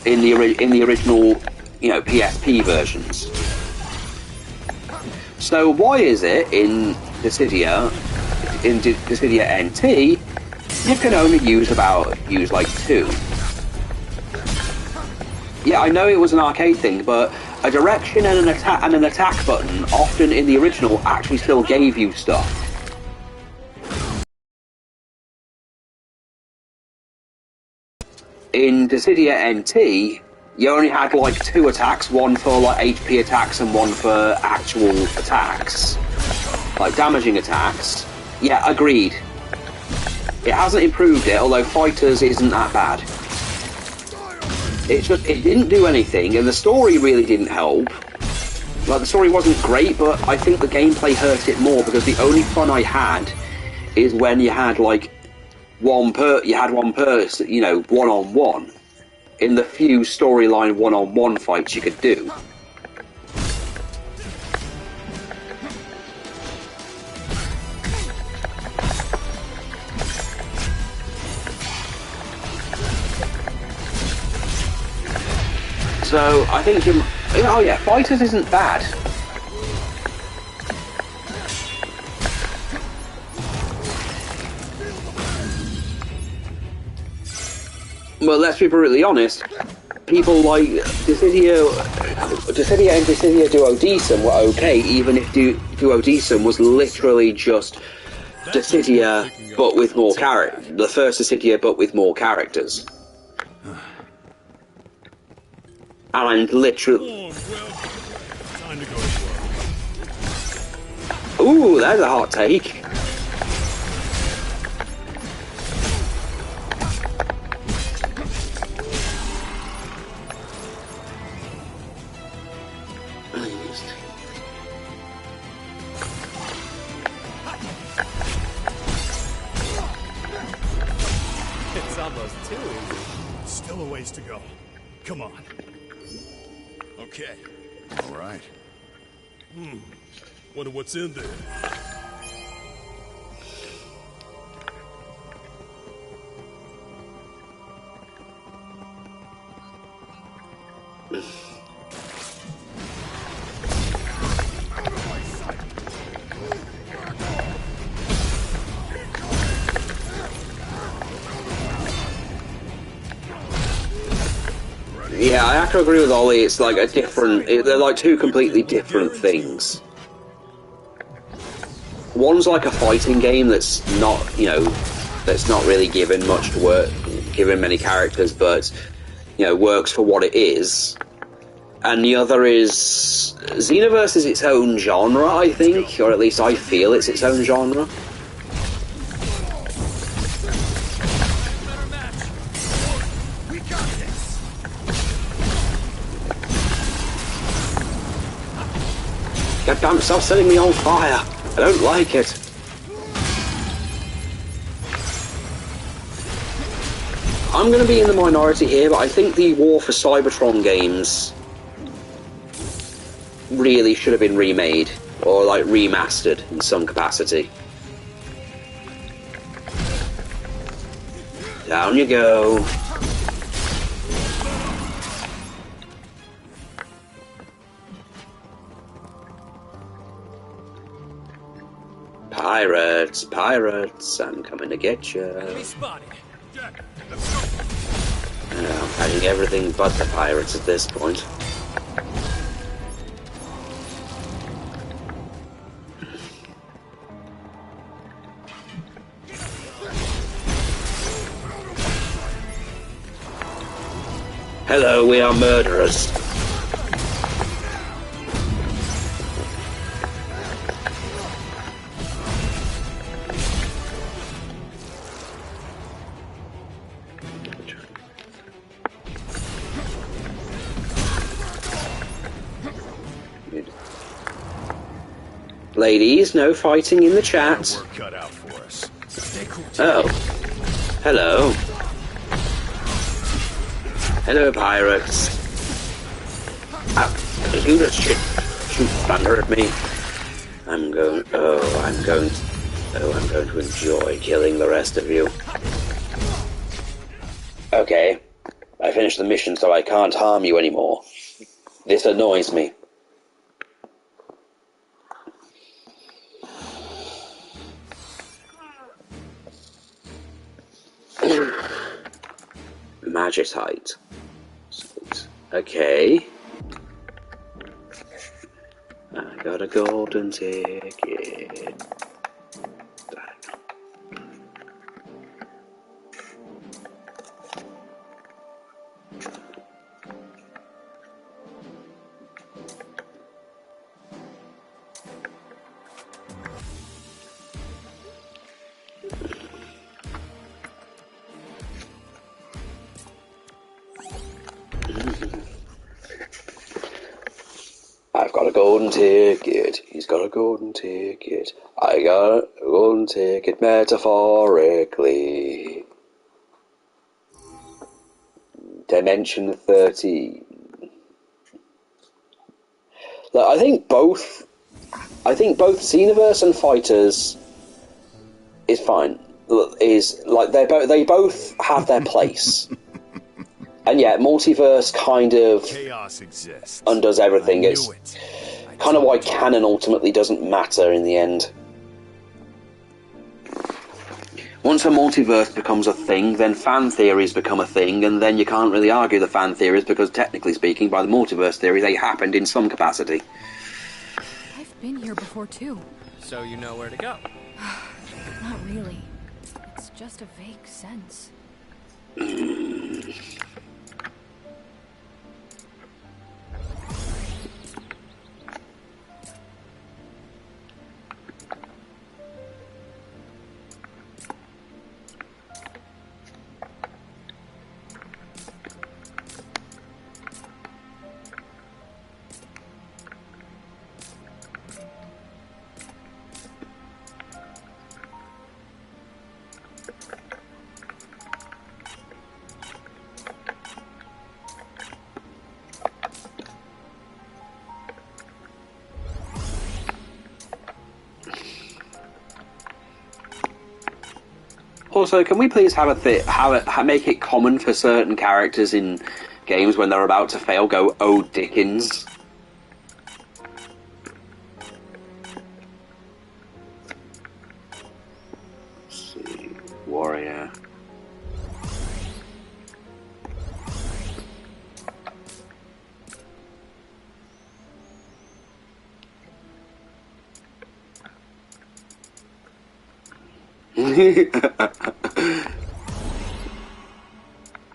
In the original, PSP versions. So why is it in Dissidia NT, you can only use 2? Yeah, I know it was an arcade thing, but a direction and an attack button, often in the original, actually still gave you stuff. In Dissidia NT, you only had 2 attacks, one for HP attacks and one for actual attacks, damaging attacks. Yeah, agreed. It hasn't improved it, although Fighters isn't that bad. It didn't do anything, and the story really didn't help. The story wasn't great, but I think the gameplay hurt it more, because the only fun I had is when you had one person, one-on-one, in the few storyline one-on-one fights you could do. So, I think Fighters isn't bad. Well, let's be brutally honest, people like Dissidia and Dissidia Duodecim were okay, even if Duodecim was literally just Dissidia, but with more characters. The first Dissidia, but with more characters. And literally... Ooh, there's a hot take. It's almost too easy. Still a ways to go. Come on. Okay. All right. Wonder what's in there. Yeah, I have to agree with Ollie, it's they're 2 completely different things. One's like a fighting game that's not, that's not really given much to work, given many characters, but, works for what it is. And the other is... Xenoverse is its own genre, I think, or at least I feel it's its own genre. God damn, stop setting me on fire! I don't like it. I'm going to be in the minority here, but I think the War for Cybertron games really should have been remade, or remastered in some capacity. Down you go. Pirates, pirates, I'm coming to get you. Enemy spotted. Jack, let's go. I'm fighting everything but the pirates at this point. Hello, we are murderers. Ladies, no fighting in the chat. Work cut out for us. Oh. Hello. Hello, pirates. Ow. You just shoot thunder at me. I'm going to enjoy killing the rest of you. Okay. I finished the mission, so I can't harm you anymore. This annoys me. Magitite. Okay. I got a golden ticket. I've got a golden ticket. He's got a golden ticket. I got a golden ticket metaphorically. Dimension 13. Look, I think both Xenoverse and Fighters is fine. Is like they both have their place. And yet, Multiverse kind of Chaos exists. undoes everything. It's kind of why canon ultimately doesn't matter in the end. Once a multiverse becomes a thing, then fan theories become a thing, and then you can't really argue the fan theories because, technically speaking, by the multiverse theory, they happened in some capacity. I've been here before, too. So you know where to go? Not really. It's just a vague sense. Also, can we please have make it common for certain characters in games when they're about to fail go, "Oh Dickens"? Let's see, warrior.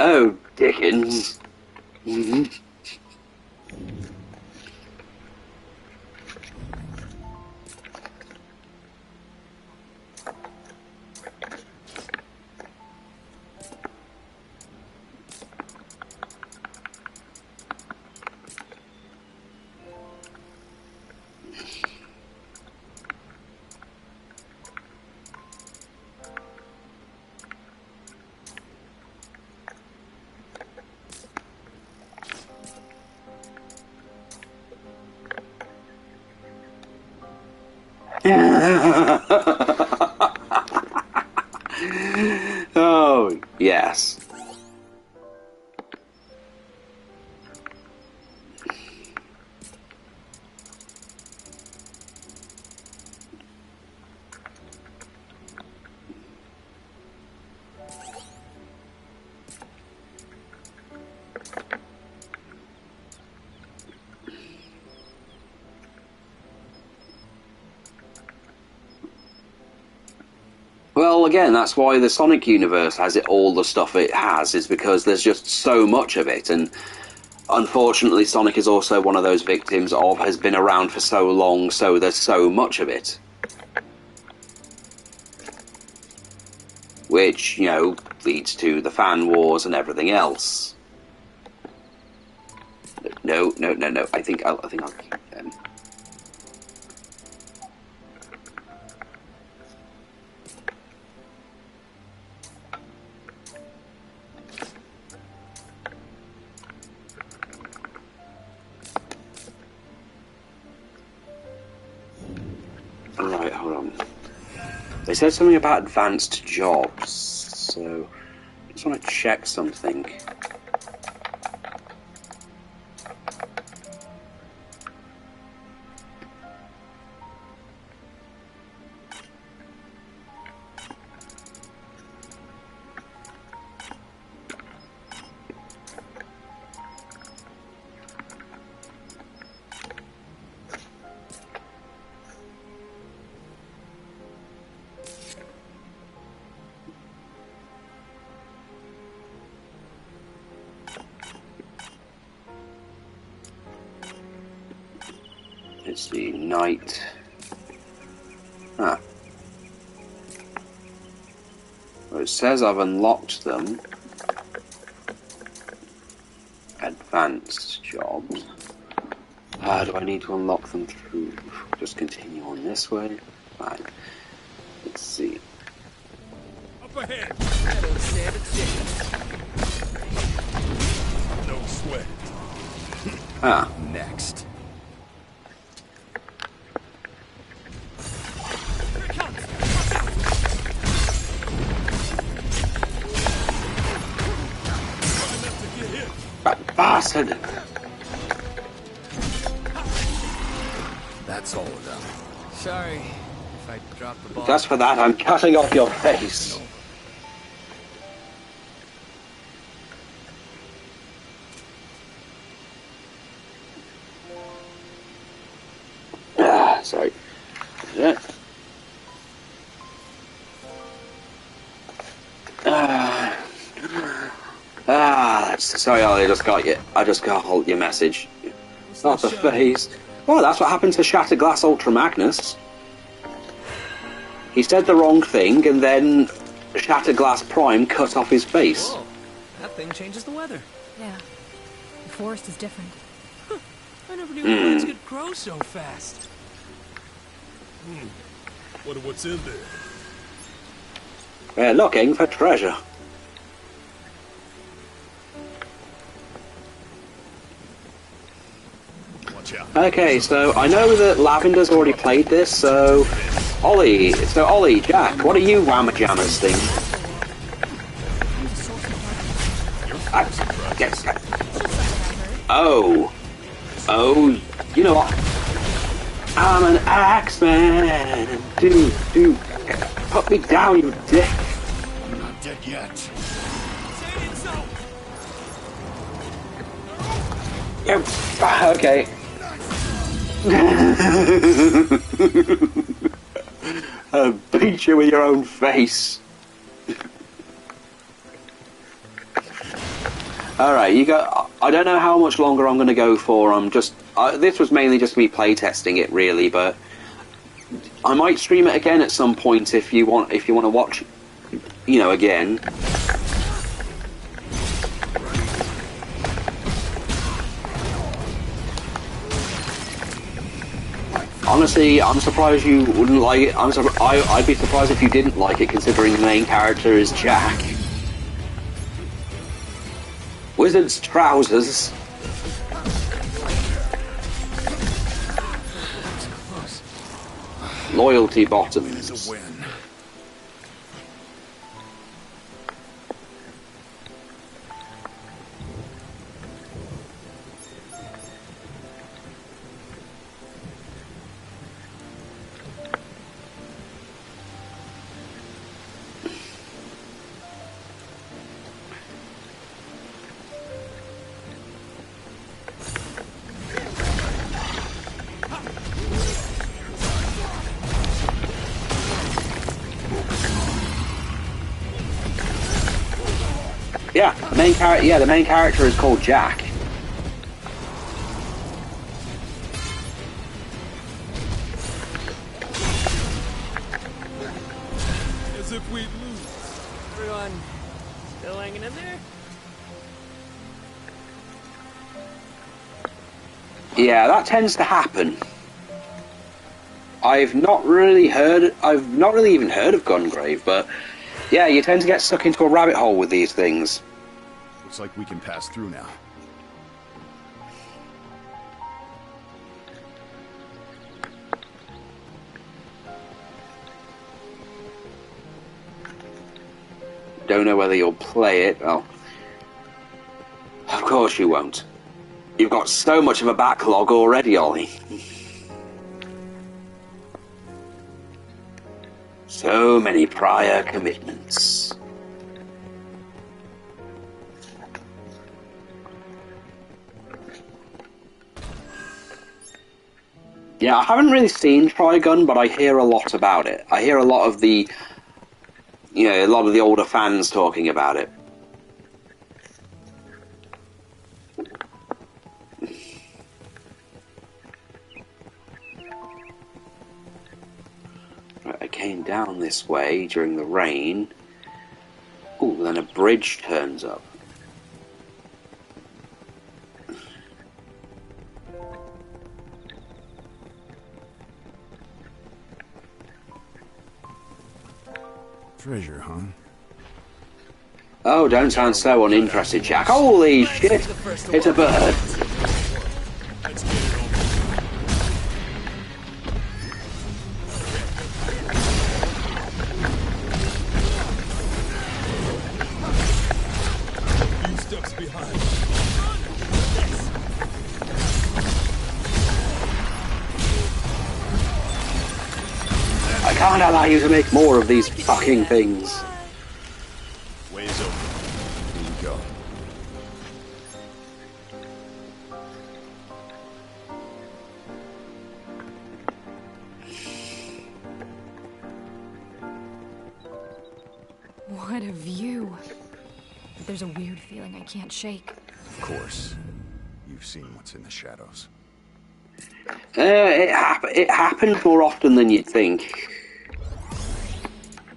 Oh, Dickens. Oh, yes. Well, well, again, that's why the Sonic universe has all the stuff it has, is because there's just so much of it, and unfortunately Sonic is also one of those victims of has been around for so long, so there's so much of it. Which, you know, leads to the fan wars and everything else. No, I think I'll keep them. Alright, hold on. They said something about advanced jobs, so I just want to check something. It's the night. Ah. Well, it says I've unlocked them. Advanced jobs. Do I need to unlock them through? Just continue on this way. Fine. Let's see. Up ahead. I don't stand a chance. No sweat. Ah. Next. Bastard! That's all of them. Sorry if I dropped the ball. Just for that, I'm cutting off your face. Sorry. Yeah. Sorry, Ollie, I just got your message. Not the face. Well, that's what happened to Shatterglass Ultra Magnus. He said the wrong thing, and then Shatterglass Prime cut off his face. Whoa, that thing changes the weather. Yeah. The forest is different. Huh. I never knew plants could grow so fast. Wonder what's in there. We're looking for treasure. Okay, so I know that Lavender's already played this, so Ollie, Jack, what do you Whamma Jammers think? Oh, you know what? I'm an Axeman. Dude, put me down, you dick. I'm not dead yet. Okay. I'll beat you with your own face. Alright, you go. I don't know how much longer I'm going to go for. This was mainly just me playtesting it, really, but I might stream it again at some point if you want to watch, you know, again. Honestly, I'm surprised you wouldn't like it. I'd be surprised if you didn't like it, considering the main character is Jack. Wizard's trousers. Loyalty bottoms. Yeah, the main character. Yeah, the main character is called Jack. As if we'd lose. Everyone still hanging in there? Yeah, that tends to happen. I've not really even heard of Gungrave, but yeah, you tend to get stuck into a rabbit hole with these things. Looks like we can pass through now. Don't know whether you'll play it. Well, of course you won't. You've got so much of a backlog already, Ollie. So many prior commitments. Yeah, I haven't really seen Trigun, but I hear a lot about it. I hear a lot of the, a lot of the older fans talking about it. I came down this way during the rain. Ooh, then a bridge turns up. Treasure, huh? Oh, don't sound so uninterested, Jack. Holy shit! It's a bird. I can't allow you to make more of these fucking things. Way is open. Here we go. What a view. But there's a weird feeling I can't shake. Of course. You've seen what's in the shadows. It happens more often than you'd think.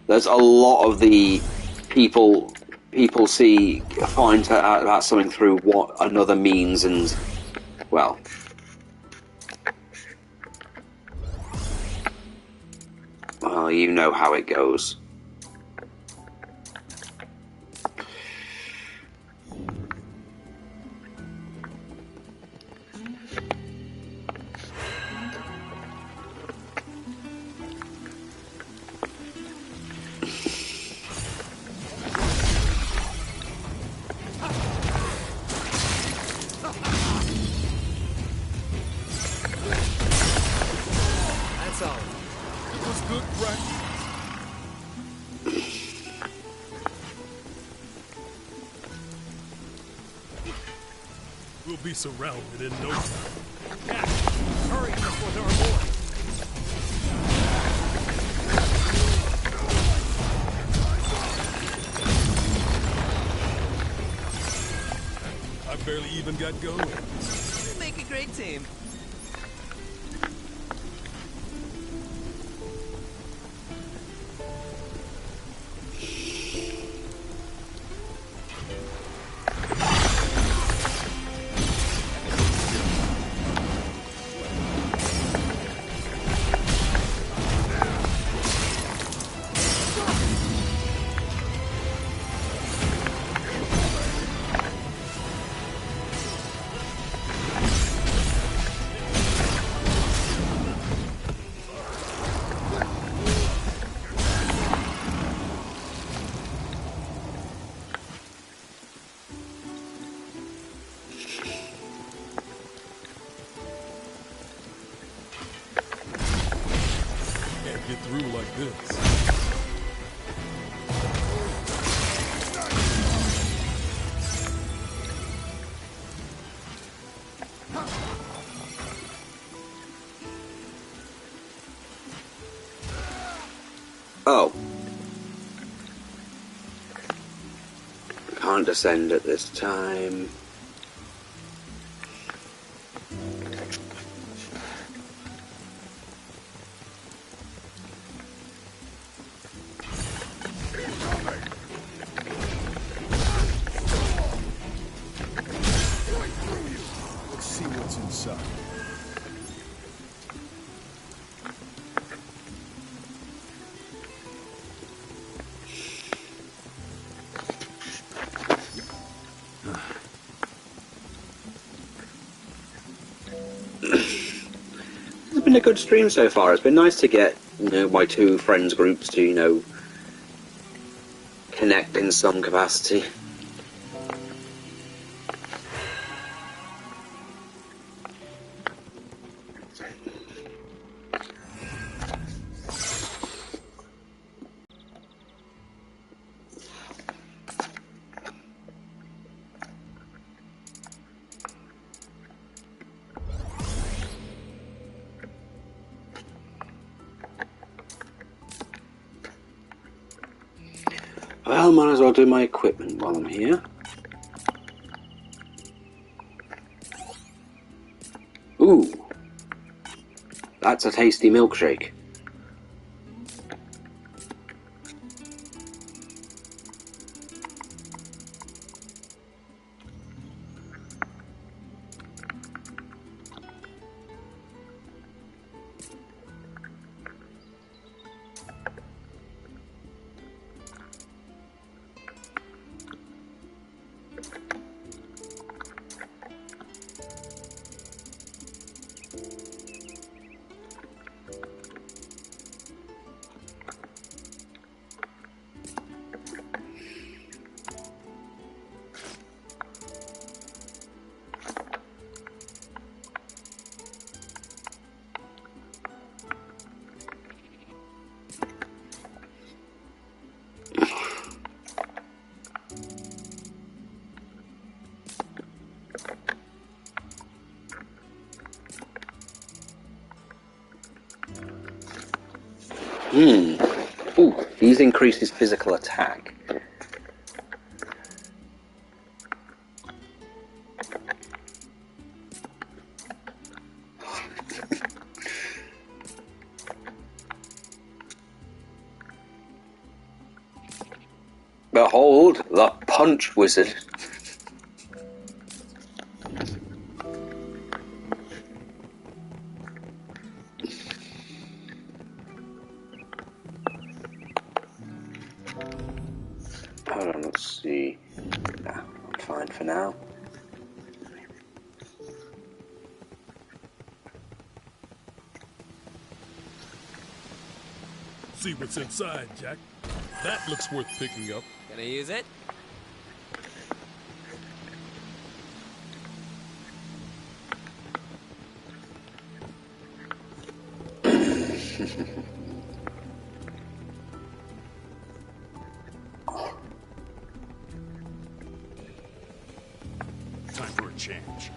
There's a lot of the people find out something through what another means, and well, you know how it goes. We'll be surrounded in no time. Jack, hurry before there are more. I barely even got going. We make a great team. can't descend at this time. Let's see what's inside. It's been a good stream so far. It's been nice to get, my two friends groups to, connect in some capacity. Well, might as well do my equipment while I'm here. Ooh, that's a tasty milkshake. Ooh, these increase his physical attack. Behold, the Punch Wizard. Hold on, let's see. Nah, I'm fine for now. See what's inside, Jack. That looks worth picking up. Gonna use it? Time for a change.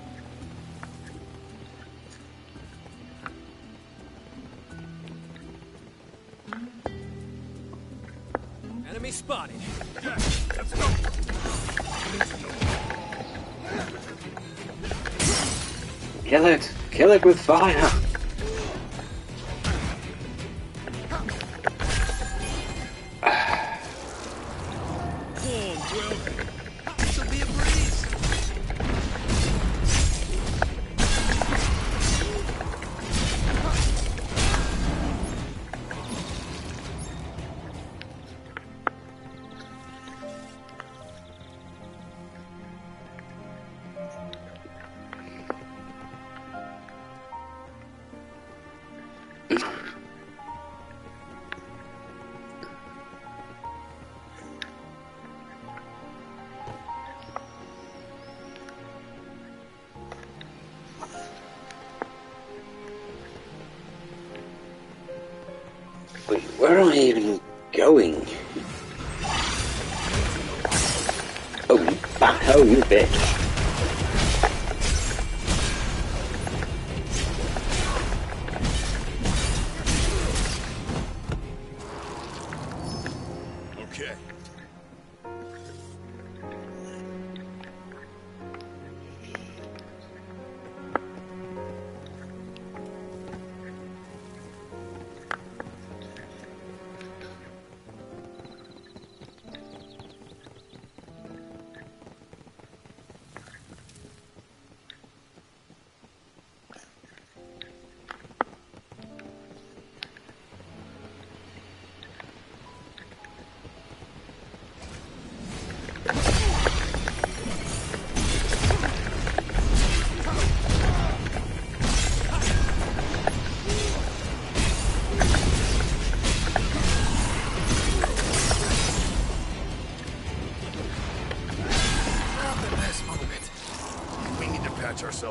Enemy spotted. Jack, let's go. Kill it! Kill it with fire! This'll be a breeze. Wait, where am I even going? Oh, you backhole, you bitch. Okay.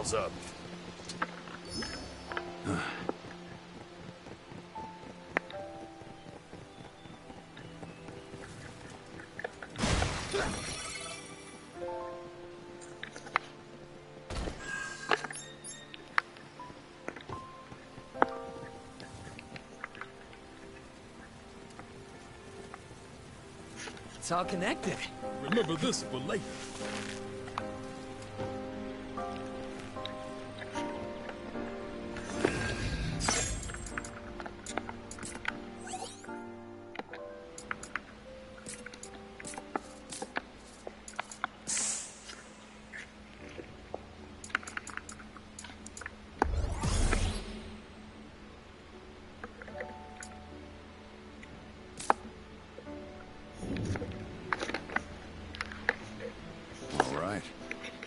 How's up? It's all connected. Remember this for later.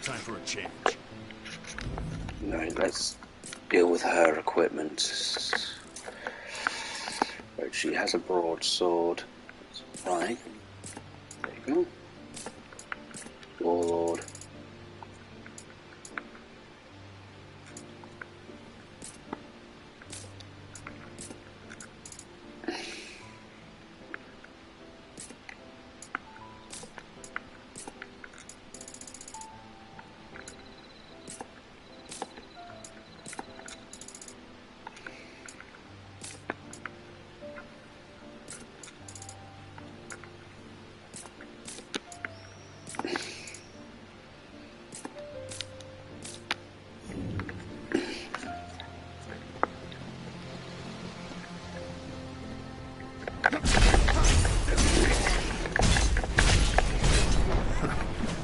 Time for a change. No, let's deal with her equipment. Right, she has a broadsword. Right. There you go. Warlord.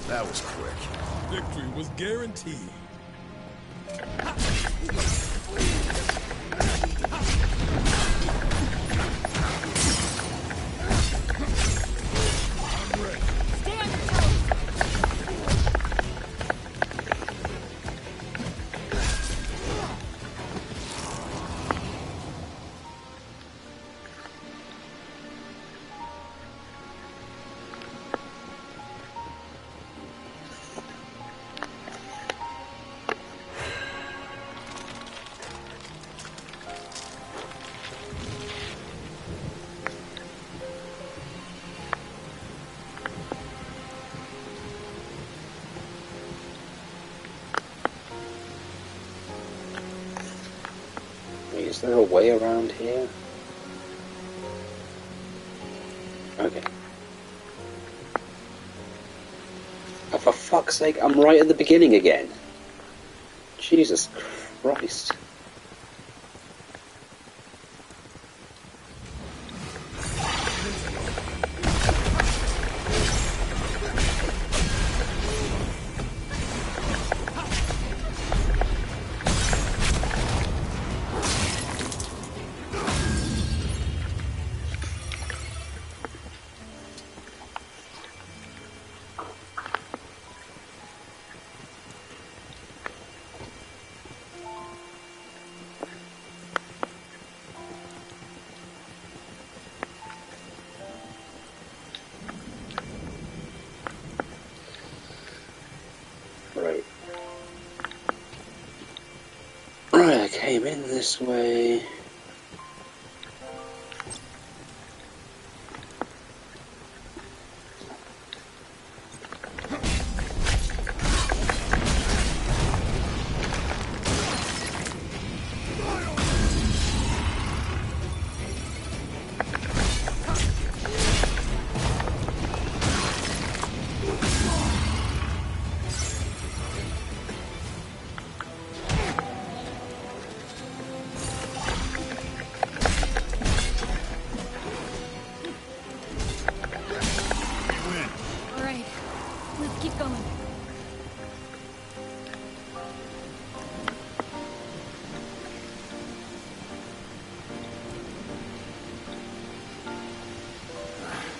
That was quick. Victory was guaranteed. Is there a way around here? Okay. Oh, for fuck's sake, I'm right at the beginning again. Jesus Christ. Right, I came in this way.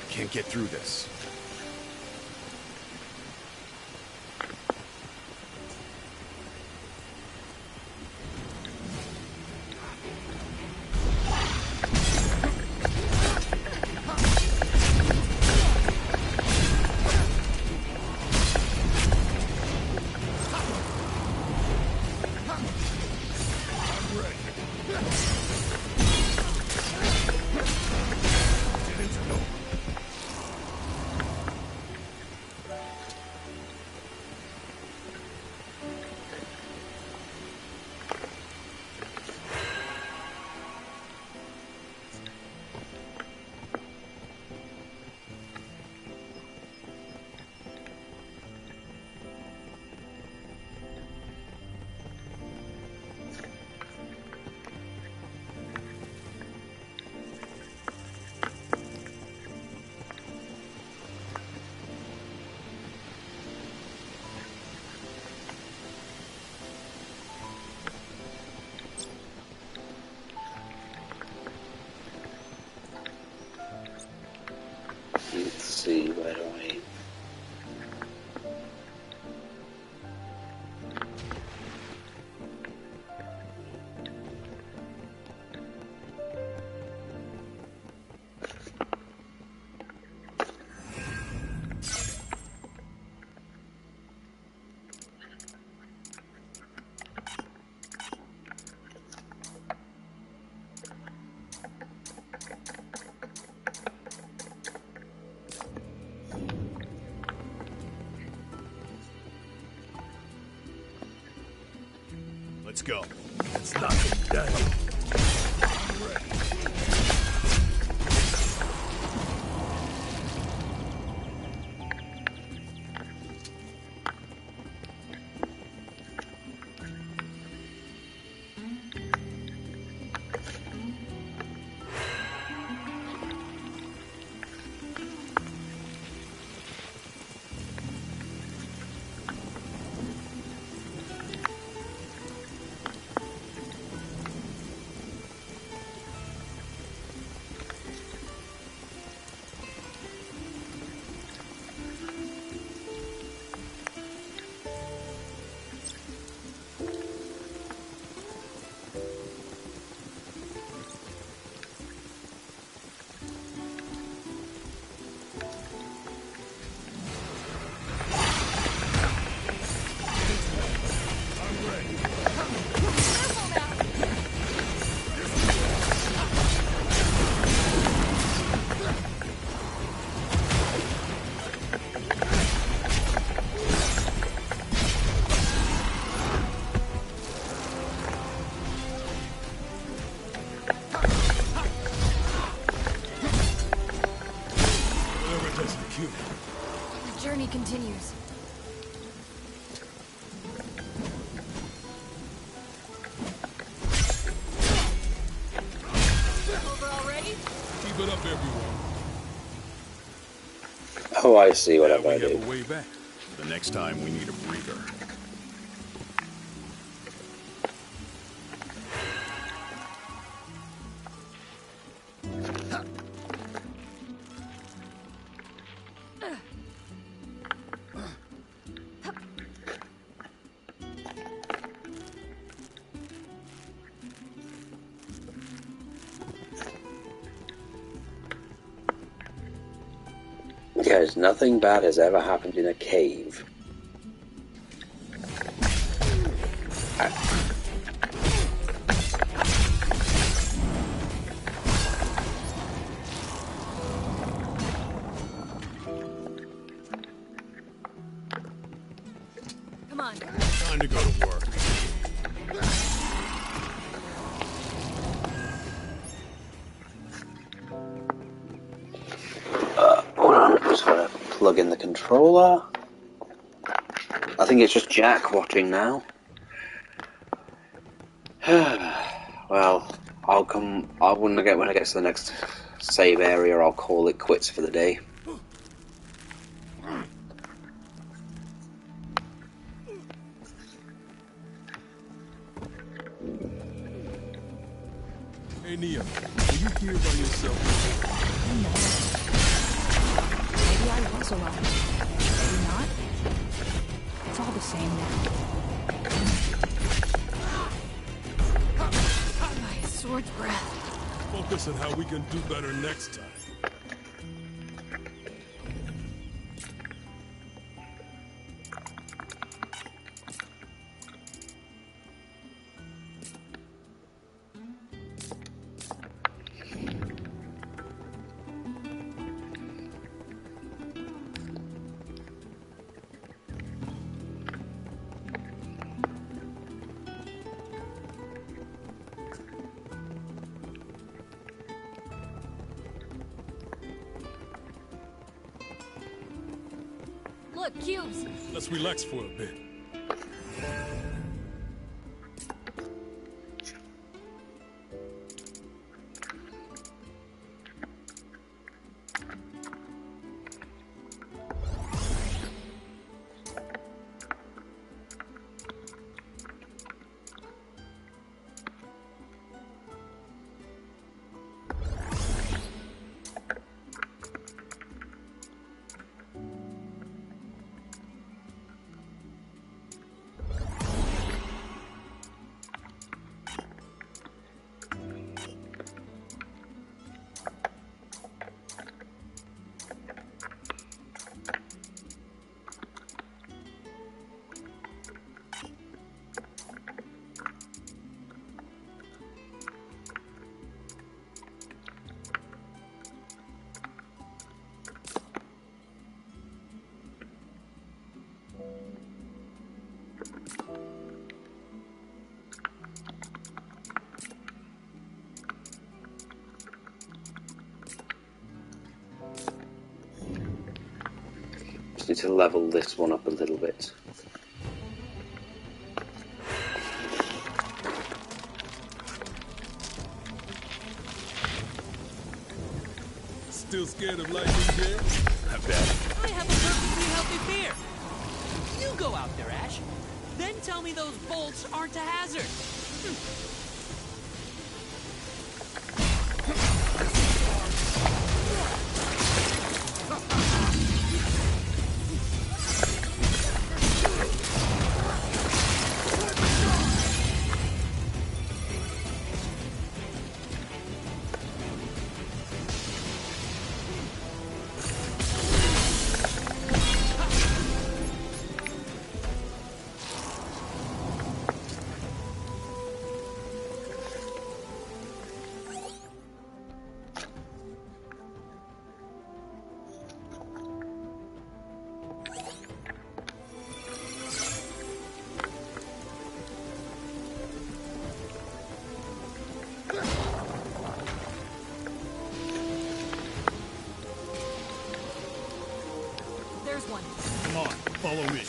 Can't get through this. see, where do I... Let's go. Let's knock him down. I'm ready. The journey continues. Over already? Keep it up, everyone. Oh, I see what Now I'm we going to have do. a way back. The next time we need a breather. Because nothing bad has ever happened in a cave. Come on. Time to go to work. Hold on, I'm just gonna plug in the controller. I think it's just Jack watching now. Well, when I get to the next save area, I'll call it quits for the day. Hey, Nia, are you here by yourself? Maybe I was alone. Maybe not. It's all the same now. My sword's breath. Focus on how we can do better next time. Look, cubes! Let's relax for a bit. just need to level this one up a little bit. Still scared of lightning, Jack? I bet. I have a perfectly healthy fear. You go out there, Ash. Then tell me those bolts aren't a hazard. There's one. Come on, follow me.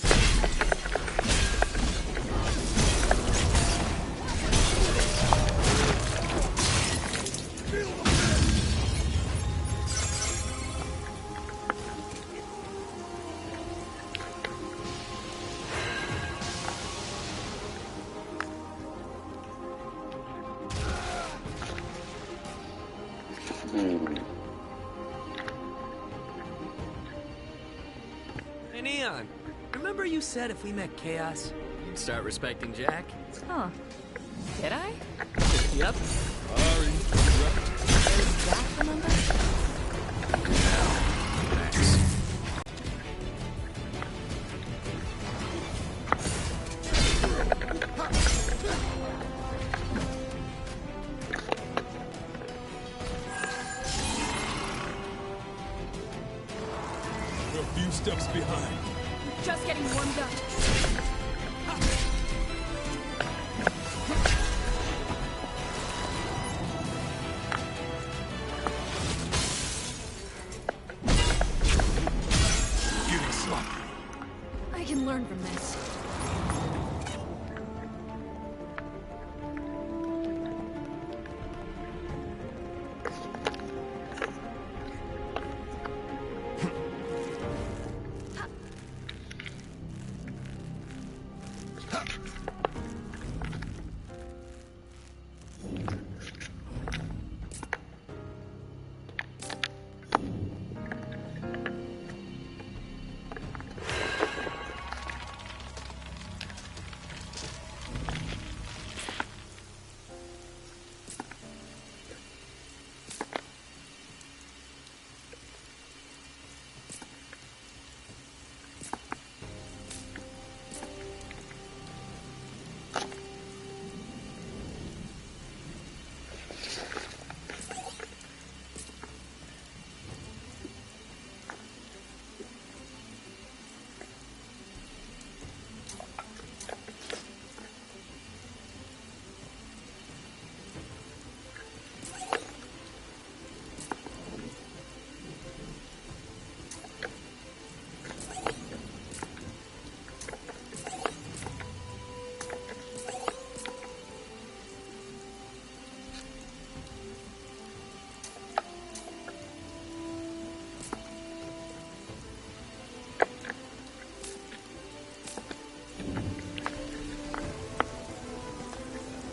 Hey, Neon. Remember you said if we met Chaos, you'd start respecting Jack? Huh. Did I? Yep. Sorry. Does Jack remember? We're a few steps behind. Just getting warmed up. Getting sloppy. I can learn from this.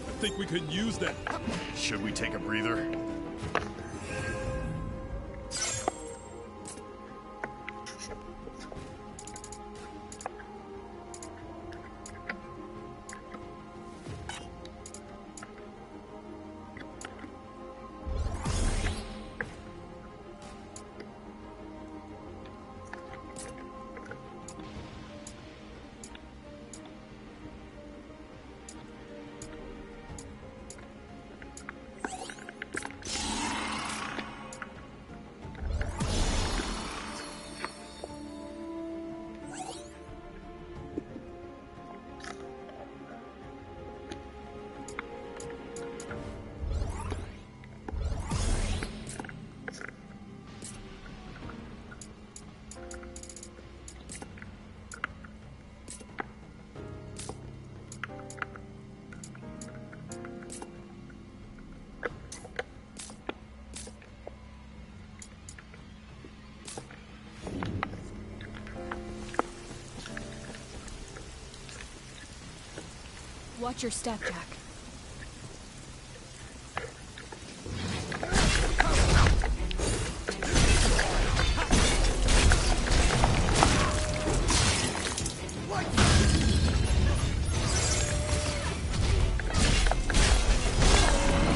I think we could use that. Should we take a breather? Watch your step, Jack.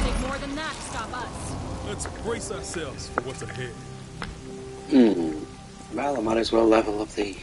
Take more than that to stop us. Let's brace ourselves for what's ahead. Well, I might as well level up the...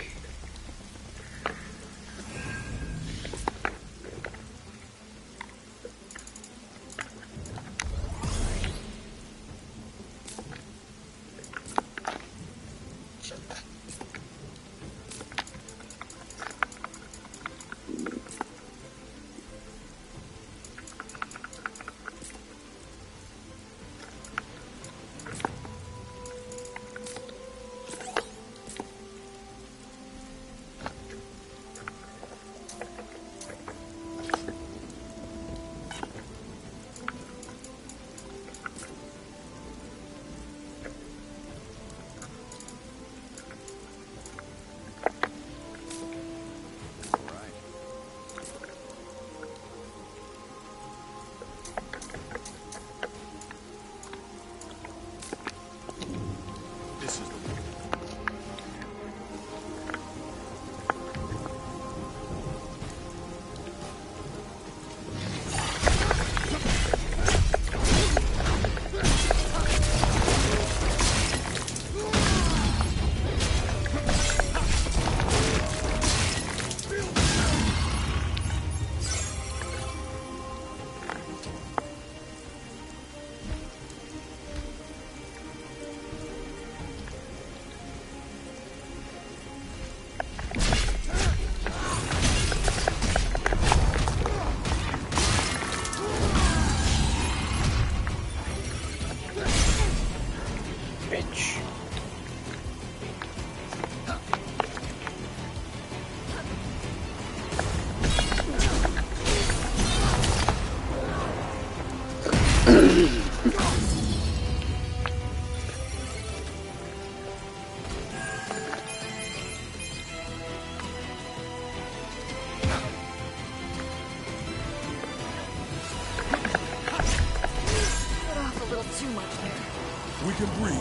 We can breathe.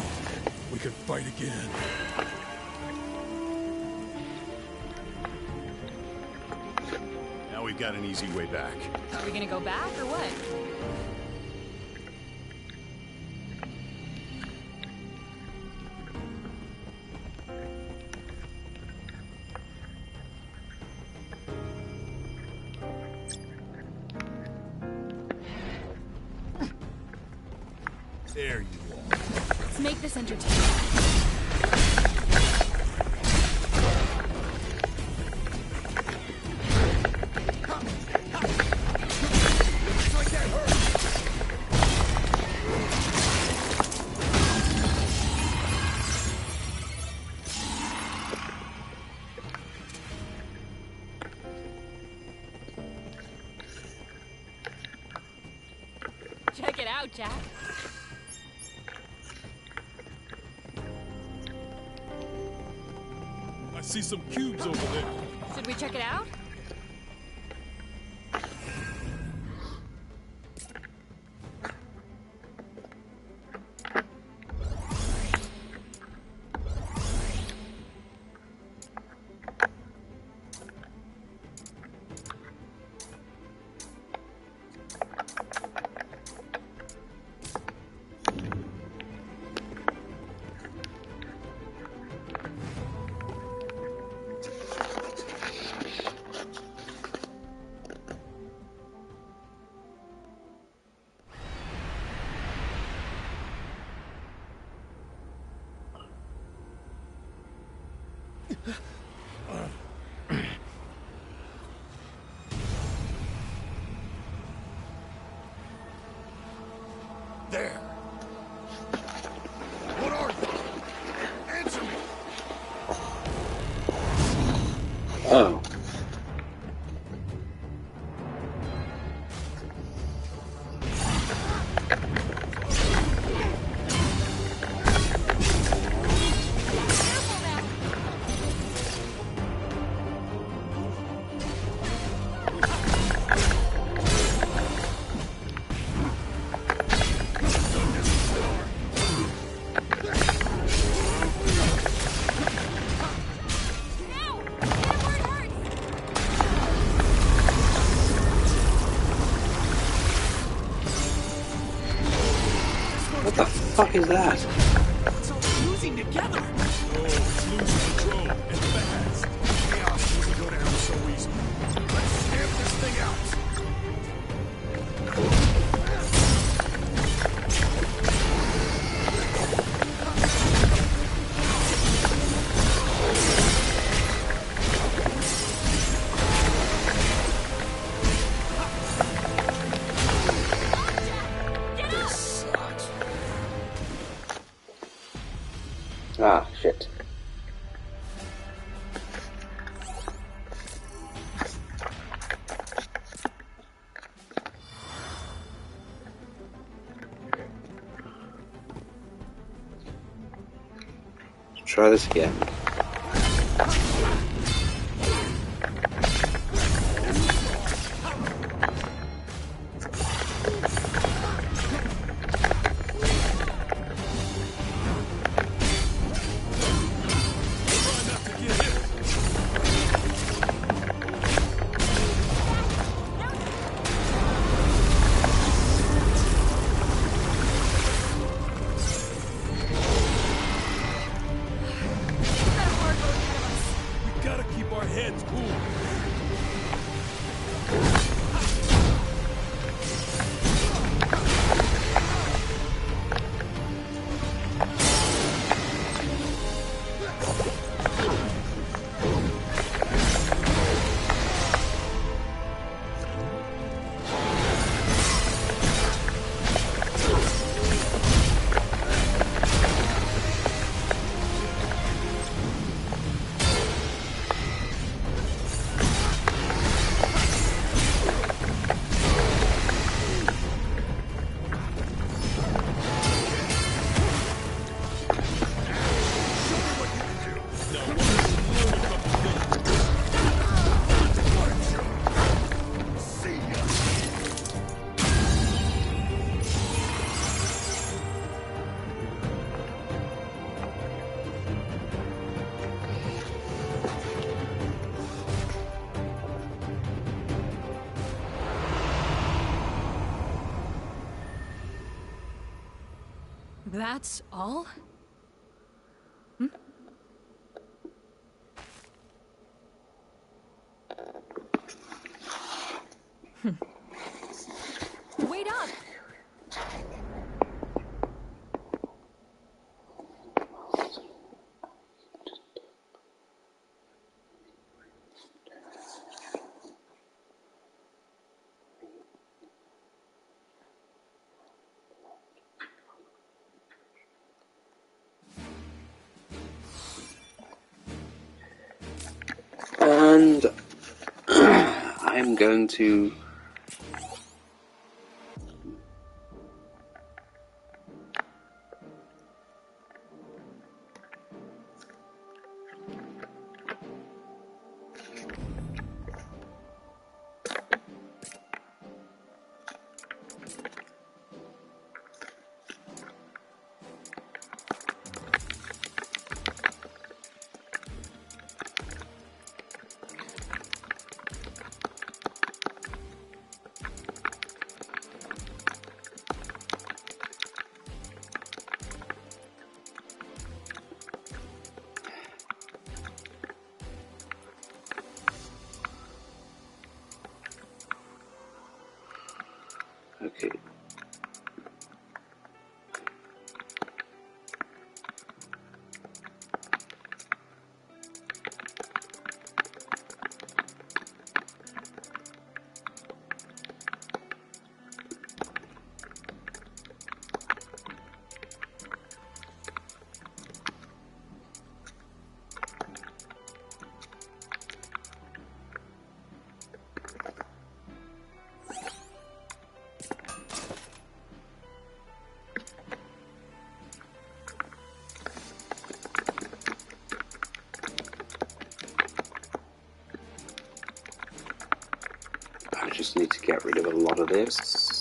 We can fight again. Now we've got an easy way back. Are we gonna go back or what? There you are. Let's make this entertaining. Check it out, Jack. I see some cubes over there. Should we check it out? There. What are you? Answer me. Oh. fuck is that? It's all fusing together. Oh, it's losing control. And fast. Chaos doesn't go down so easy. Let's stamp this thing out. Ah, shit. Try this again. Gotta keep our heads cool. That's all? Hmm? Wait up! And I'm going to okay. I just need to get rid of a lot of this.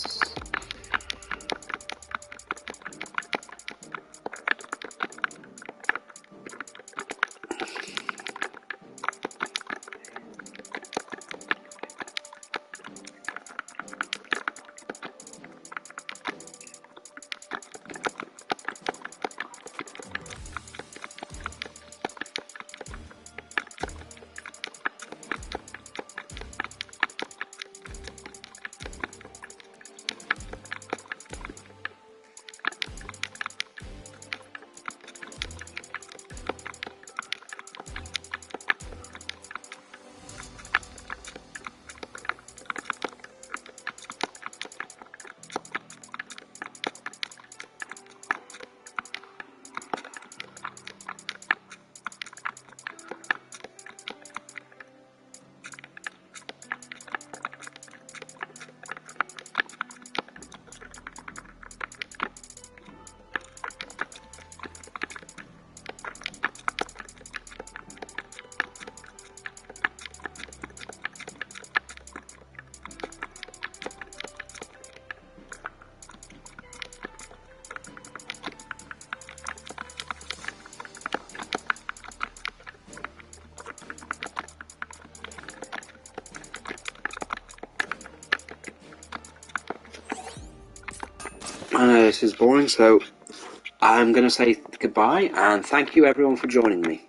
this is boring, so I'm going to say goodbye, and thank you everyone for joining me.